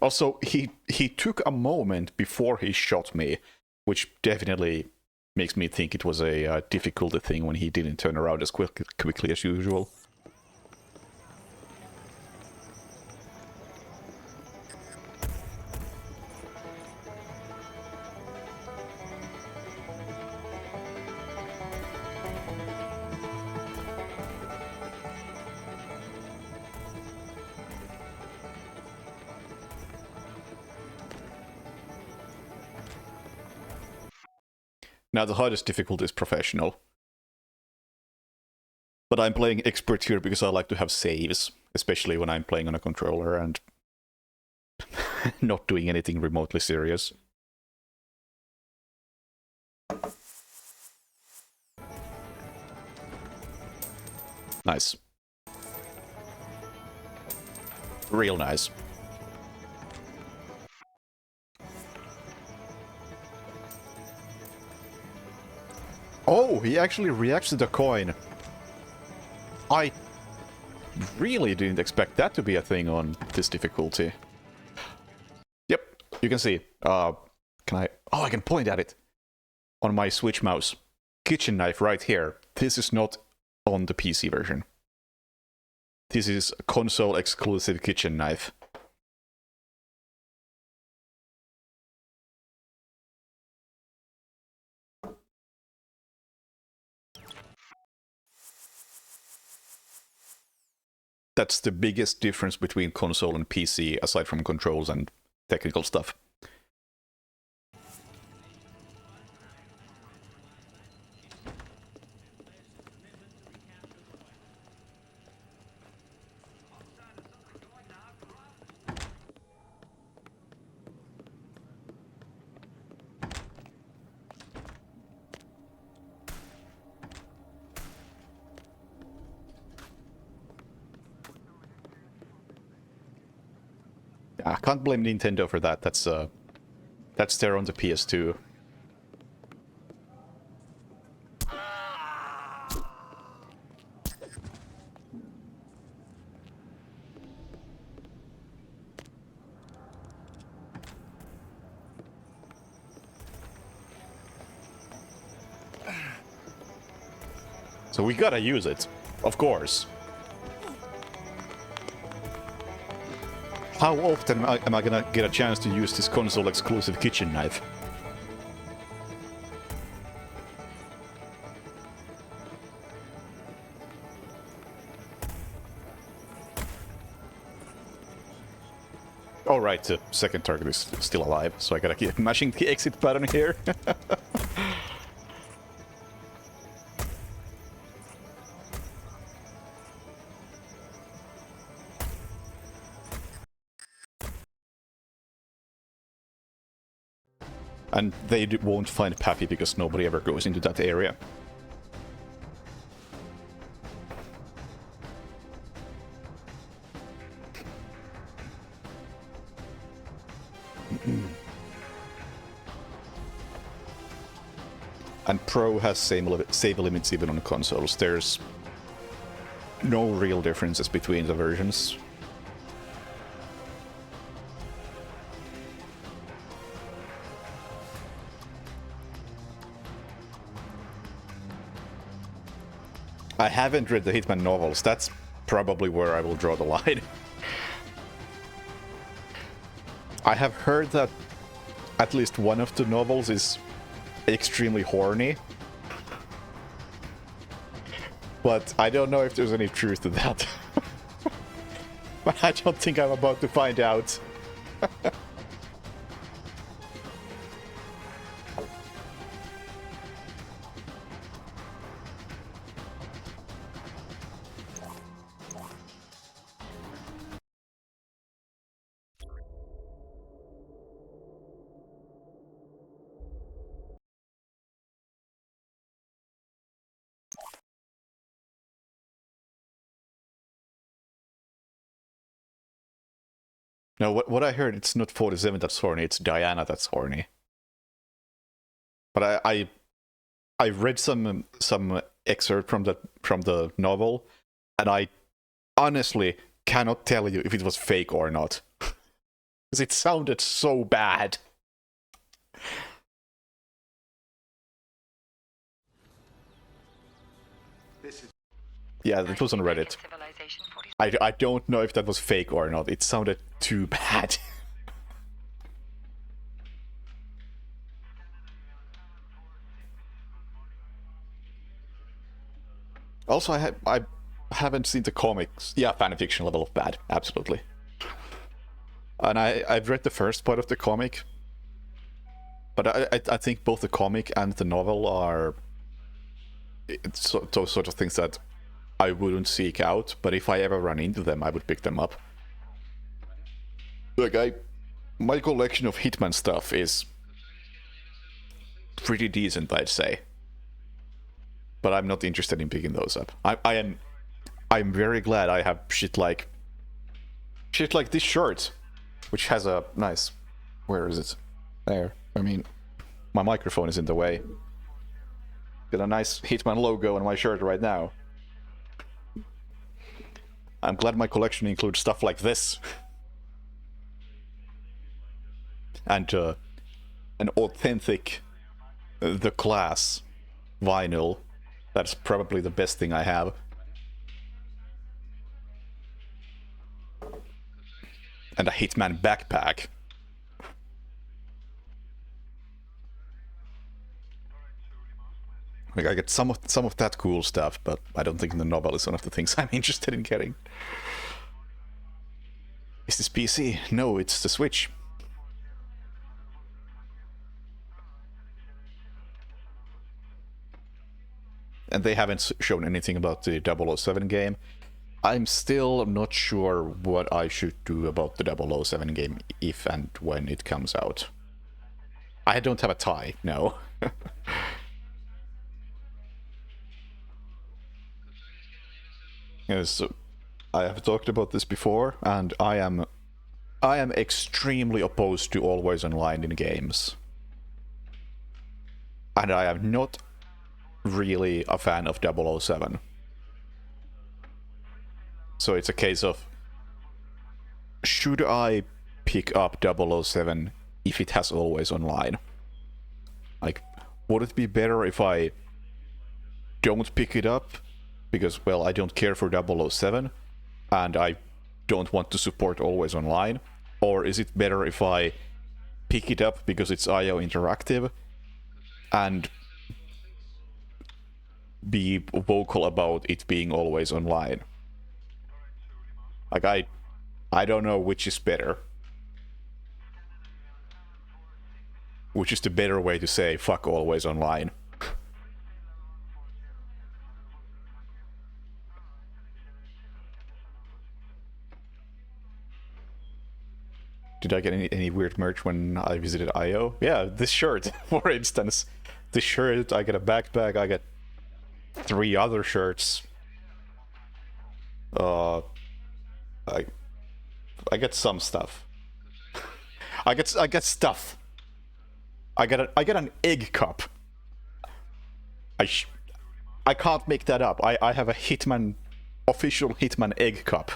Also, he took a moment before he shot me, which definitely makes me think it was a difficulty thing when he didn't turn around as quickly as usual. Now, the hardest difficulty is professional. But I'm playing expert here because I like to have saves, especially when I'm playing on a controller and not doing anything remotely serious. Nice. Real nice. Oh, he actually reacts to the coin. I really didn't expect that to be a thing on this difficulty. Yep, you can see. Can I... Oh, I can point at it. On my Switch mouse. Kitchen knife right here. This is not on the PC version. This is a console-exclusive kitchen knife. That's the biggest difference between console and PC, aside from controls and technical stuff. I can't blame Nintendo for that. That's there on the PS2. So we gotta use it, of course. How often am I gonna get a chance to use this console-exclusive kitchen knife? Alright, the second target is still alive, so I gotta keep mashing the exit button here. And they won't find Pappy because nobody ever goes into that area. And Pro has save limits even on consoles. There's no real differences between the versions. I haven't read the Hitman novels. That's probably where I will draw the line. I have heard that at least one of the novels is extremely horny. But I don't know if there's any truth to that. But I don't think I'm about to find out. No, what I heard, it's not 47 that's horny, it's Diana that's horny. But I read some excerpt from the novel, and I honestly cannot tell you if it was fake or not. Because it sounded so bad. Yeah, that was on Reddit. I don't know if that was fake or not. It sounded too bad. Also, I haven't seen the comics. Yeah, fanfiction level of bad, absolutely. And I've read the first part of the comic, but I think both the comic and the novel are those sort of things that I wouldn't seek out, but if I ever run into them, I would pick them up. Like, my collection of Hitman stuff is pretty decent, I'd say. But I'm not interested in picking those up. I'm very glad I have shit like this shirt, which has a nice... Where is it? There. I mean, my microphone is in the way. Got a nice Hitman logo on my shirt right now. I'm glad my collection includes stuff like this. And an authentic The Class vinyl That's probably the best thing I have. And a Hitman backpack. Like, I get some of that cool stuff, but I don't think the novel is one of the things I'm interested in getting. Is this PC? No, it's the Switch. And they haven't shown anything about the 007 game. I'm still not sure what I should do about the 007 game if and when it comes out. I don't have a tie, no. Yes, I have talked about this before, and I am extremely opposed to always online in games. And I am not really a fan of 007. So it's a case of, should I pick up 007 if it has always online? Like, would it be better if I don't pick it up? Because, well, I don't care for 007, and I don't want to support always online. Or is it better if I pick it up because it's IO Interactive, and be vocal about it being always online? Like, I don't know which is better. Which is the better way to say fuck always online. Did I get any weird merch when I visited IO? Yeah, this shirt, for instance. This shirt, I get a backpack, I get 3 other shirts. I get some stuff. I get stuff. I get an egg cup. I can't make that up. I have a Hitman, official Hitman egg cup.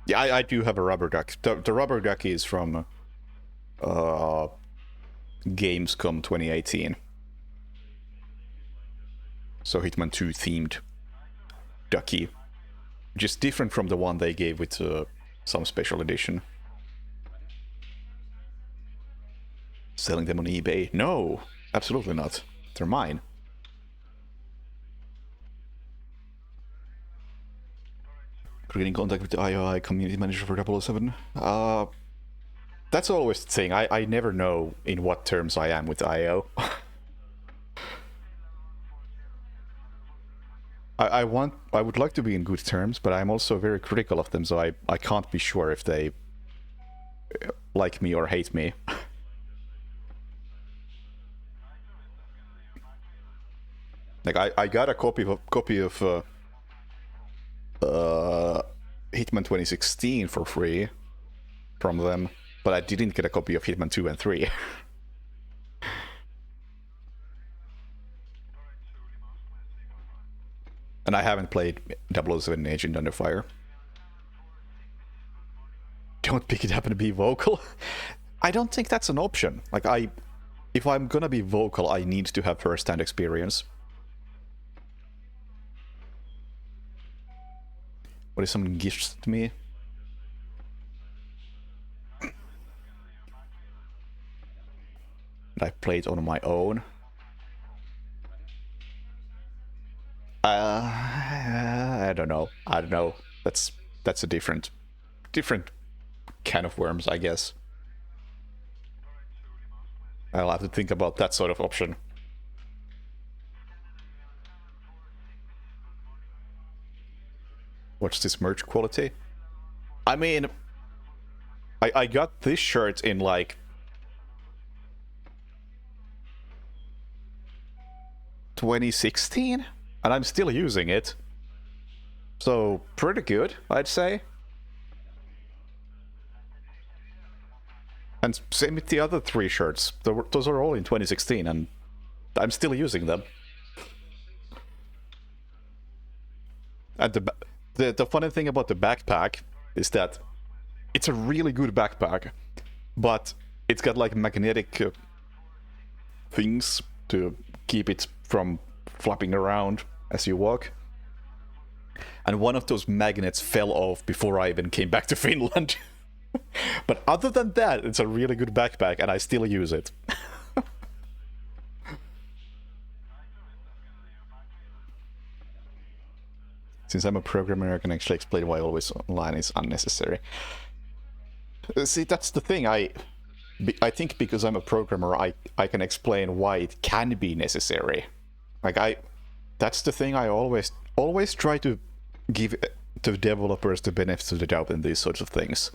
Yeah, I do have a rubber duck. The rubber duck is from Gamescom 2018. So Hitman 2 themed ducky. Which is different from the one they gave with some special edition. Selling them on eBay? No, absolutely not. They're mine. Getting in contact with the IOI community manager for 007. That's always the thing. I never know in what terms I am with IO. I would like to be in good terms, but I'm also very critical of them, so I can't be sure if they like me or hate me. Like, I got a copy of Hitman 2016 for free from them, but I didn't get a copy of Hitman 2 and 3. And I haven't played 007 Agent Under Fire. Don't pick it up and be vocal. I don't think that's an option. Like, if I'm gonna be vocal, I need to have first-hand experience. What if someone gifts to me? And I play it on my own. I don't know. That's a different can of worms, I guess. I'll have to think about that sort of option. What's this merch quality? I mean, I got this shirt in like 2016, and I'm still using it. So, pretty good, I'd say. And same with the other 3 shirts. Those are all in 2016, and I'm still using them. And the funny thing about the backpack is that it's a really good backpack, but it's got like magnetic things to keep it from flapping around as you walk. And one of those magnets fell off before I even came back to Finland. But other than that, it's a really good backpack, and I still use it. Since I'm a programmer, I can actually explain why always online is unnecessary. See, that's the thing. I think because I'm a programmer, I can explain why it can be necessary. Like that's the thing. I always try to give the developers the benefit of the doubt in these sorts of things.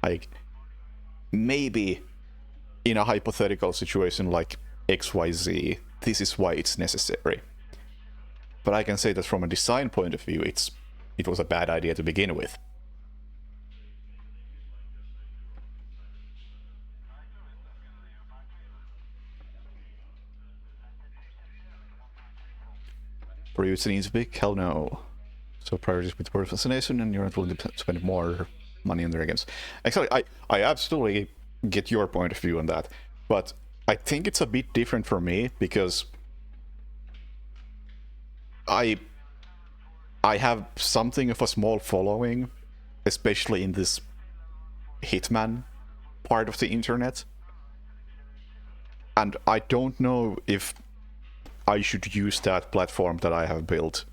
Like, maybe in a hypothetical situation like XYZ, this is why it's necessary. But I can say that from a design point of view, it was a bad idea to begin with. Priorities needs big? Hell no. So priorities with word fascination, and you're not willing to spend more money on their games. Actually, I absolutely get your point of view on that, but I think it's a bit different for me because I have something of a small following, especially in this Hitman part of the internet, and I don't know if I should use that platform that I have built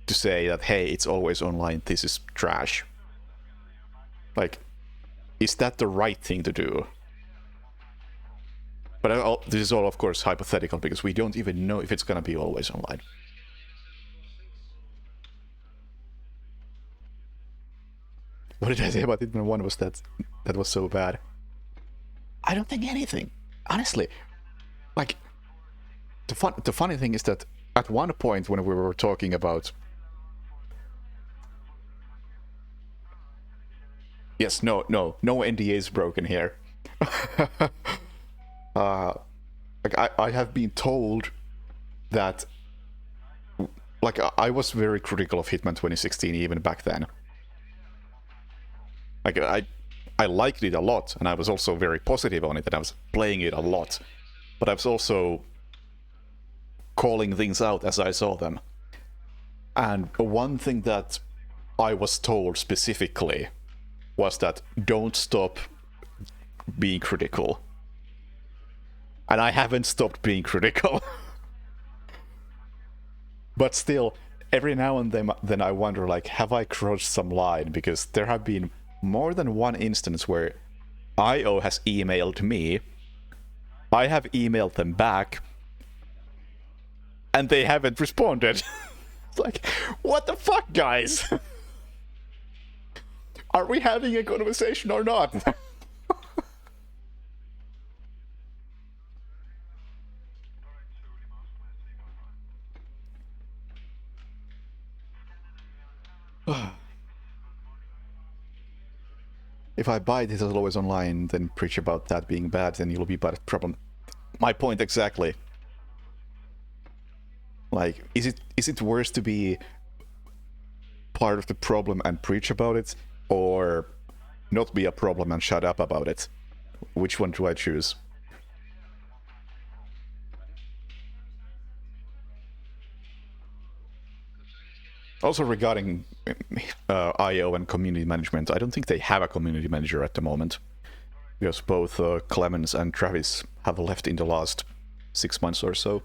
to say that, hey, it's always online, this is trash. Like, is that the right thing to do? But this is all, of course, hypothetical, because we don't even know if it's gonna be always online. What did I say about Hitman 1 was that was so bad? I don't think anything. Honestly. Like, the funny thing is that at one point when we were talking about... Yes, no NDA is broken here. Like, I have been told that... Like, I was very critical of Hitman 2016 even back then. Like, I liked it a lot, and I was also very positive on it, and I was playing it a lot. But I was also calling things out as I saw them. And one thing that I was told specifically was that don't stop being critical. And I haven't stopped being critical. But still, every now and then I wonder, like, have I crossed some line? Because there have been more than one instance where IO has emailed me, I have emailed them back, and they haven't responded. It's like, what the fuck, guys? Are we having a conversation or not? If I buy this as always online, then preach about that being bad, then you'll be bad at problem. My point exactly. Like, is it worse to be part of the problem and preach about it, or not be a problem and shut up about it? Which one do I choose? Also regarding IO and community management, I don't think they have a community manager at the moment. Because both Clemens and Travis have left in the last 6 months or so.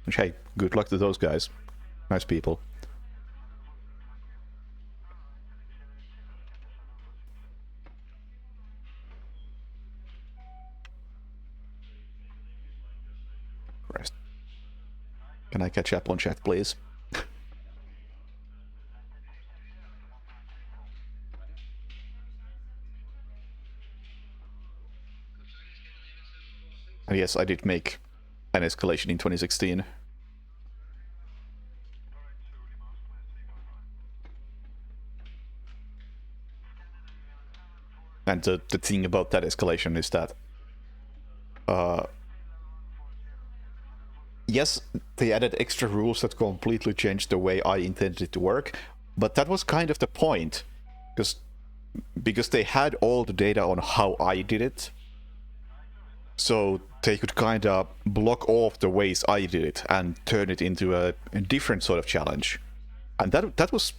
Which, hey, good luck to those guys. Nice people. Christ. Can I catch up on chat, please? And yes, I did make an escalation in 2016. And the thing about that escalation is that... yes, they added extra rules that completely changed the way I intended it to work, but that was kind of the point. Because because they had all the data on how I did it. So they could kind of block off the ways I did it and turn it into a different sort of challenge. And that was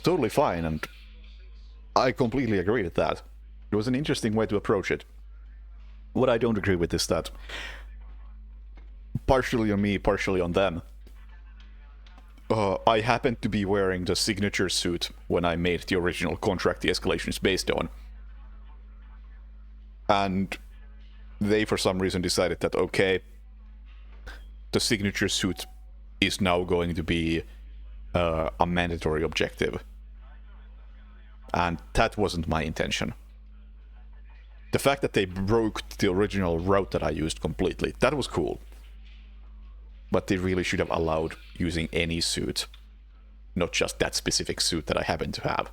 totally fine, and I completely agree with that. It was an interesting way to approach it. What I don't agree with is that, partially on me, partially on them, I happened to be wearing the signature suit when I made the original contract the escalation is based on. And they, for some reason, decided that, okay, the signature suit is now going to be a mandatory objective. And that wasn't my intention. The fact that they broke the original route that I used completely, that was cool. But they really should have allowed using any suit, not just that specific suit that I happen to have.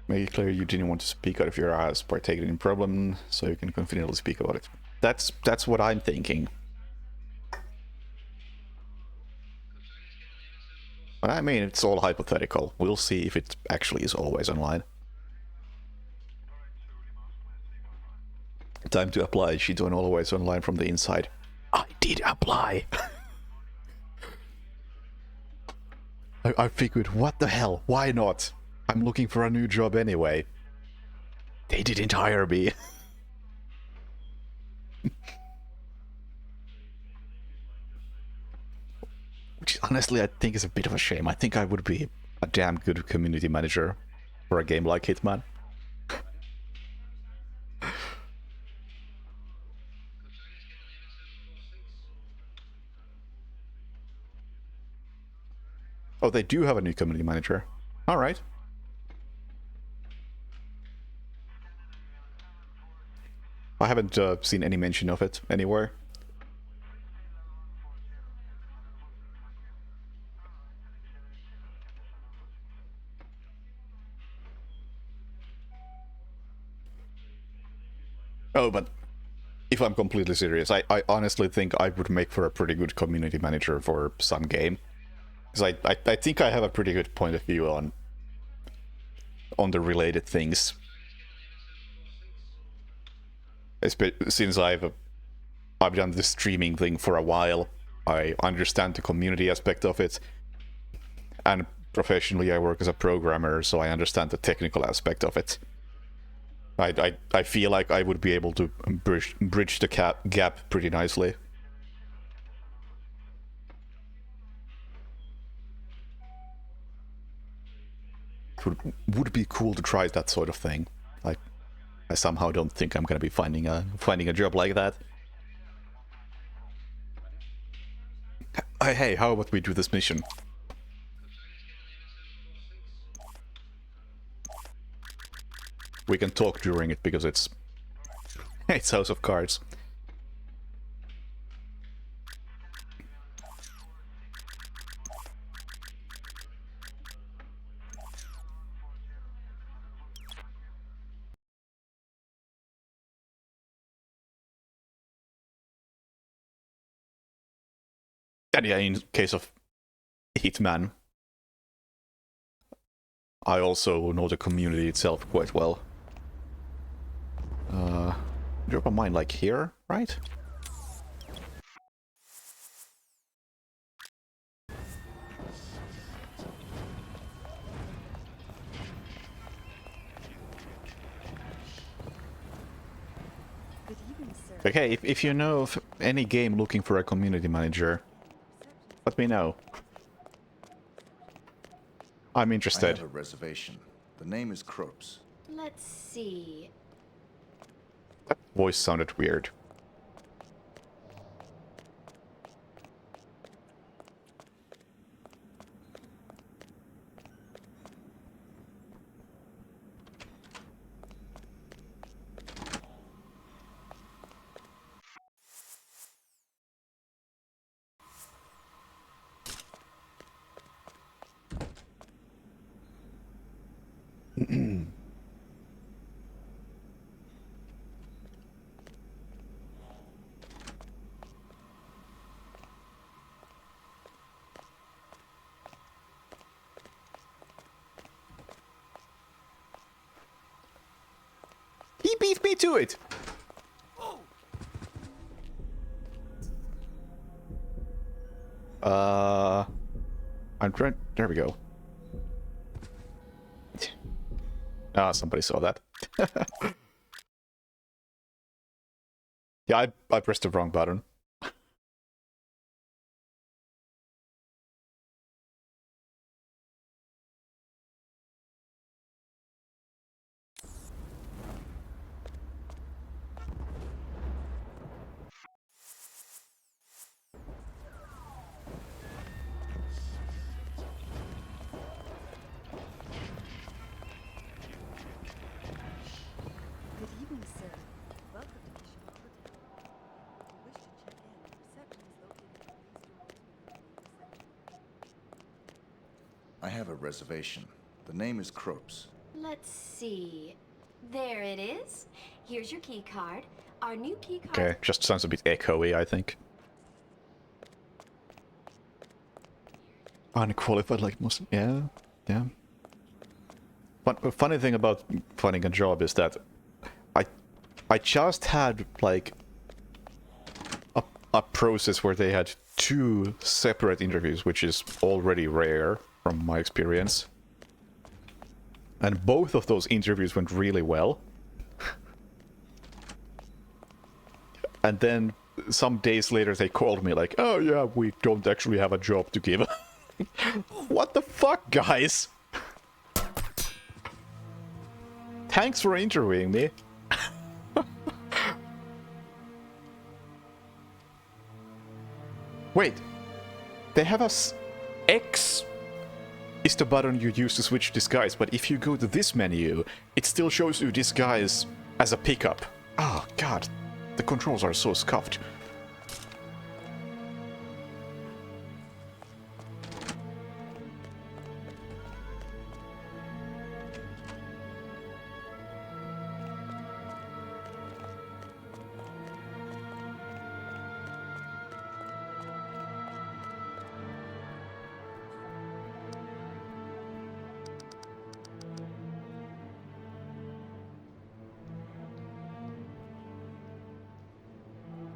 Make it clear you didn't want to speak out of your ass, partake in a problem, so you can confidently speak about it. That's what I'm thinking. But I mean, it's all hypothetical. We'll see if it actually is always online. Time to apply. She joined always online from the inside. I did apply. I figured, what the hell? Why not? I'm looking for a new job anyway. They didn't hire me. Which honestly I think is a bit of a shame. I think I would be a damn good community manager for a game like Hitman. Oh, they do have a new community manager. Alright. I haven't seen any mention of it anywhere. Oh, but if I'm completely serious, I honestly think I would make for a pretty good community manager for some game. Because I think I have a pretty good point of view on the related things. Since I've done the streaming thing for a while, I understand the community aspect of it, and professionally I work as a programmer, so I understand the technical aspect of it. I feel like I would be able to bridge the gap pretty nicely. It would be cool to try that sort of thing. I somehow don't think I'm gonna be finding a job like that. Hey, how about we do this mission? We can talk during it because it's House of Cards. And yeah, in case of Hitman, I also know the community itself quite well. Drop a mine like here, right? Okay, if you know of any game looking for a community manager, let me know. I'm interested. I have a reservation. The name is Kropes. Let's see. That voice sounded weird. He beat me to it! I'm trying... There we go. Ah, somebody saw that. Yeah, I pressed the wrong button. Good evening, sir. Welcome to Mission Hotel. If you wish to check in, reception is located in these doors within the main reception. I have a reservation. The name is Kropes. Let's see. There it is. Here's your key card. Our new key card. Okay, just sounds a bit echoey, I think. Unqualified like Muslim. Yeah, yeah. But the funny thing about finding a job is that I just had like a process where they had 2 separate interviews, which is already rare from my experience. And both of those interviews went really well. And then some days later they called me like, oh yeah, we don't actually have a job to give. What the fuck, guys? Thanks for interviewing me. Wait, they have us... X is the button you use to switch disguise, but if you go to this menu, it still shows you disguise as a pickup. Oh god, the controls are so scuffed.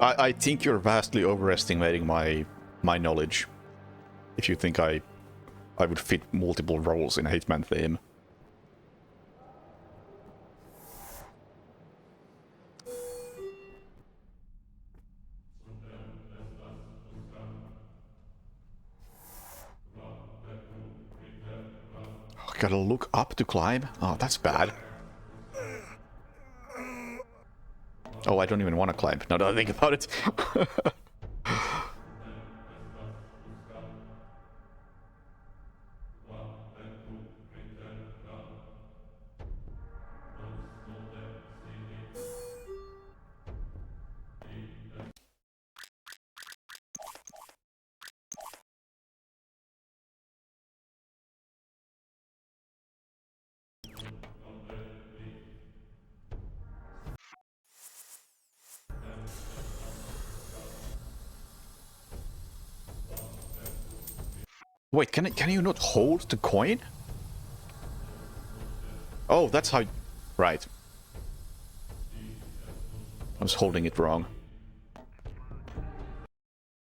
I think you're vastly overestimating my knowledge. If you think I would fit multiple roles in a Hitman theme. Oh, gotta look up to climb? Oh, that's bad. Oh, I don't even want to climb, now that I think about it. Wait, can you not hold the coin? Oh, that's how... Right. I was holding it wrong.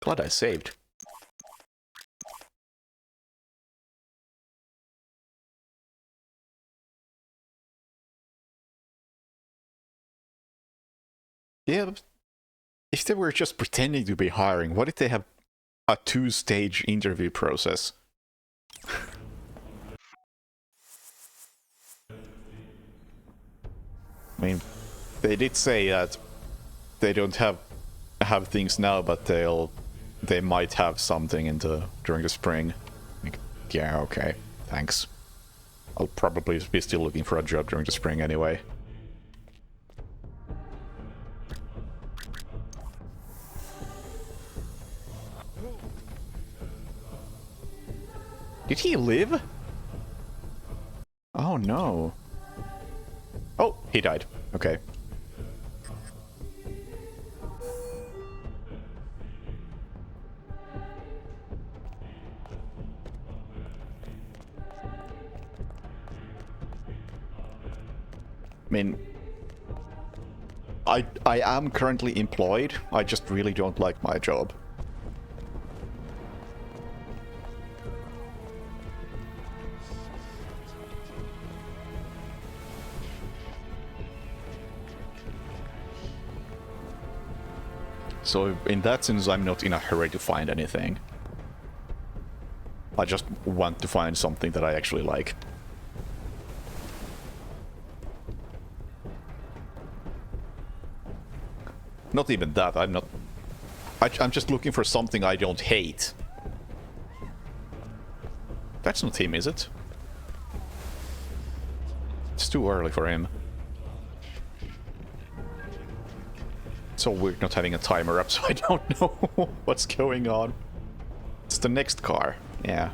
Glad I saved. Yeah, but if they were just pretending to be hiring, what if they have a 2-stage interview process? I mean, they did say that they don't have things now, but they might have something during the spring. Like, yeah, okay, thanks. I'll probably be still looking for a job during the spring anyway. Did he live? Oh no. Oh, he died. Okay. I mean, I am currently employed. I just really don't like my job. So in that sense, I'm not in a hurry to find anything. I just want to find something that I actually like. Not even that, I'm not... I'm just looking for something I don't hate. That's not him, is it? It's too early for him. So weird not having a timer up, so I don't know what's going on. It's the next car, yeah.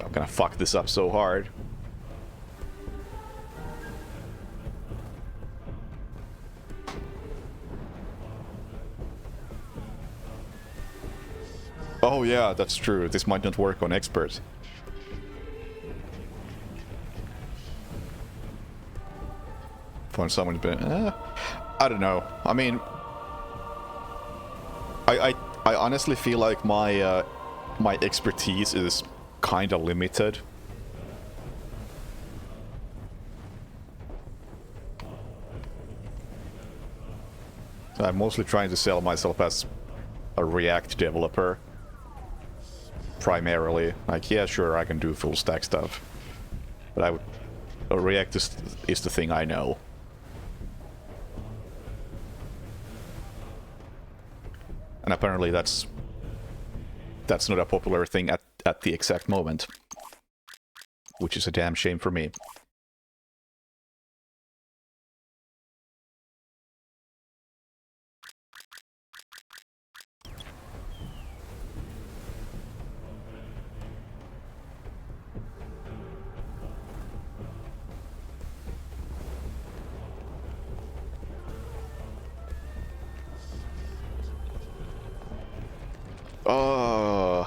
I'm gonna fuck this up so hard. Oh yeah, that's true. This might not work on expert. Find someone to I don't know. I mean, I honestly feel like my my expertise is kind of limited. So I'm mostly trying to sell myself as a React developer. Primarily. Like, yeah, sure, I can do full stack stuff. But I would... React is the thing I know. And apparently that's not a popular thing at the exact moment. Which is a damn shame for me.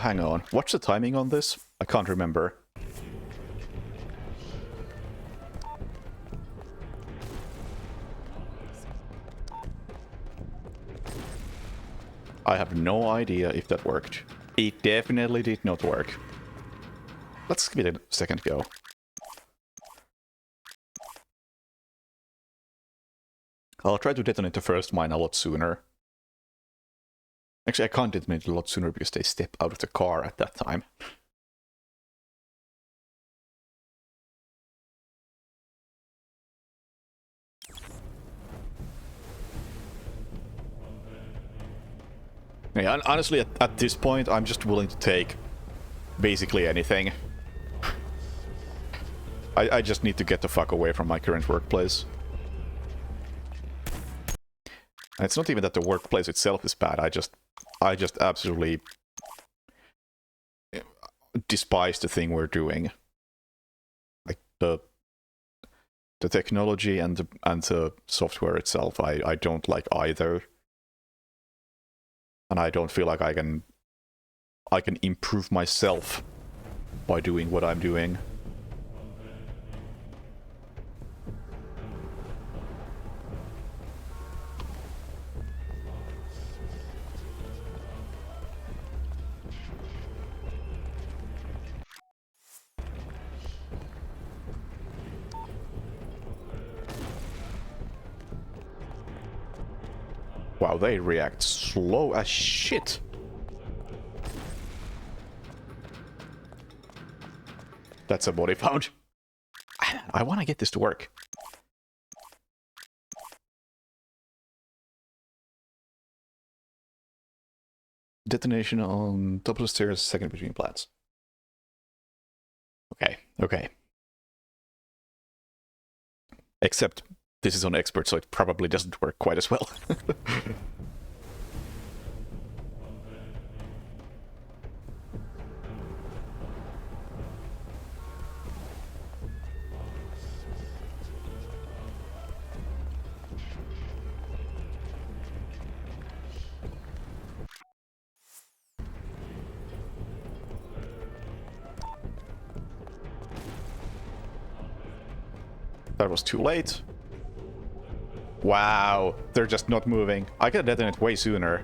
Hang on. What's the timing on this? I can't remember. I have no idea if that worked. It definitely did not work. Let's give it a second go. I'll try to detonate the first mine a lot sooner. Actually, I can't detonate a lot sooner because they step out of the car at that time. Yeah, honestly, at this point, I'm just willing to take basically anything. I just need to get the fuck away from my current workplace. And it's not even that the workplace itself is bad, I just absolutely despise the thing we're doing. Like the technology and the software itself, I don't like either. And I don't feel like I can improve myself by doing what I'm doing. Wow, they react slow as shit. That's a body found. I want to get this to work. Detonation on top of the stairs, second between plants. Okay, okay. Except this is on expert, so it probably doesn't work quite as well. That was too late. Wow, they're just not moving. I could detonate way sooner.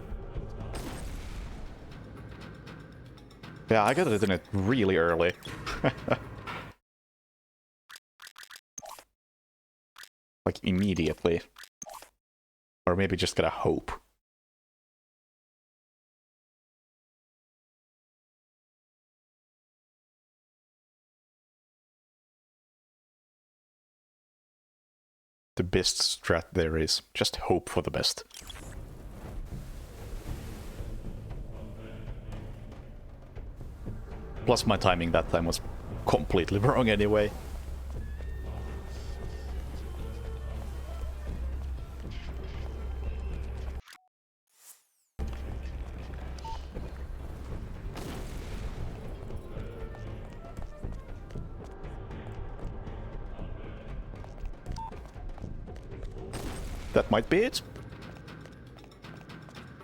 Yeah, I gotta detonate really early. Like, immediately. Or maybe just gotta hope. The best strat there is. Just hope for the best. Plus my timing that time was completely wrong anyway. That might be it.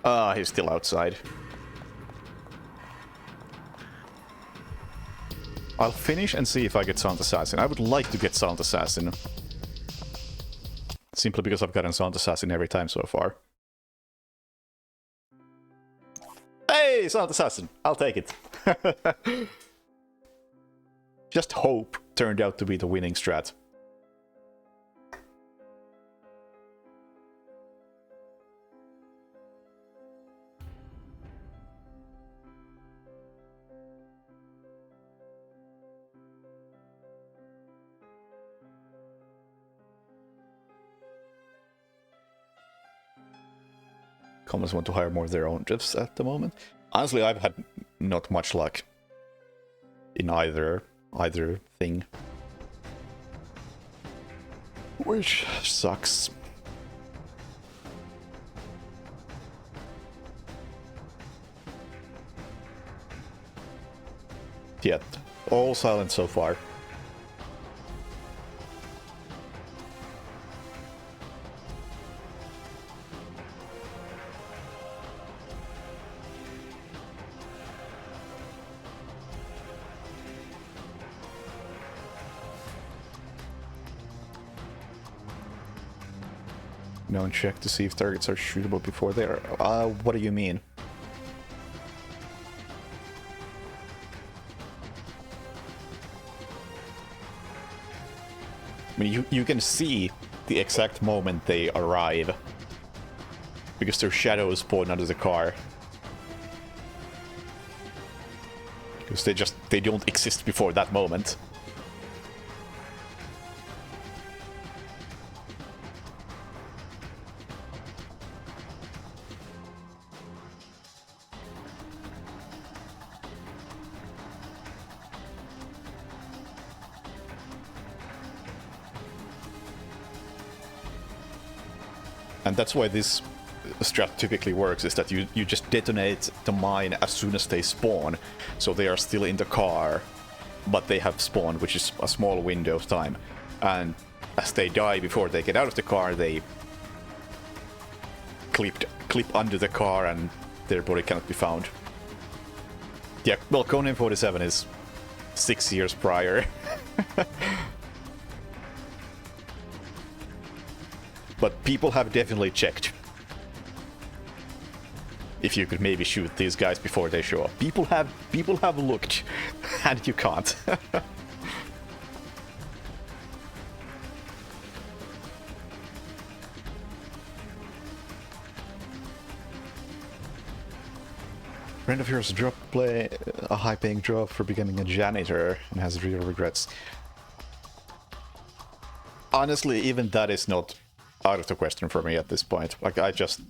Ah, he's still outside. I'll finish and see if I get Sound Assassin. I would like to get Sound Assassin. Simply because I've gotten Sound Assassin every time so far. Hey, Sound Assassin! I'll take it. Just hope turned out to be the winning strat. Commons want to hire more of their own devs at the moment. Honestly, I've had not much luck in either thing. Which sucks. Yet, all silent so far. No, check to see if targets are shootable before they are. What do you mean? I mean, you can see the exact moment they arrive. Because their shadows spawn under the car. Because they don't exist before that moment. And that's why this strat typically works, is that you just detonate the mine as soon as they spawn. So they are still in the car, but they have spawned, which is a small window of time. And as they die before they get out of the car, they clip under the car and their body cannot be found. Yeah, well, Conan 47 is 6 years prior. But people have definitely checked if you could maybe shoot these guys before they show up. People have looked, and you can't. Friend of yours dropped a high-paying job for becoming a janitor and has real regrets. Honestly, even that is not out of the question for me at this point. Like, I just...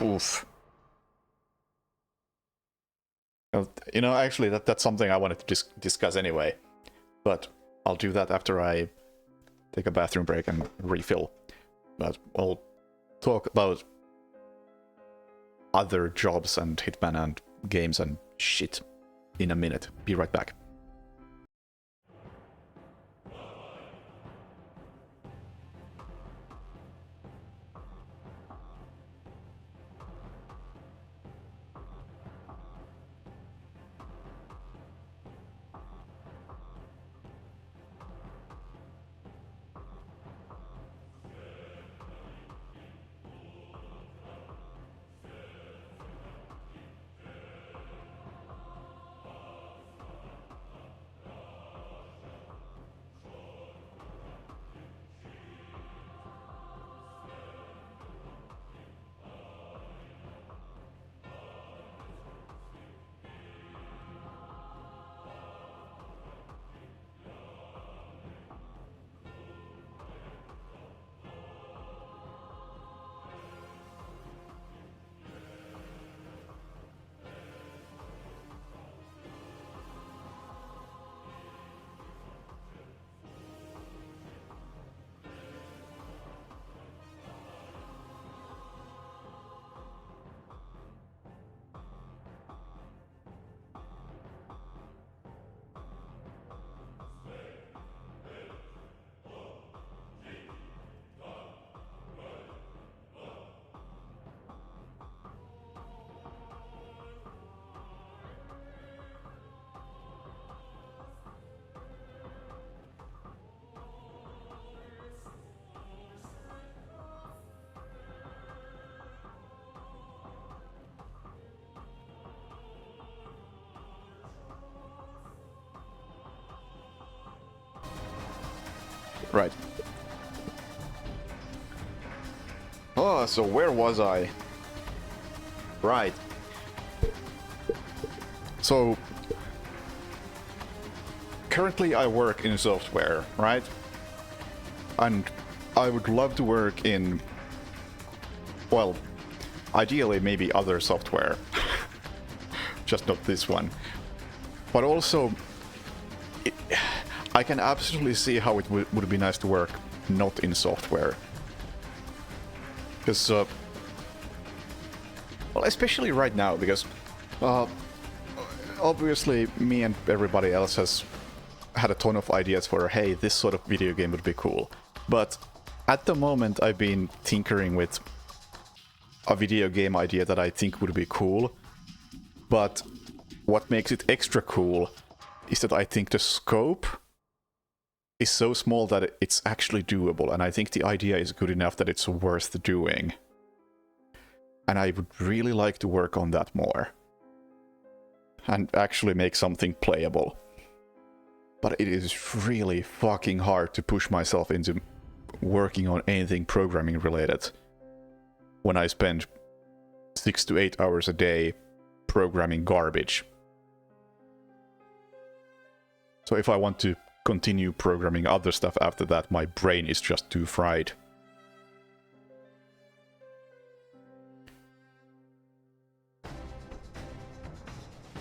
Oof. You know, actually, that's something I wanted to discuss anyway. But I'll do that after I take a bathroom break and refill. But I'll talk about other jobs and Hitman and games and shit in a minute. Be right back. Right. Oh, so where was I? Right. So, currently I work in software, right? And I would love to work in, well, ideally maybe other software. Just not this one. But also, I can absolutely see how it would be nice to work not in software. Because, well, especially right now, because obviously me and everybody else has had a ton of ideas for, hey, this sort of video game would be cool. But at the moment I've been tinkering with a video game idea that I think would be cool. But what makes it extra cool is that I think the scope is so small that it's actually doable, and I think the idea is good enough that it's worth doing. And I would really like to work on that more. And actually make something playable. But it is really fucking hard to push myself into working on anything programming related when I spend 6 to 8 hours a day programming garbage. So if I want to continue programming other stuff after that, my brain is just too fried.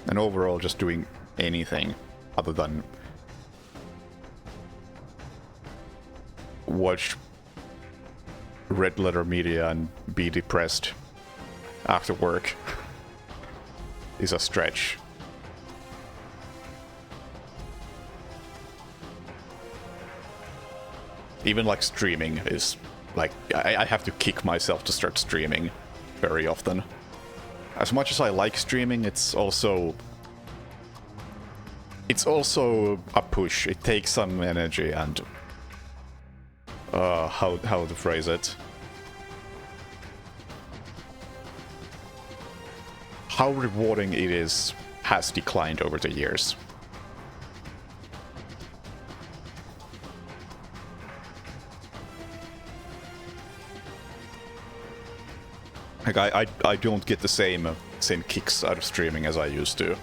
And overall, just doing anything other than watch red letter media and be depressed after work is a stretch. Even like streaming is like, I have to kick myself to start streaming very often. As much as I like streaming, it's also a push. It takes some energy and how to phrase it. How rewarding it is has declined over the years. Like I don't get the same kicks out of streaming as I used to.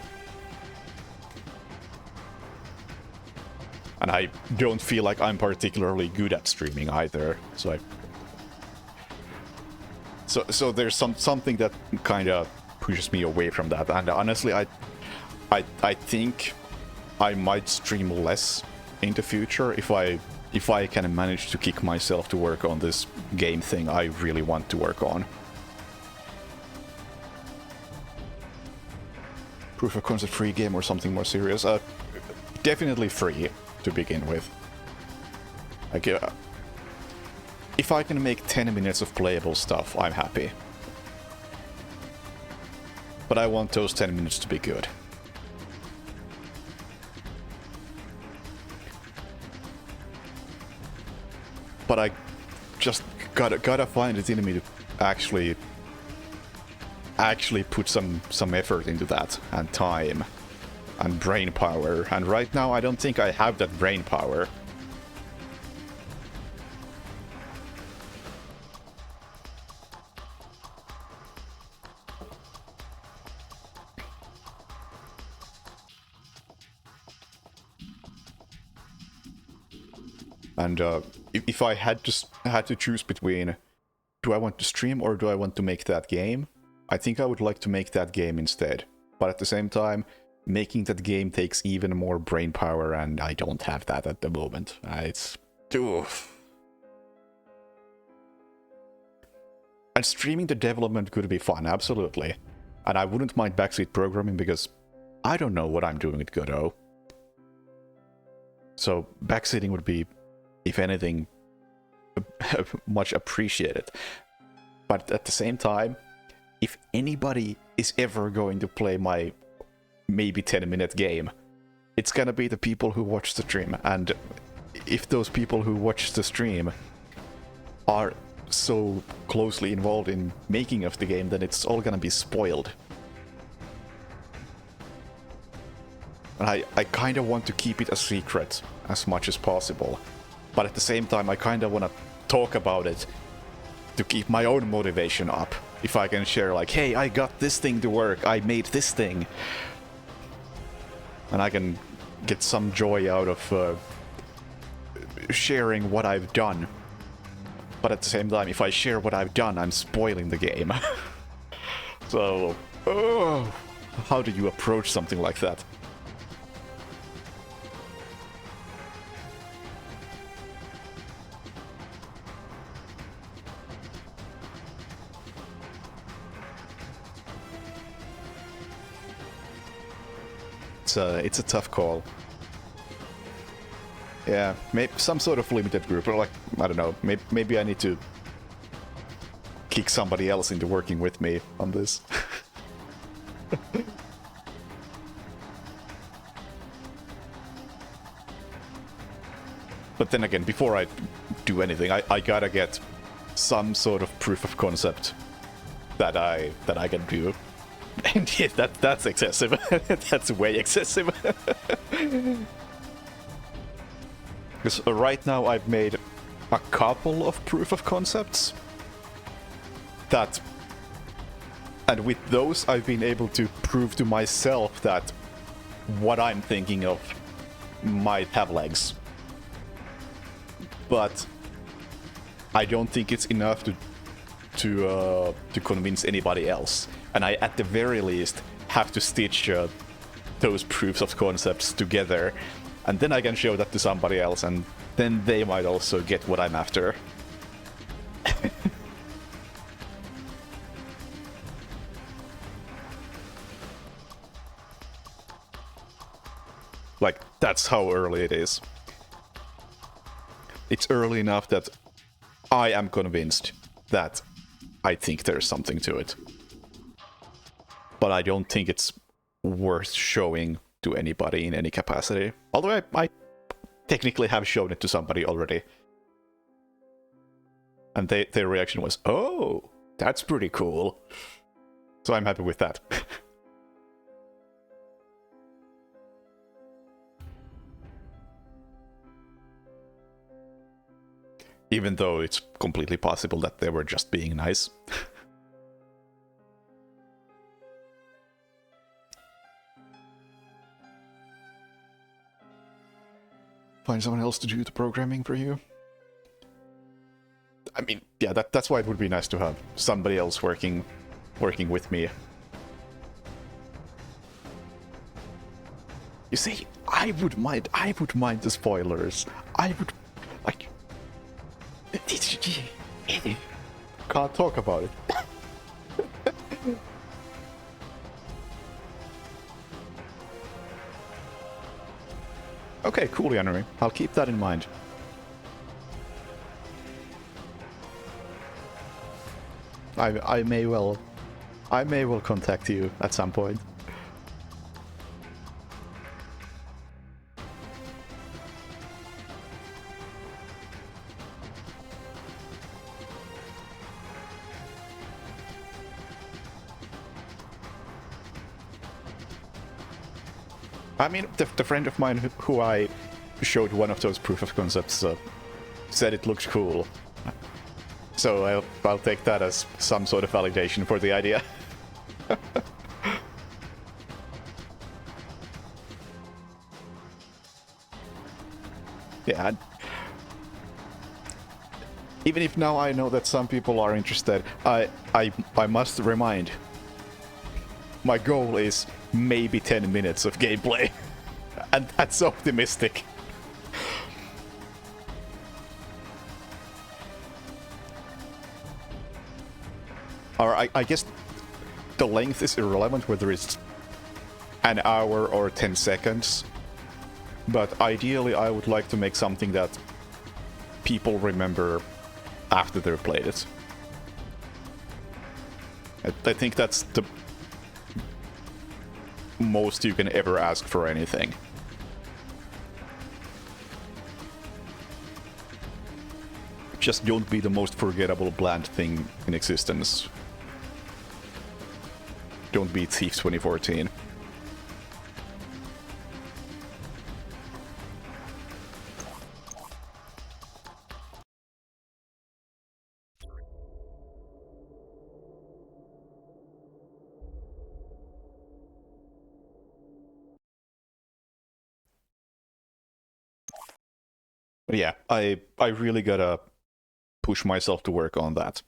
And I don't feel like I'm particularly good at streaming either. So there's something that kind of pushes me away from that. And honestly, I think I might stream less in the future if I can manage to kick myself to work on this game thing I really want to work on. Proof of concept free game or something more serious? Definitely free to begin with. Like, if I can make 10 minutes of playable stuff, I'm happy. But I want those 10 minutes to be good. But I just gotta find it in me to actually put some effort into that, and time, and brain power, and right now I don't think I have that brain power. And if I had to choose between, do I want to stream or do I want to make that game? I think I would like to make that game instead. But at the same time, making that game takes even more brain power, and I don't have that at the moment. It's too... And streaming the development could be fun, absolutely. And I wouldn't mind backseat programming because I don't know what I'm doing with Godot. So backseating would be, if anything, much appreciated. But at the same time, if anybody is ever going to play my maybe 10-minute game, it's gonna be the people who watch the stream. And if those people who watch the stream are so closely involved in making of the game, then it's all gonna be spoiled. And I kind of want to keep it a secret as much as possible. but at the same time I kind of want to talk about it to keep my own motivation up. If I can share like, hey, I got this thing to work, I made this thing. And I can get some joy out of sharing what I've done. But at the same time, if I share what I've done, I'm spoiling the game. So, how do you approach something like that? It's a tough call. Yeah, maybe some sort of limited group, or like, I don't know, maybe I need to kick somebody else into working with me on this. But then again, before I do anything, I gotta get some sort of proof of concept that I can do. And yeah, that's excessive. That's way excessive. Because right now I've made a couple of proof of concepts that, and with those I've been able to prove to myself that what I'm thinking of might have legs. But I don't think it's enough to convince anybody else. And I, at the very least, have to stitch those proofs of concepts together, and then I can show that to somebody else, and then they might also get what I'm after. Like, that's how early it is. It's early enough that I am convinced that I think there's something to it. But I don't think it's worth showing to anybody in any capacity. Although I technically have shown it to somebody already. And their reaction was, oh, that's pretty cool. So I'm happy with that. Even though it's completely possible that they were just being nice. Find someone else to do the programming for you. I mean, yeah, that's why it would be nice to have somebody else working with me. You see, I would mind the spoilers. I would, like, can't talk about it. Okay, cool, Yanuri. I'll keep that in mind. I may well contact you at some point. I mean, the friend of mine who I showed one of those proof of concepts said it looks cool. So I'll take that as some sort of validation for the idea. Yeah. Even if now I know that some people are interested, I must remind, my goal is maybe 10 minutes of gameplay. And that's optimistic. Or I guess the length is irrelevant, whether it's an hour or 10 seconds. But ideally I would like to make something that people remember after they've played it. I think that's the most you can ever ask for anything. Just don't be the most forgettable bland thing in existence. Don't be Thief 2014. But yeah, I really gotta push myself to work on that.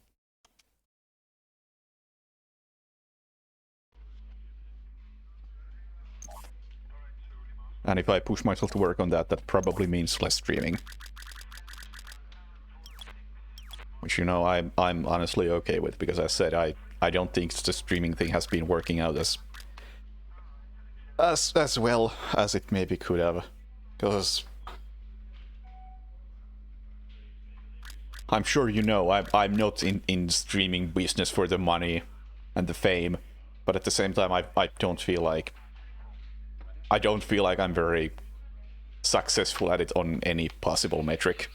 And if I push myself to work on that, that probably means less streaming. Which, you know, I'm honestly okay with, because I said I don't think the streaming thing has been working out as well as it maybe could have. Because I'm sure you know, I'm not in streaming business for the money and the fame, but at the same time I don't feel like I'm very successful at it on any possible metric.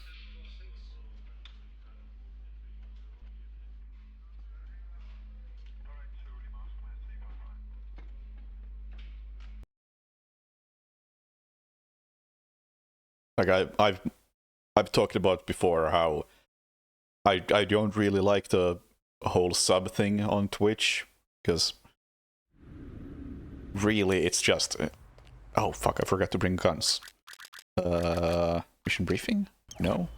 Like I've talked about before how I don't really like the whole sub thing on Twitch, because really it's just oh fuck, I forgot to bring guns. Mission briefing? No.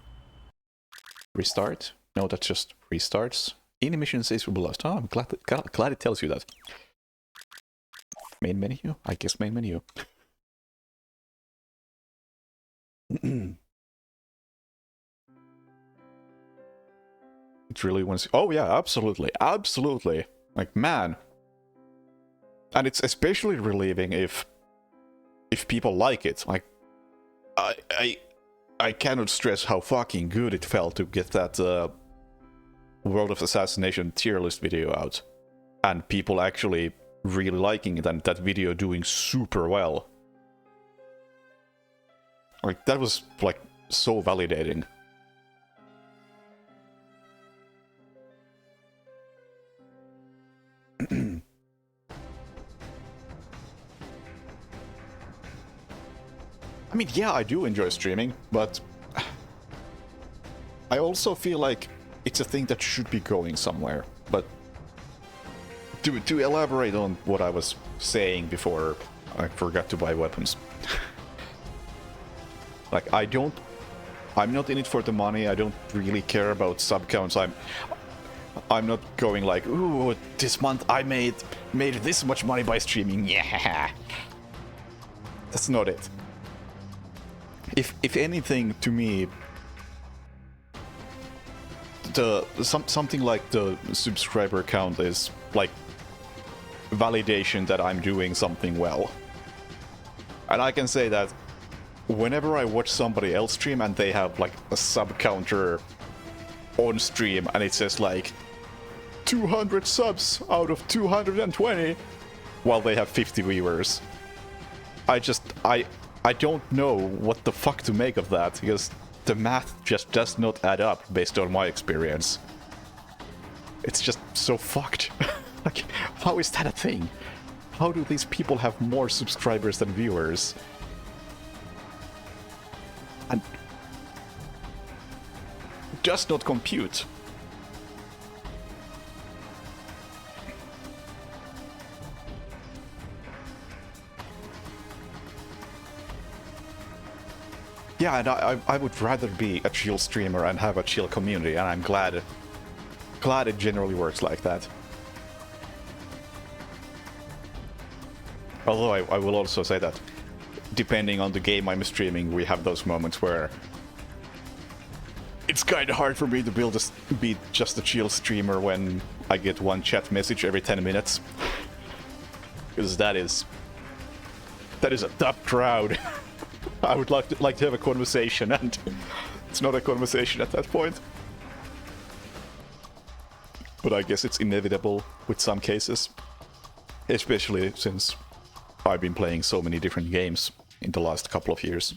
Restart? No, that's just restarts. Any mission says will be lost. Oh, I'm glad it tells you that. Main menu? I guess main menu. It really wants. Oh yeah, absolutely, absolutely. Like, man. And it's especially relieving if people like it. Like, I cannot stress how fucking good it felt to get that World of Assassination tier list video out, and people actually really liking it, and that video doing super well. Like, that was like so validating. I mean, yeah, I do enjoy streaming, but I also feel like it's a thing that should be going somewhere. But to elaborate on what I was saying before I forgot to buy weapons. Like, I'm not in it for the money. I don't really care about sub counts. I'm not going like, ooh, this month I made this much money by streaming. Yeah. That's not it. If anything, to me, something like the subscriber count is like validation that I'm doing something well. And I can say that whenever I watch somebody else stream and they have like a sub counter on stream and it says like 200 subs out of 220 while they have 50 viewers, I don't know what the fuck to make of that, because the math just does not add up based on my experience. It's just so fucked. Like, how is that a thing? How do these people have more subscribers than viewers? And it does not compute. Yeah, and I would rather be a chill streamer and have a chill community, and I'm glad it generally works like that. Although I will also say that, depending on the game I'm streaming, we have those moments where it's kind of hard for me to be just a chill streamer when I get one chat message every 10 minutes. Because that is a tough crowd. I would like to have a conversation, and it's not a conversation at that point. But I guess it's inevitable with some cases. Especially since I've been playing so many different games in the last couple of years.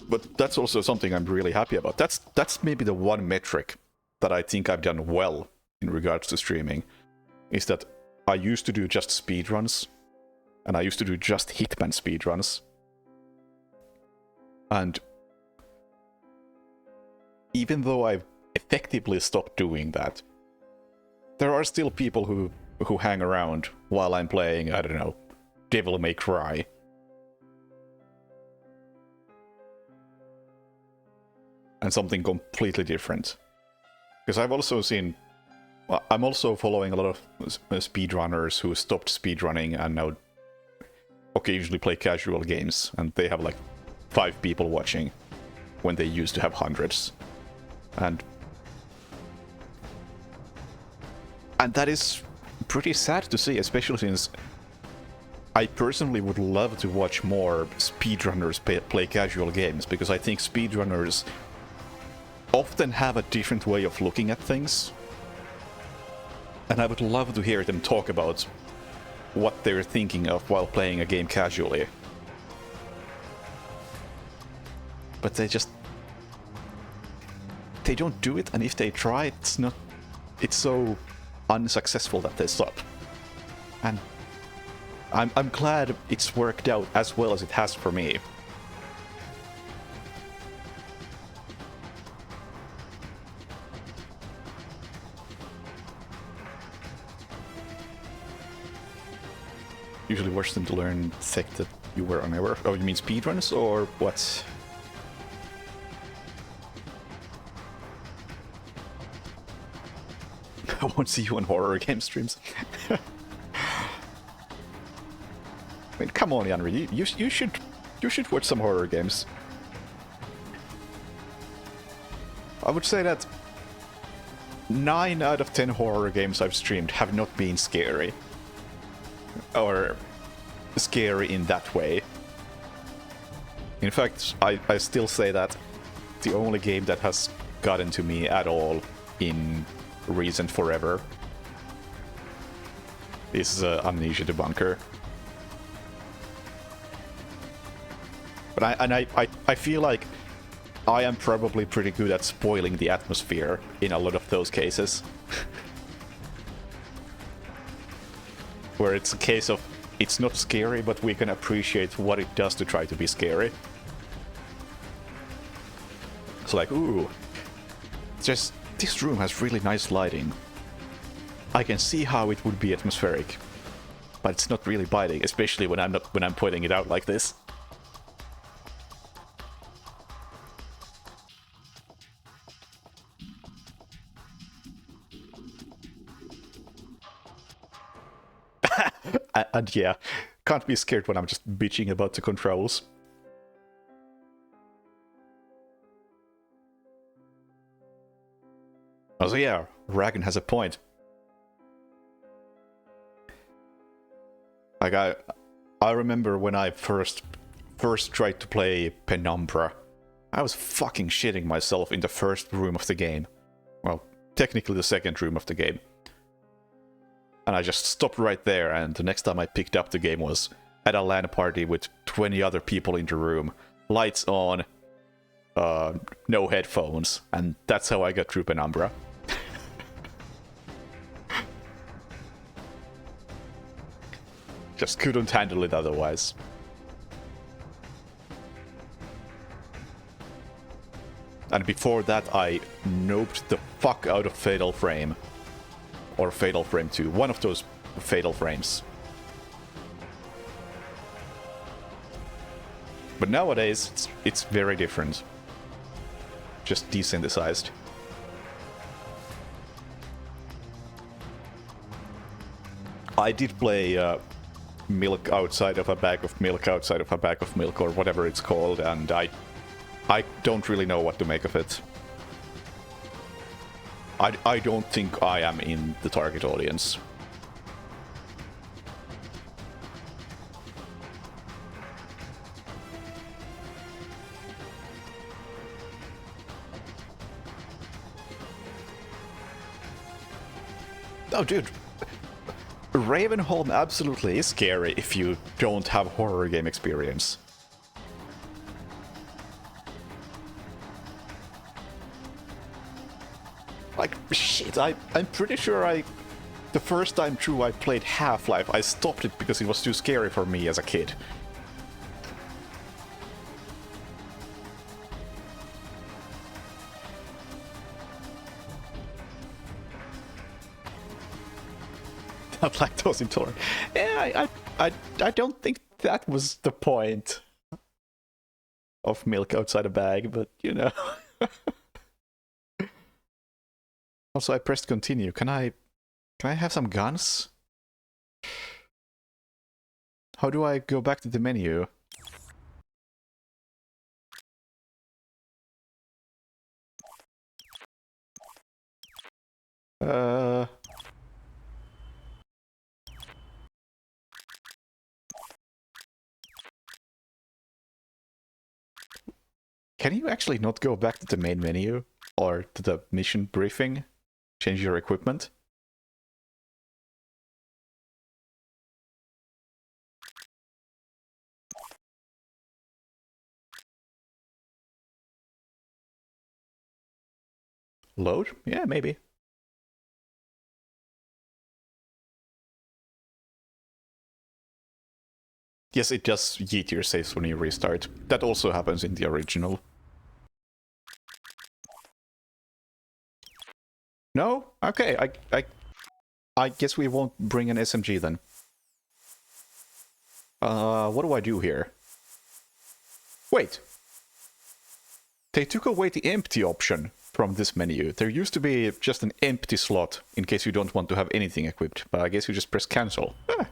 But that's also something I'm really happy about. That's maybe the one metric that I think I've done well in regards to streaming, is that I used to do just speedruns, and I used to do just Hitman speedruns. And even though I've effectively stopped doing that, there are still people who hang around while I'm playing, I don't know, Devil May Cry. and something completely different. Because I've also seen... Well, I'm also following a lot of speedrunners who stopped speedrunning and now occasionally play casual games, and they have like 5 people watching when they used to have hundreds. And that is pretty sad to see, especially since I personally would love to watch more speedrunners play casual games, because I think speedrunners often have a different way of looking at things. And I would love to hear them talk about what they're thinking of while playing a game casually. But they don't do it, and if they try, it's so unsuccessful that they stop. And I'm glad it's worked out as well as it has for me. Usually worse than to learn tech that you were unaware. Oh, you mean speedruns or what? I won't see you on horror game streams. I mean, come on, Yanri, you should watch some horror games. I would say that 9 out of 10 horror games I've streamed have not been scary. Or scary in that way. In fact, I still say that the only game that has gotten to me at all in recent forever is Amnesia Debunker. But I feel like I am probably pretty good at spoiling the atmosphere in a lot of those cases. Where it's a case of, it's not scary, but we can appreciate what it does to try to be scary. So like, ooh, just this room has really nice lighting. I can see how it would be atmospheric, but it's not really biting, especially when I'm pointing it out like this. And yeah, can't be scared when I'm just bitching about the controls. Also yeah, Ragan has a point. Like I remember when I first tried to play Penumbra, I was fucking shitting myself in the first room of the game. Well, technically the second room of the game. And I just stopped right there, and the next time I picked up the game was at a LAN party with 20 other people in the room, lights on, no headphones, and that's how I got through Penumbra. Just couldn't handle it otherwise. And before that I noped the fuck out of Fatal Frame. Or Fatal Frame 2, one of those Fatal Frames. But nowadays, it's very different. Just desynthesized. I did play Milk Outside of a Bag of Milk, Outside of a Bag of Milk, or whatever it's called, and I don't really know what to make of it. I don't think I am in the target audience. Oh, dude. Ravenholm absolutely is scary if you don't have horror game experience. Like, shit, I'm pretty sure the first time through I played Half-Life, I stopped it because it was too scary for me as a kid. Not lactose intolerant. Yeah, I don't think that was the point of Milk Outside a Bag, but you know. Also, I pressed continue. Can I have some guns? How do I go back to the menu? Can you actually not go back to the main menu? Or to the mission briefing? Change your equipment? Load? Yeah, maybe. Yes, it does yeet your saves when you restart. That also happens in the original. No? Okay, I guess we won't bring an SMG then. What do I do here? Wait. They took away the empty option from this menu. There used to be just an empty slot in case you don't want to have anything equipped, but I guess you just press cancel. Ah.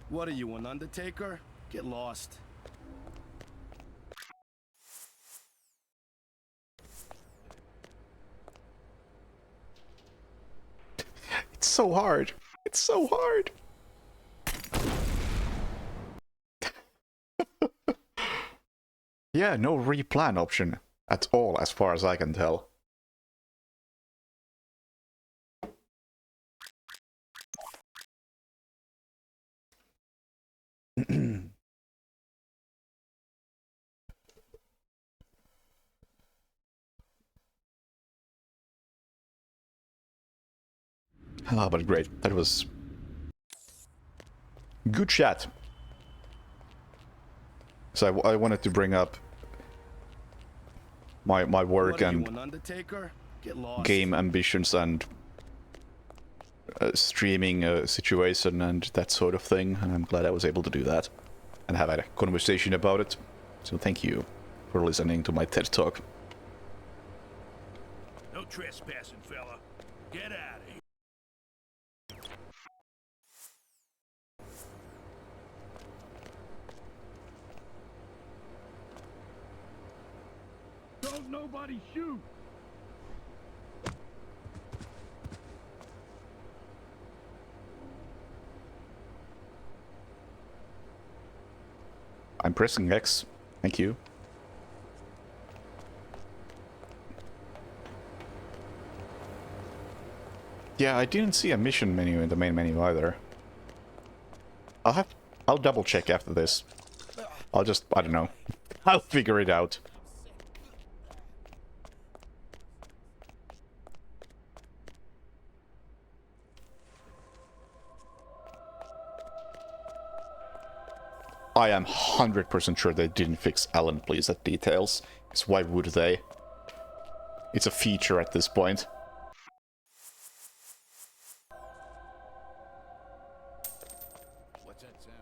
What are you, an undertaker? Get lost. It's so hard. It's so hard. Yeah, no replan option at all, as far as I can tell. Ah, but great. That was good chat. So I wanted to bring up my work and game ambitions and streaming situation and that sort of thing, and I'm glad I was able to do that and have a conversation about it. So thank you for listening to my TED Talk. No trespassing, fella. Get out of here. Don't nobody shoot! I'm pressing X. Thank you. Yeah, I didn't see a mission menu in the main menu either. I'll double check after this. I don't know. I'll figure it out. I am 100% sure they didn't fix Alan Please at details. Because why would they? It's a feature at this point. What's that sound?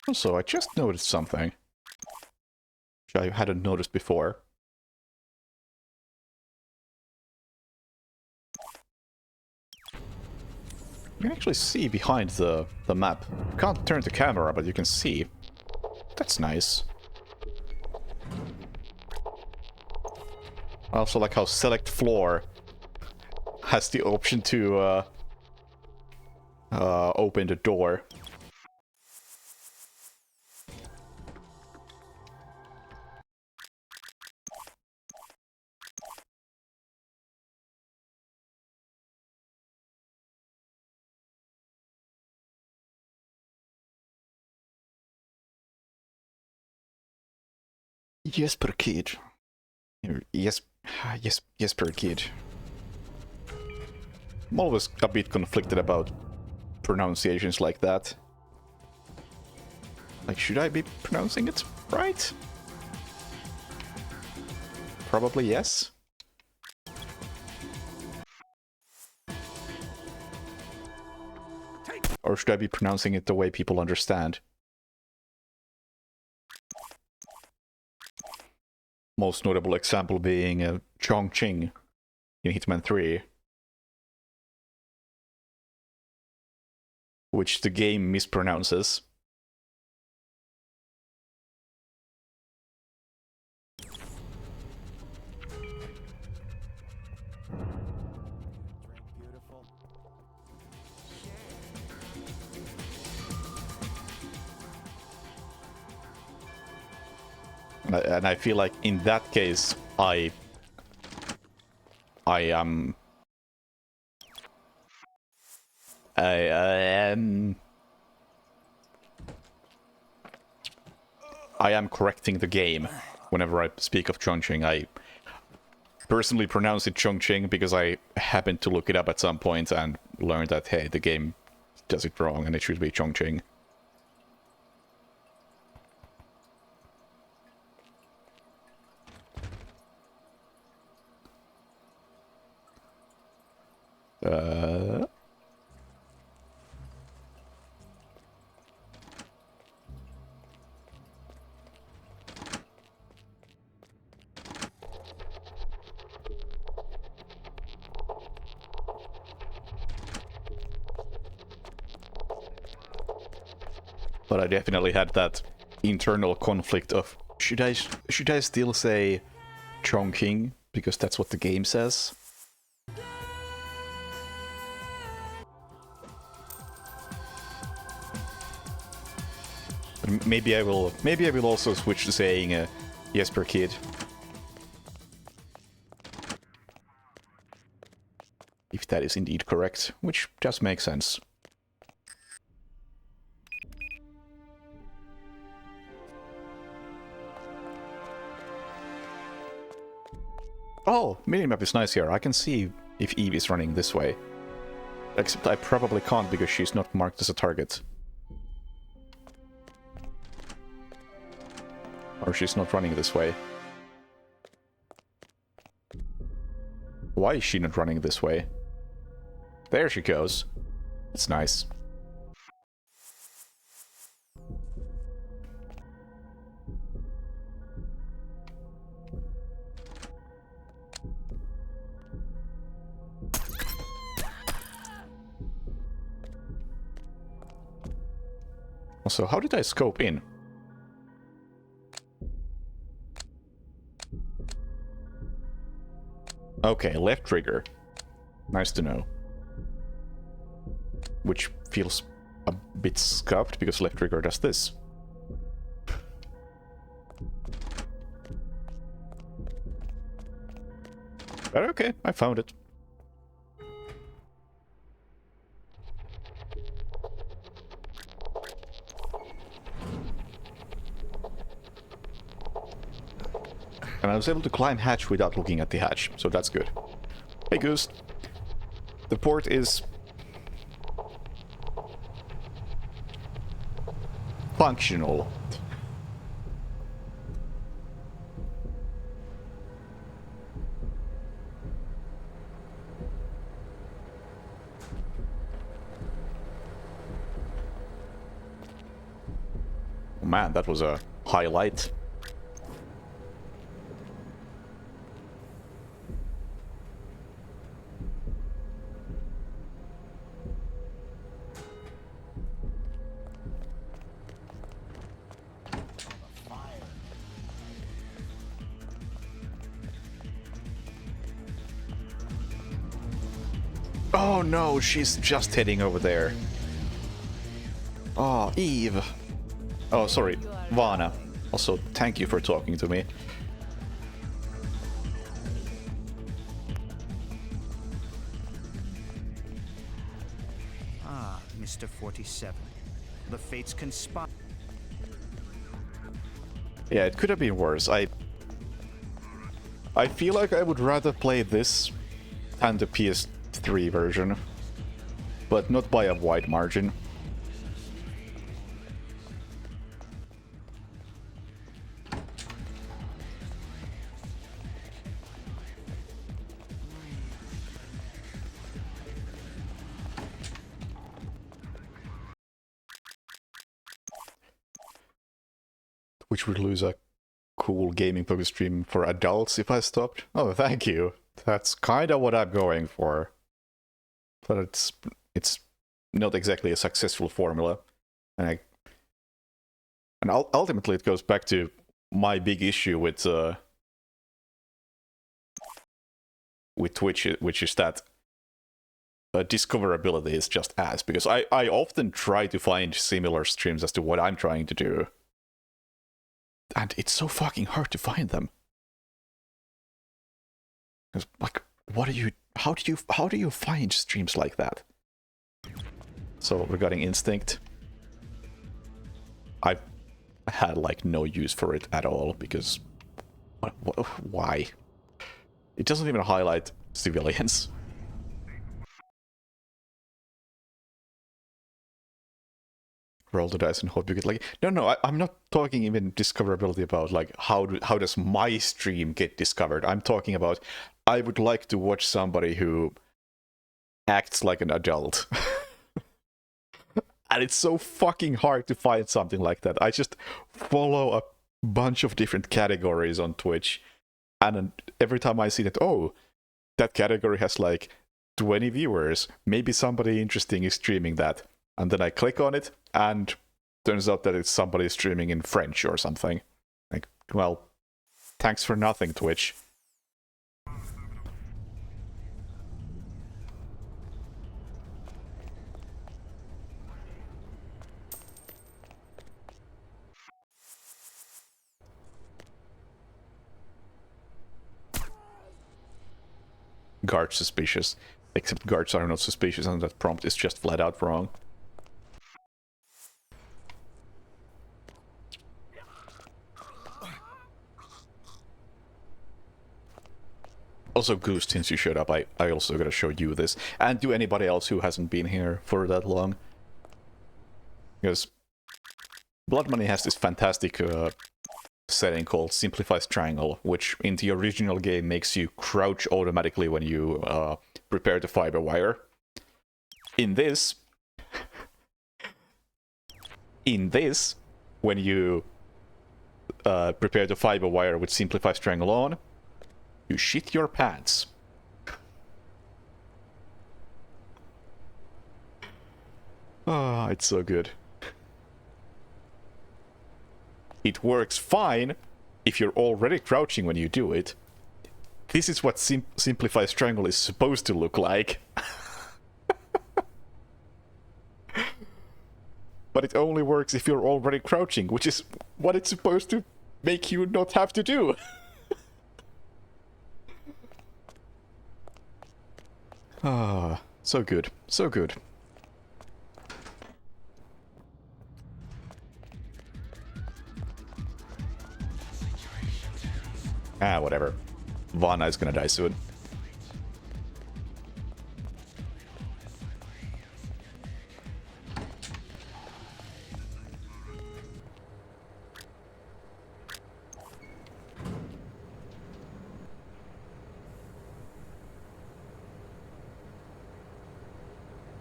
Also, I just noticed something, which I hadn't noticed before. You can actually see behind the map. You can't turn the camera, but you can see. That's nice. I also like how select floor has the option to open the door. Jesper Kid. Yes, Jesper Kid. I'm always a bit conflicted about pronunciations like that. Like, should I be pronouncing it right? Probably yes. Or should I be pronouncing it the way people understand? Most notable example being Chongqing in Hitman 3. Which the game mispronounces. And I feel like in that case, I am correcting the game whenever I speak of Chongqing. I personally pronounce it Chongqing because I happened to look it up at some point and learned that, hey, the game does it wrong and it should be Chongqing. But I definitely had that internal conflict of should I still say Chongqing because that's what the game says. But maybe I will also switch to saying Jesper Kid. If that is indeed correct, which just makes sense. Oh, minimap is nice here. I can see if Eve is running this way. Except I probably can't because she's not marked as a target. Or she's not running this way. Why is she not running this way? There she goes. It's nice. Also, how did I scope in? Okay, left trigger. Nice to know. Which feels a bit scuffed because left trigger does this. But okay, I found it. And I was able to climb hatch without looking at the hatch, so that's good. Hey Goose. The port is functional. Man, that was a highlight. Oh no, she's just heading over there. Oh, Eve. Oh, sorry, Vana. Also, thank you for talking to me. Ah, Mr. 47. The fates conspire. Yeah, it could have been worse. I I feel like I would rather play this than the PS3 version, but not by a wide margin. Which would lose a cool gaming focus stream for adults if I stopped. Oh, thank you. That's kind of what I'm going for. But it's not exactly a successful formula. And ultimately it goes back to my big issue with Twitch, which is that discoverability is just ass. Because I often try to find similar streams as to what I'm trying to do. And it's so fucking hard to find them. Like, how do you find streams like that? So regarding Instinct, I had like no use for it at all because why? It doesn't even highlight civilians. Roll the dice and hope you get lucky. No, I'm not talking even discoverability about like how does my stream get discovered. I'm talking about I would like to watch somebody who acts like an adult. And it's so fucking hard to find something like that. I just follow a bunch of different categories on Twitch, and every time I see that, oh, that category has like 20 viewers, maybe somebody interesting is streaming that. And then I click on it, and turns out that it's somebody streaming in French or something. Like, well, thanks for nothing, Twitch. Guard suspicious. Except guards are not suspicious, and that prompt is just flat out wrong. Also, Goose, since you showed up, I also gotta show you this. And to anybody else who hasn't been here for that long. Because Blood Money has this fantastic setting called Simplifies Triangle, which in the original game makes you crouch automatically when you prepare the fiber wire. In this, when you prepare the fiber wire with Simplifies Triangle on, you shit your pants. Ah, it's so good. It works fine if you're already crouching when you do it. This is what Simplifies Triangle is supposed to look like. But it only works if you're already crouching, which is what it's supposed to make you not have to do. Ah, so good, so good. Ah, whatever. Vana is gonna die soon.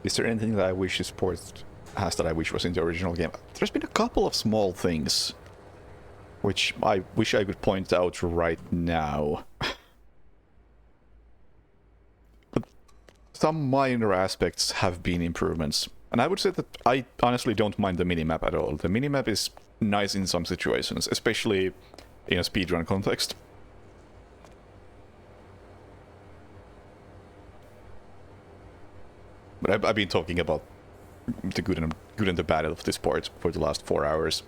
Is there anything that I wish this port has that I wish was in the original game? There's been a couple of small things which I wish I could point out right now. But some minor aspects have been improvements. And I would say that I honestly don't mind the minimap at all. The minimap is nice in some situations, especially in a speedrun context. But I've been talking about the good and the bad of this port for the last 4 hours.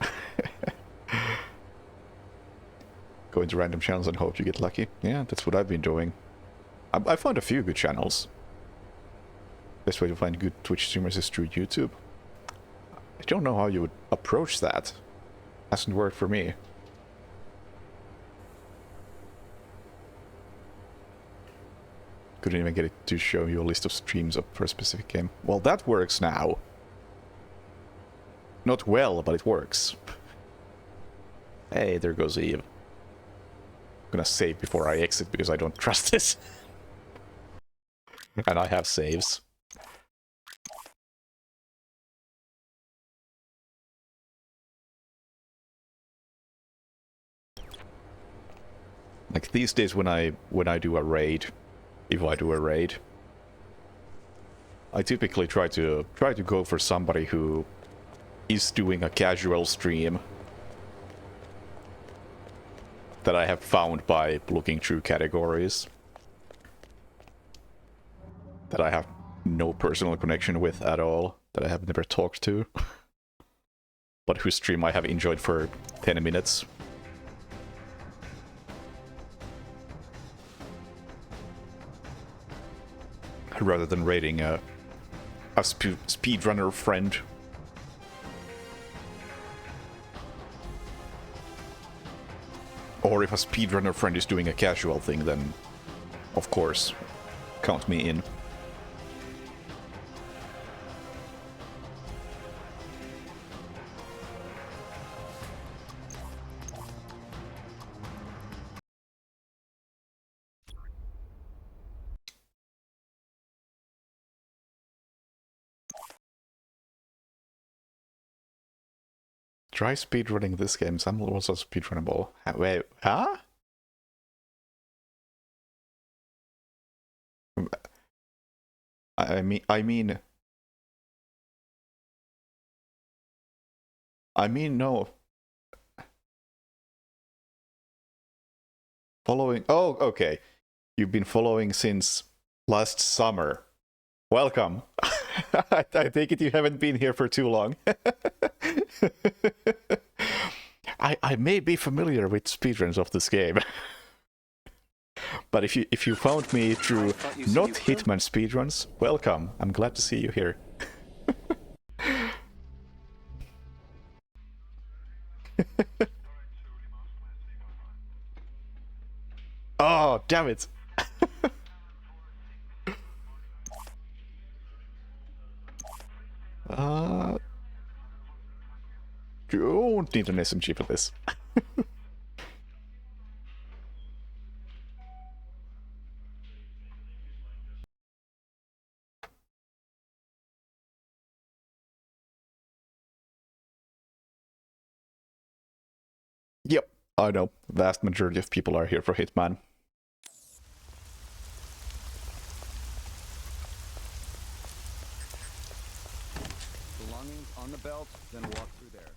Go into random channels and hope you get lucky. Yeah, that's what I've been doing. I found a few good channels. Best way to find good Twitch streamers is through YouTube. I don't know how you would approach that. Hasn't worked for me. Couldn't even get it to show you a list of streams up for a specific game. Well, that works now. Not well, but it works. Hey, there goes Eve. I'm gonna save before I exit because I don't trust this. And I have saves. Like these days when I do a raid, if I do a raid, I typically try to go for somebody who is doing a casual stream that I have found by looking through categories that I have no personal connection with at all, that I have never talked to, but whose stream I have enjoyed for 10 minutes. Rather than raiding a speedrunner friend. Or if a speedrunner friend is doing a casual thing, then of course, count me in. Try speedrunning this game. Some levels are speedrunnable. Wait, huh? I mean, no. Following. Oh, okay. You've been following since last summer. Welcome. I take it you haven't been here for too long. I may be familiar with speedruns of this game. But if you found me through not Hitman speedruns, welcome. I'm glad to see you here. Oh, damn it. Don't need an SMG for this. Yep, I know. Vast majority of people are here for Hitman. Belongings on the belt, then walk through there.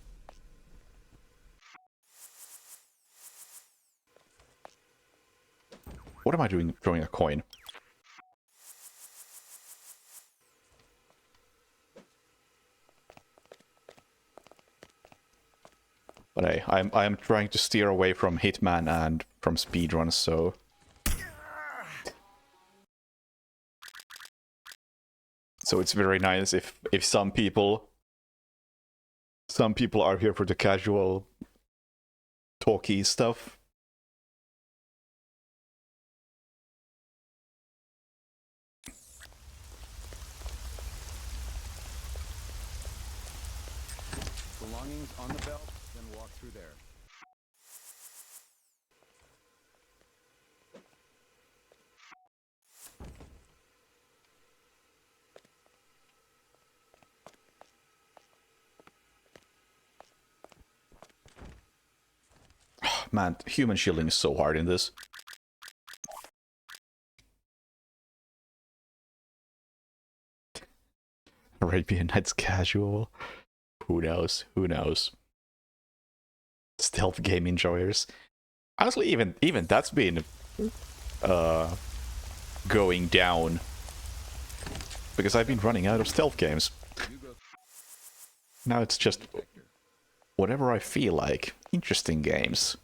What am I doing throwing a coin? But hey, I am trying to steer away from Hitman and from speedruns, so... So it's very nice if some people are here for the casual talky stuff. Belongings on the belt, then walk through there. Man, human shielding is so hard in this. Arabian Nights casual. Who knows? Who knows? Stealth game enjoyers. Honestly, even that's been going down because I've been running out of stealth games. Now it's just whatever I feel like. Interesting games.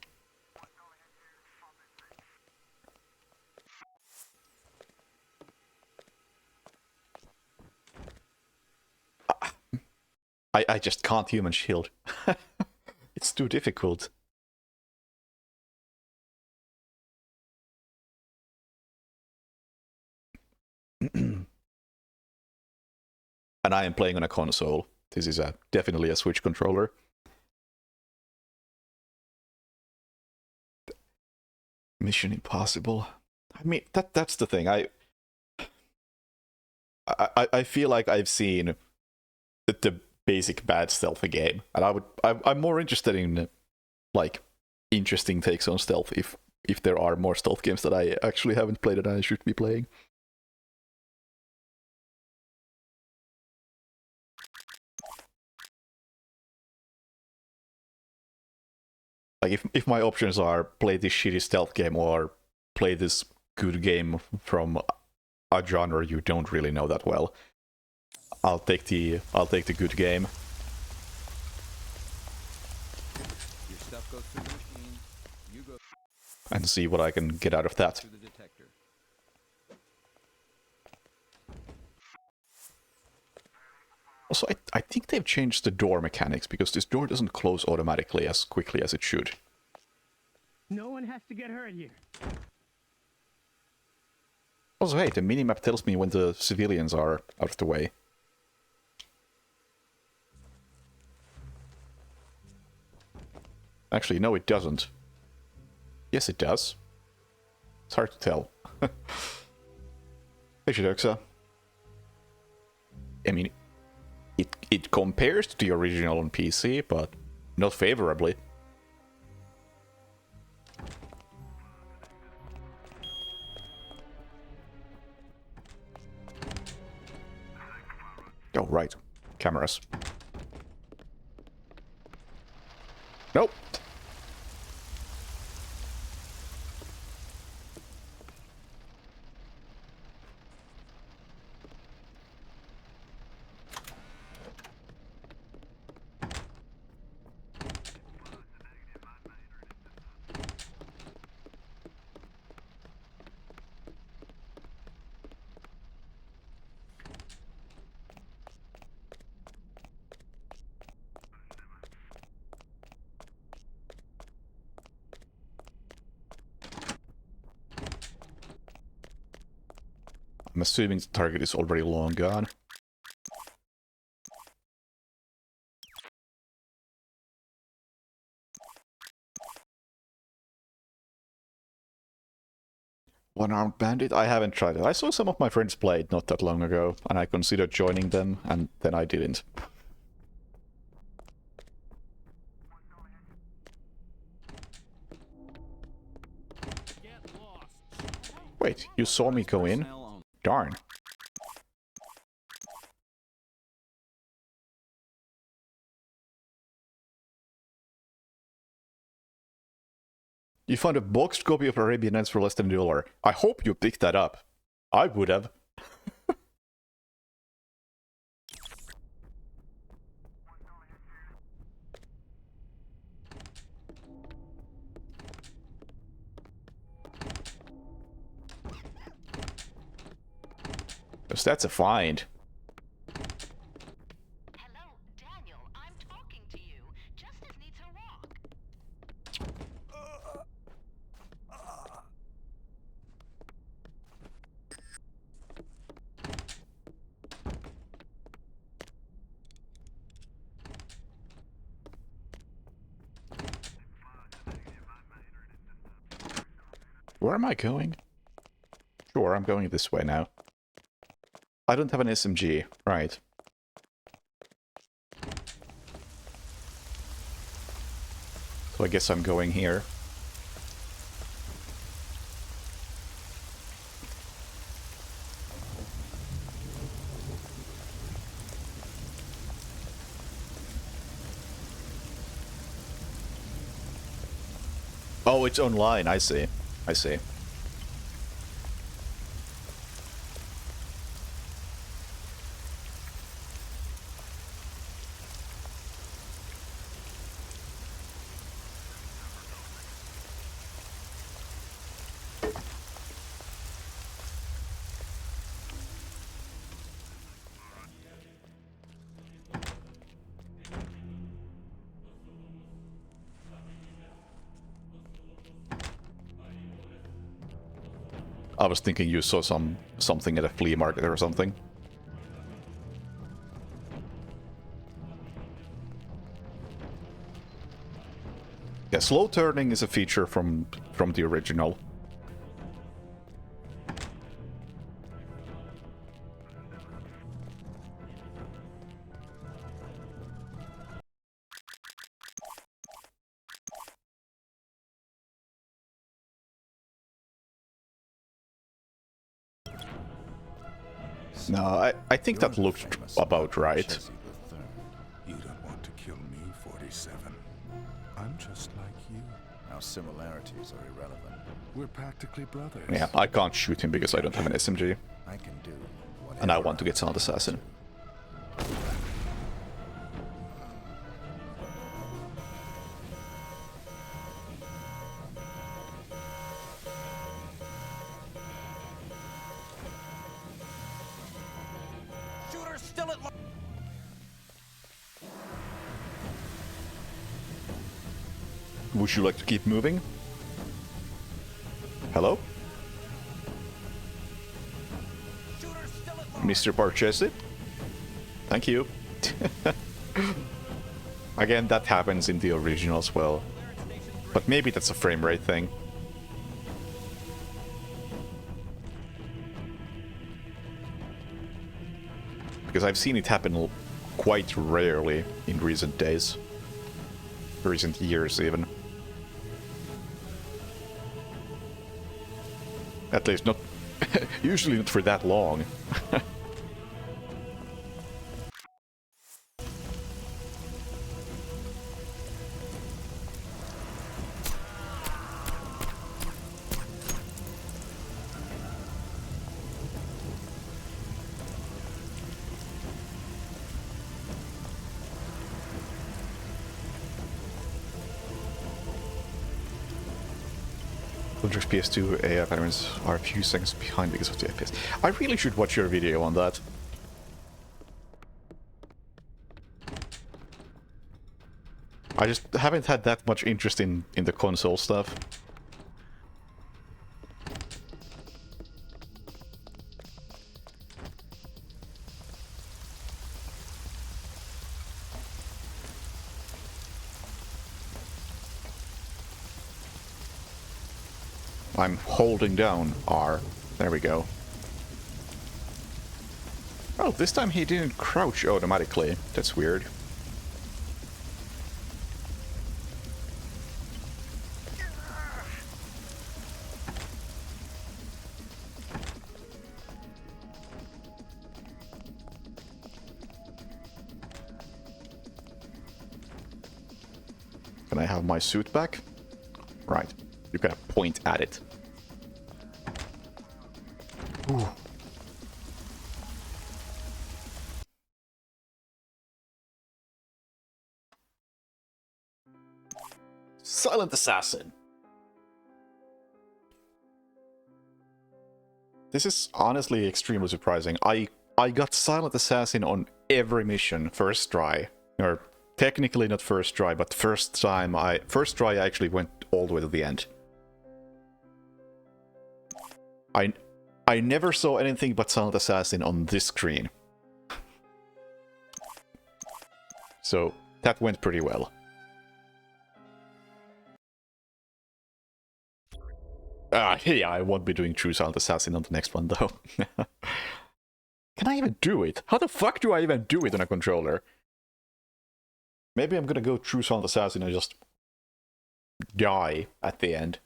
I just can't human shield. It's too difficult. And I am playing on a console. This is definitely a Switch controller. Mission Impossible. I mean, that's the thing. I feel like I've seen the basic bad stealth game, and I'm more interested in like interesting takes on stealth if there are more stealth games that I actually haven't played and I should be playing. Like if my options are play this shitty stealth game or play this good game from a genre you don't really know that well, I'll take the good game. Your stuff goes through the machine. You go And see what I can get out of that. through the detector. Also, I think they've changed the door mechanics because this door doesn't close automatically as quickly as it should. No one has to get hurt here. Also, hey, the minimap tells me when the civilians are out of the way. Actually, no, it doesn't. Yes, it does. It's hard to tell. Hey, Shidoxa. I mean, it compares to the original on PC, but not favorably. Oh, right. Cameras. Nope. I'm assuming the target is already long gone. One-armed bandit? I haven't tried it. I saw some of my friends play it not that long ago, and I considered joining them, and then I didn't. Wait, you saw me go in? Darn. You found a boxed copy of Arabian Nights for less than $1. I hope you picked that up. I would have. Because that's a find. Hello, Daniel. I'm talking to you. Justice needs her walk. Where am I going? Sure, I'm going this way now. I don't have an SMG. Right. So I guess I'm going here. Oh, it's online. I see. I see. I was thinking you saw something at a flea market or something. Yeah, slow turning is a feature from the original. No, I think that looked about right. You don't want to kill me, 47. I'm just like you. Our similarities are irrelevant. We're practically brothers. Yeah, I can't shoot him because I don't have an SMG. I can do And I want to get Silent Assassin. Shooter's still at. Would you like to keep moving? Hello? Mr. Parchesi? Thank you. Again, that happens in the original as well. But maybe that's a frame rate thing. Because I've seen it happen quite rarely in recent days. Recent years, even. At least not... usually not for that long. PS2 AI patterns are a few seconds behind because of the FPS. I really should watch your video on that. I just haven't had that much interest in the console stuff. I'm holding down R. There we go. Oh, this time he didn't crouch automatically. That's weird. Can I have my suit back? Right. You gotta point at it. Ooh. Silent Assassin. This is honestly extremely surprising. I got Silent Assassin on every mission first try. Or technically not first try, but first try I actually went all the way to the end. I never saw anything but Silent Assassin on this screen. So that went pretty well. Yeah, I won't be doing True Silent Assassin on the next one though. Can I even do it? How the fuck do I even do it on a controller? Maybe I'm gonna go True Silent Assassin and just die at the end.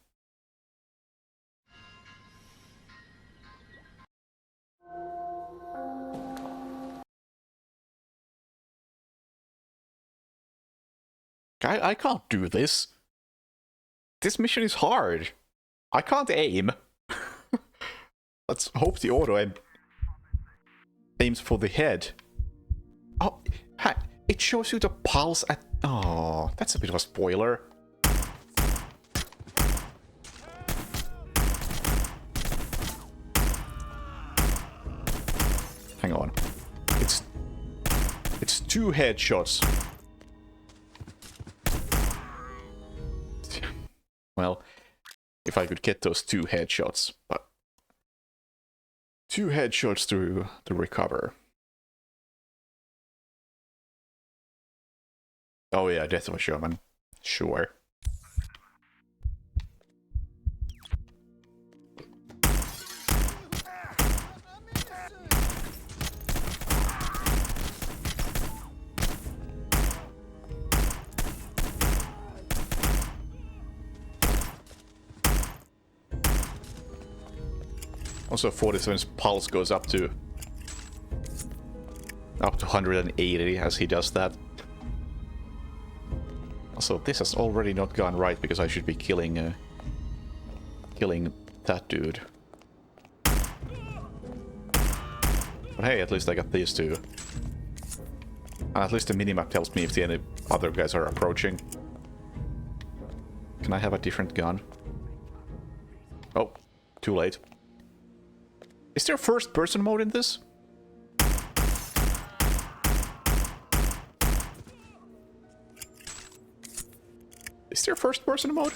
I can't do this. This mission is hard. I can't aim. Let's hope the auto aim aims for the head. Oh, it shows you the pulse at... Oh, that's a bit of a spoiler. Hang on. It's 2 headshots. Well, if I could get those 2 headshots, but 2 headshots to recover. Oh yeah, Death of a Shaman. Sure. Also, 47's pulse goes up to 180 as he does that. Also, this has already not gone right because I should be killing that dude. But hey, at least I got these two. And at least the minimap tells me if the any other guys are approaching. Can I have a different gun? Oh, too late. Is there first-person mode in this? Is there first-person mode?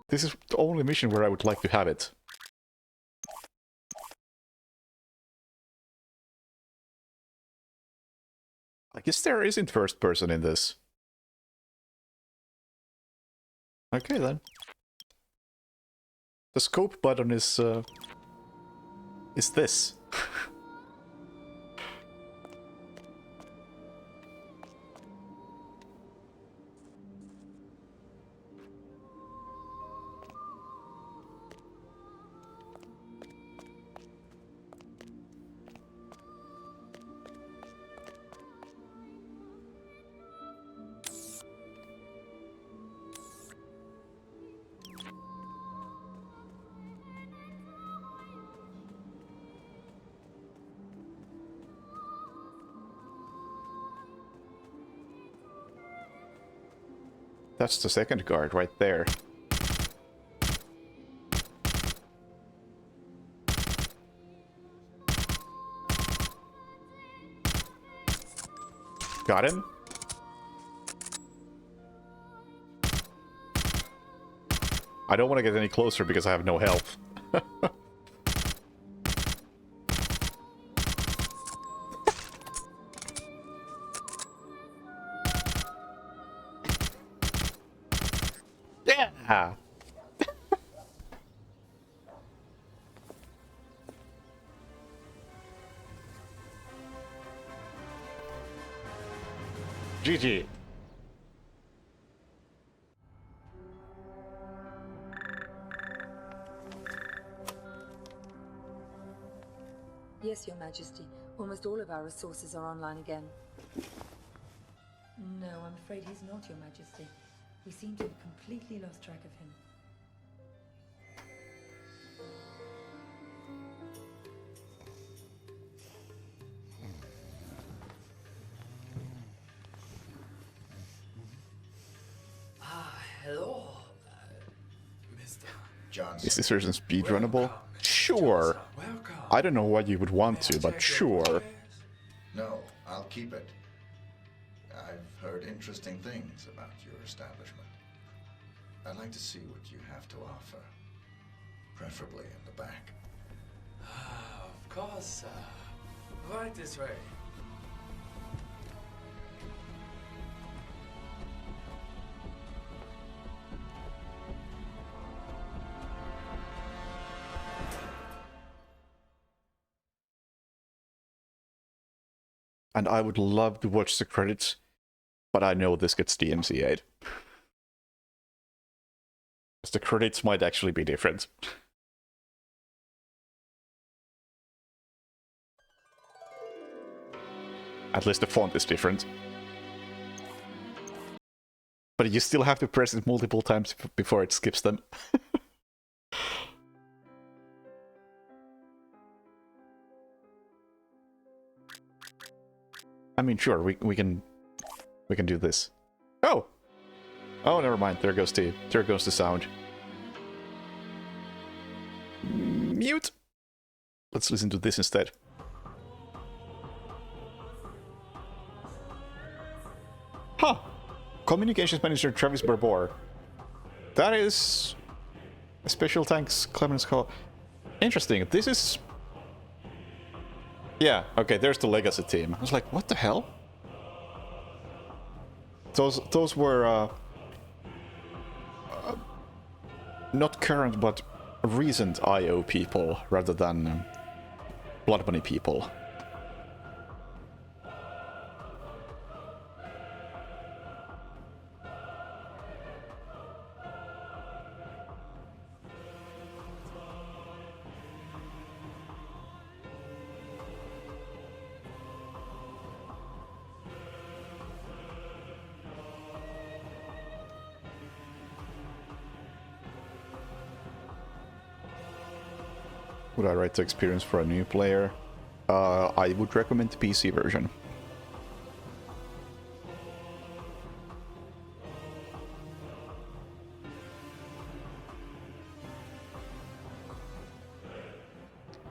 This is the only mission where I would like to have it. I guess there isn't first-person in this. Okay then. The scope button is this. That's the second guard right there. Got him? I don't want to get any closer because I have no health. Yeah! GG. Yes, Your Majesty. Almost all of our resources are online again. No, I'm afraid he's not, Your Majesty. We seem to have completely lost track of him. Hello, Mr. Johnson. Is this version speedrunnable? Sure. I don't know why you would want to, but sure. No, I'll keep it. I've heard interesting things about your establishment. I'd like to see what you have to offer. Preferably in the back. Of course, right this way. And I would love to watch the credits, but I know this gets DMCA'd. Because the credits might actually be different. At least the font is different. But you still have to press it multiple times before it skips them. I mean, sure, we can do this. Oh, never mind. There goes the sound. Mute. Let's listen to this instead. Huh. Communications Manager Travis Barbour. That is a special thanks, Clemens Call. Interesting. This is... Yeah, okay, there's the Legacy team. I was like, what the hell? Those were... not current, but recent IO people, rather than Blood Money people. Would I rate the experience for a new player? I would recommend the PC version.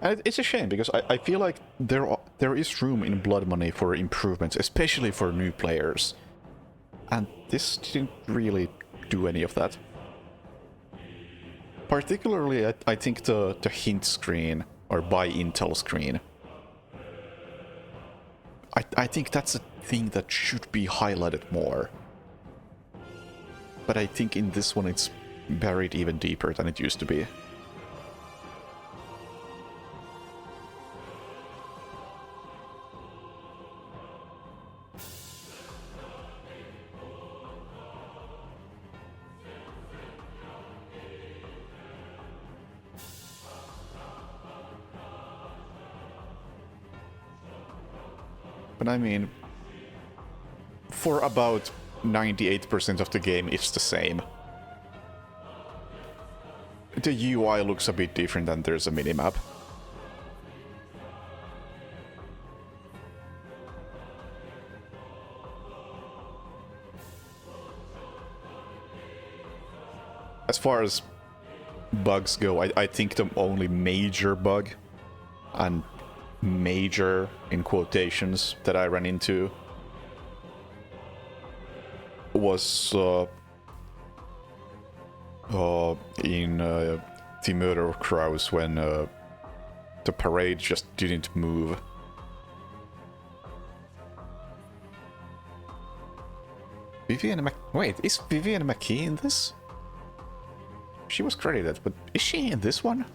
And it's a shame, because I feel like there is room in Blood Money for improvements, especially for new players. And this didn't really do any of that. Particularly, I think the hint screen, or buy Intel screen. I think that's a thing that should be highlighted more. But I think in this one it's buried even deeper than it used to be. But I mean, for about 98% of the game, it's the same. The UI looks a bit different and there's a minimap. As far as bugs go, I think the only major bug, and major in quotations, that I ran into was in the Murder of Crows, when the parade just didn't move. Wait, is Vivian McKee in this? She was credited, but is she in this one?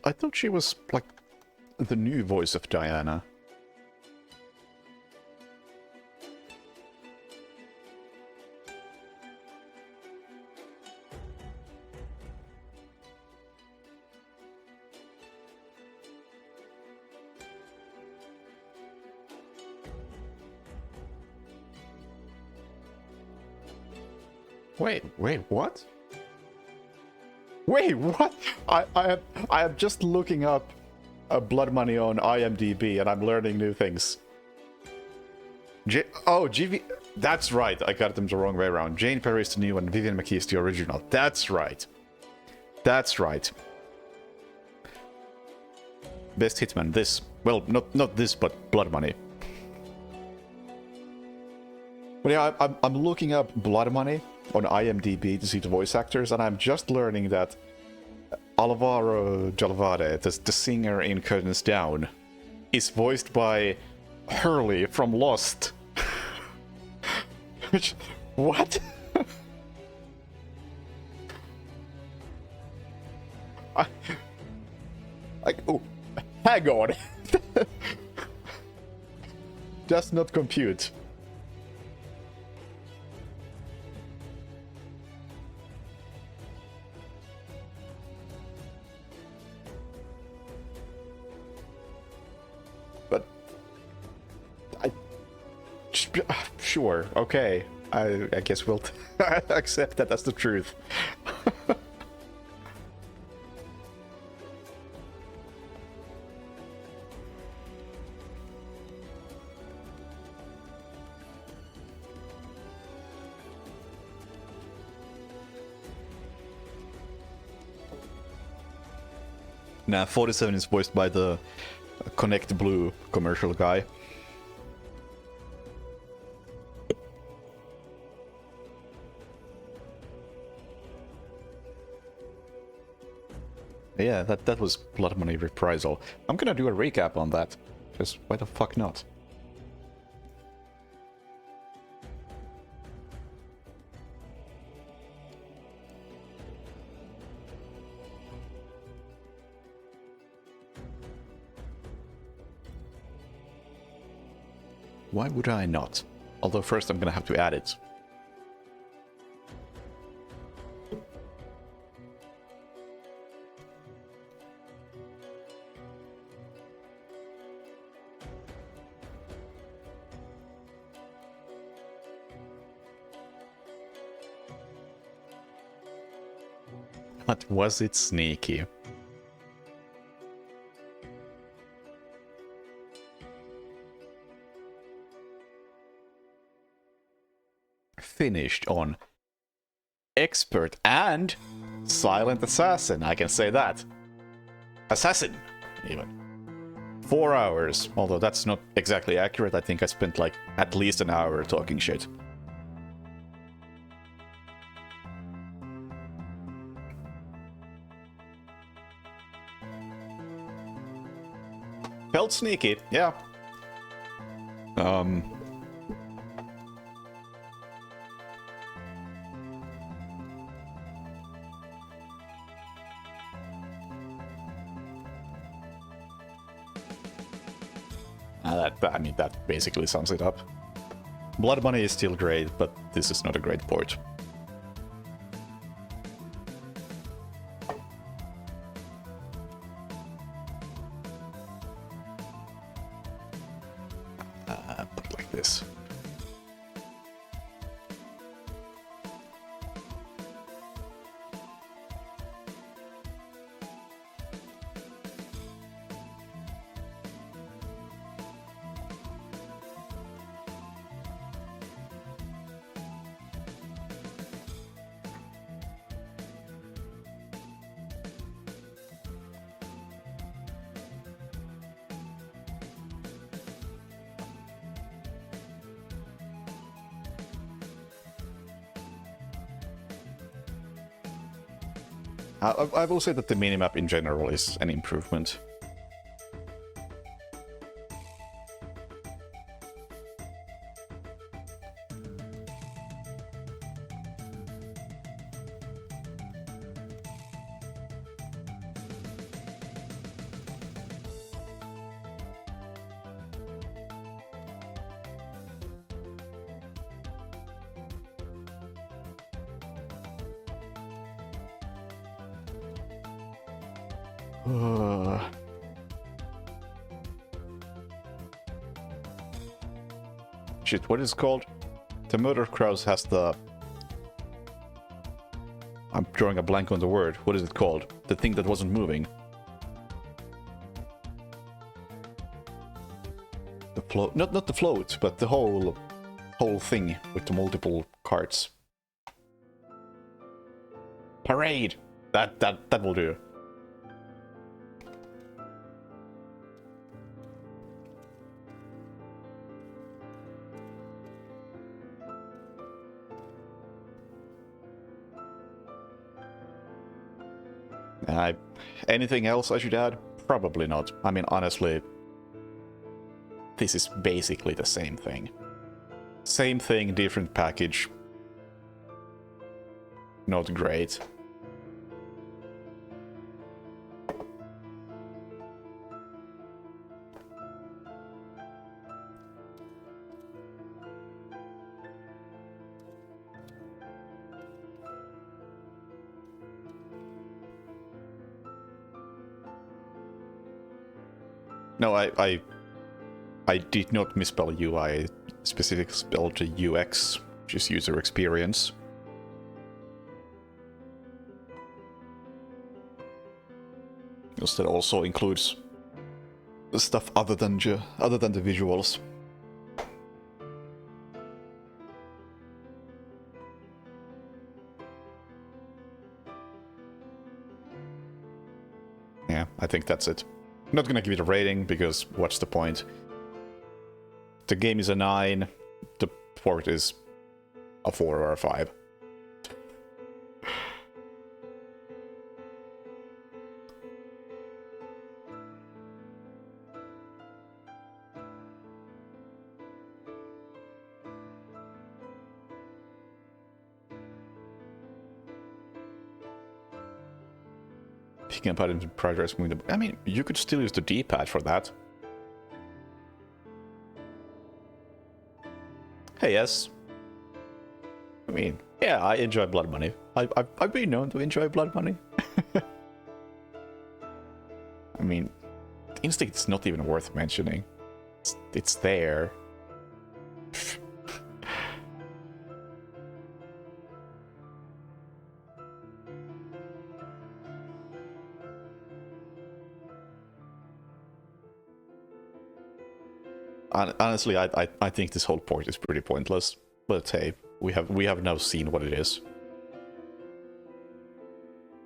I thought she was, like, the new voice of Diana. Wait, what? Wait, what? I am just looking up Blood Money on IMDb, and I'm learning new things. GV... That's right, I got them the wrong way around. Jane Perry is the new one, Vivian McKee is the original. That's right. That's right. Best Hitman, this. Well, not this, but Blood Money. But yeah, I'm looking up Blood Money on IMDb to see the voice actors, and I'm just learning that Alvaro Jalvade, the singer in Curtains Down, is voiced by Hurley from Lost. Which... what? Oh, hang on. Does not compute. Sure, okay. I guess we'll accept that as the truth. Nah, 47 is voiced by the Connect Blue commercial guy. Yeah, that was Blood Money Reprisal. I'm gonna do a recap on that. Because why the fuck not? Why would I not? Although first I'm gonna have to add it. But was it sneaky? Finished on Expert and Silent Assassin, I can say that. Assassin, even. 4 hours, although that's not exactly accurate. I think I spent like at least an hour talking shit. Felt sneaky, yeah. I mean, that basically sums it up. Blood Money is still great, but this is not a great port. Put it like this. I will say that the minimap in general is an improvement. Shit, what is it called? The Murder Crows has the... I'm drawing a blank on the word. What is it called? The thing that wasn't moving. The float... Not the float, but the whole thing with the multiple carts. Parade! That will do. Anything else I should add? Probably not. I mean, honestly, this is basically the same thing. Same thing, different package. Not great. No, I did not misspell UI. I specifically spelled UX, which is user experience. Because that also includes stuff other than the visuals. Yeah, I think that's it. I'm not gonna give it a rating, because what's the point? The game is a 9, the port is a 4 or a 5. Picking up items and progress moving the... I mean, you could still use the D-pad for that. Hey, yes. I mean, yeah, I enjoy Blood Money. I've been known to enjoy Blood Money. I mean, Instinct's not even worth mentioning. It's there. Honestly, I think this whole port is pretty pointless. But hey, we have now seen what it is.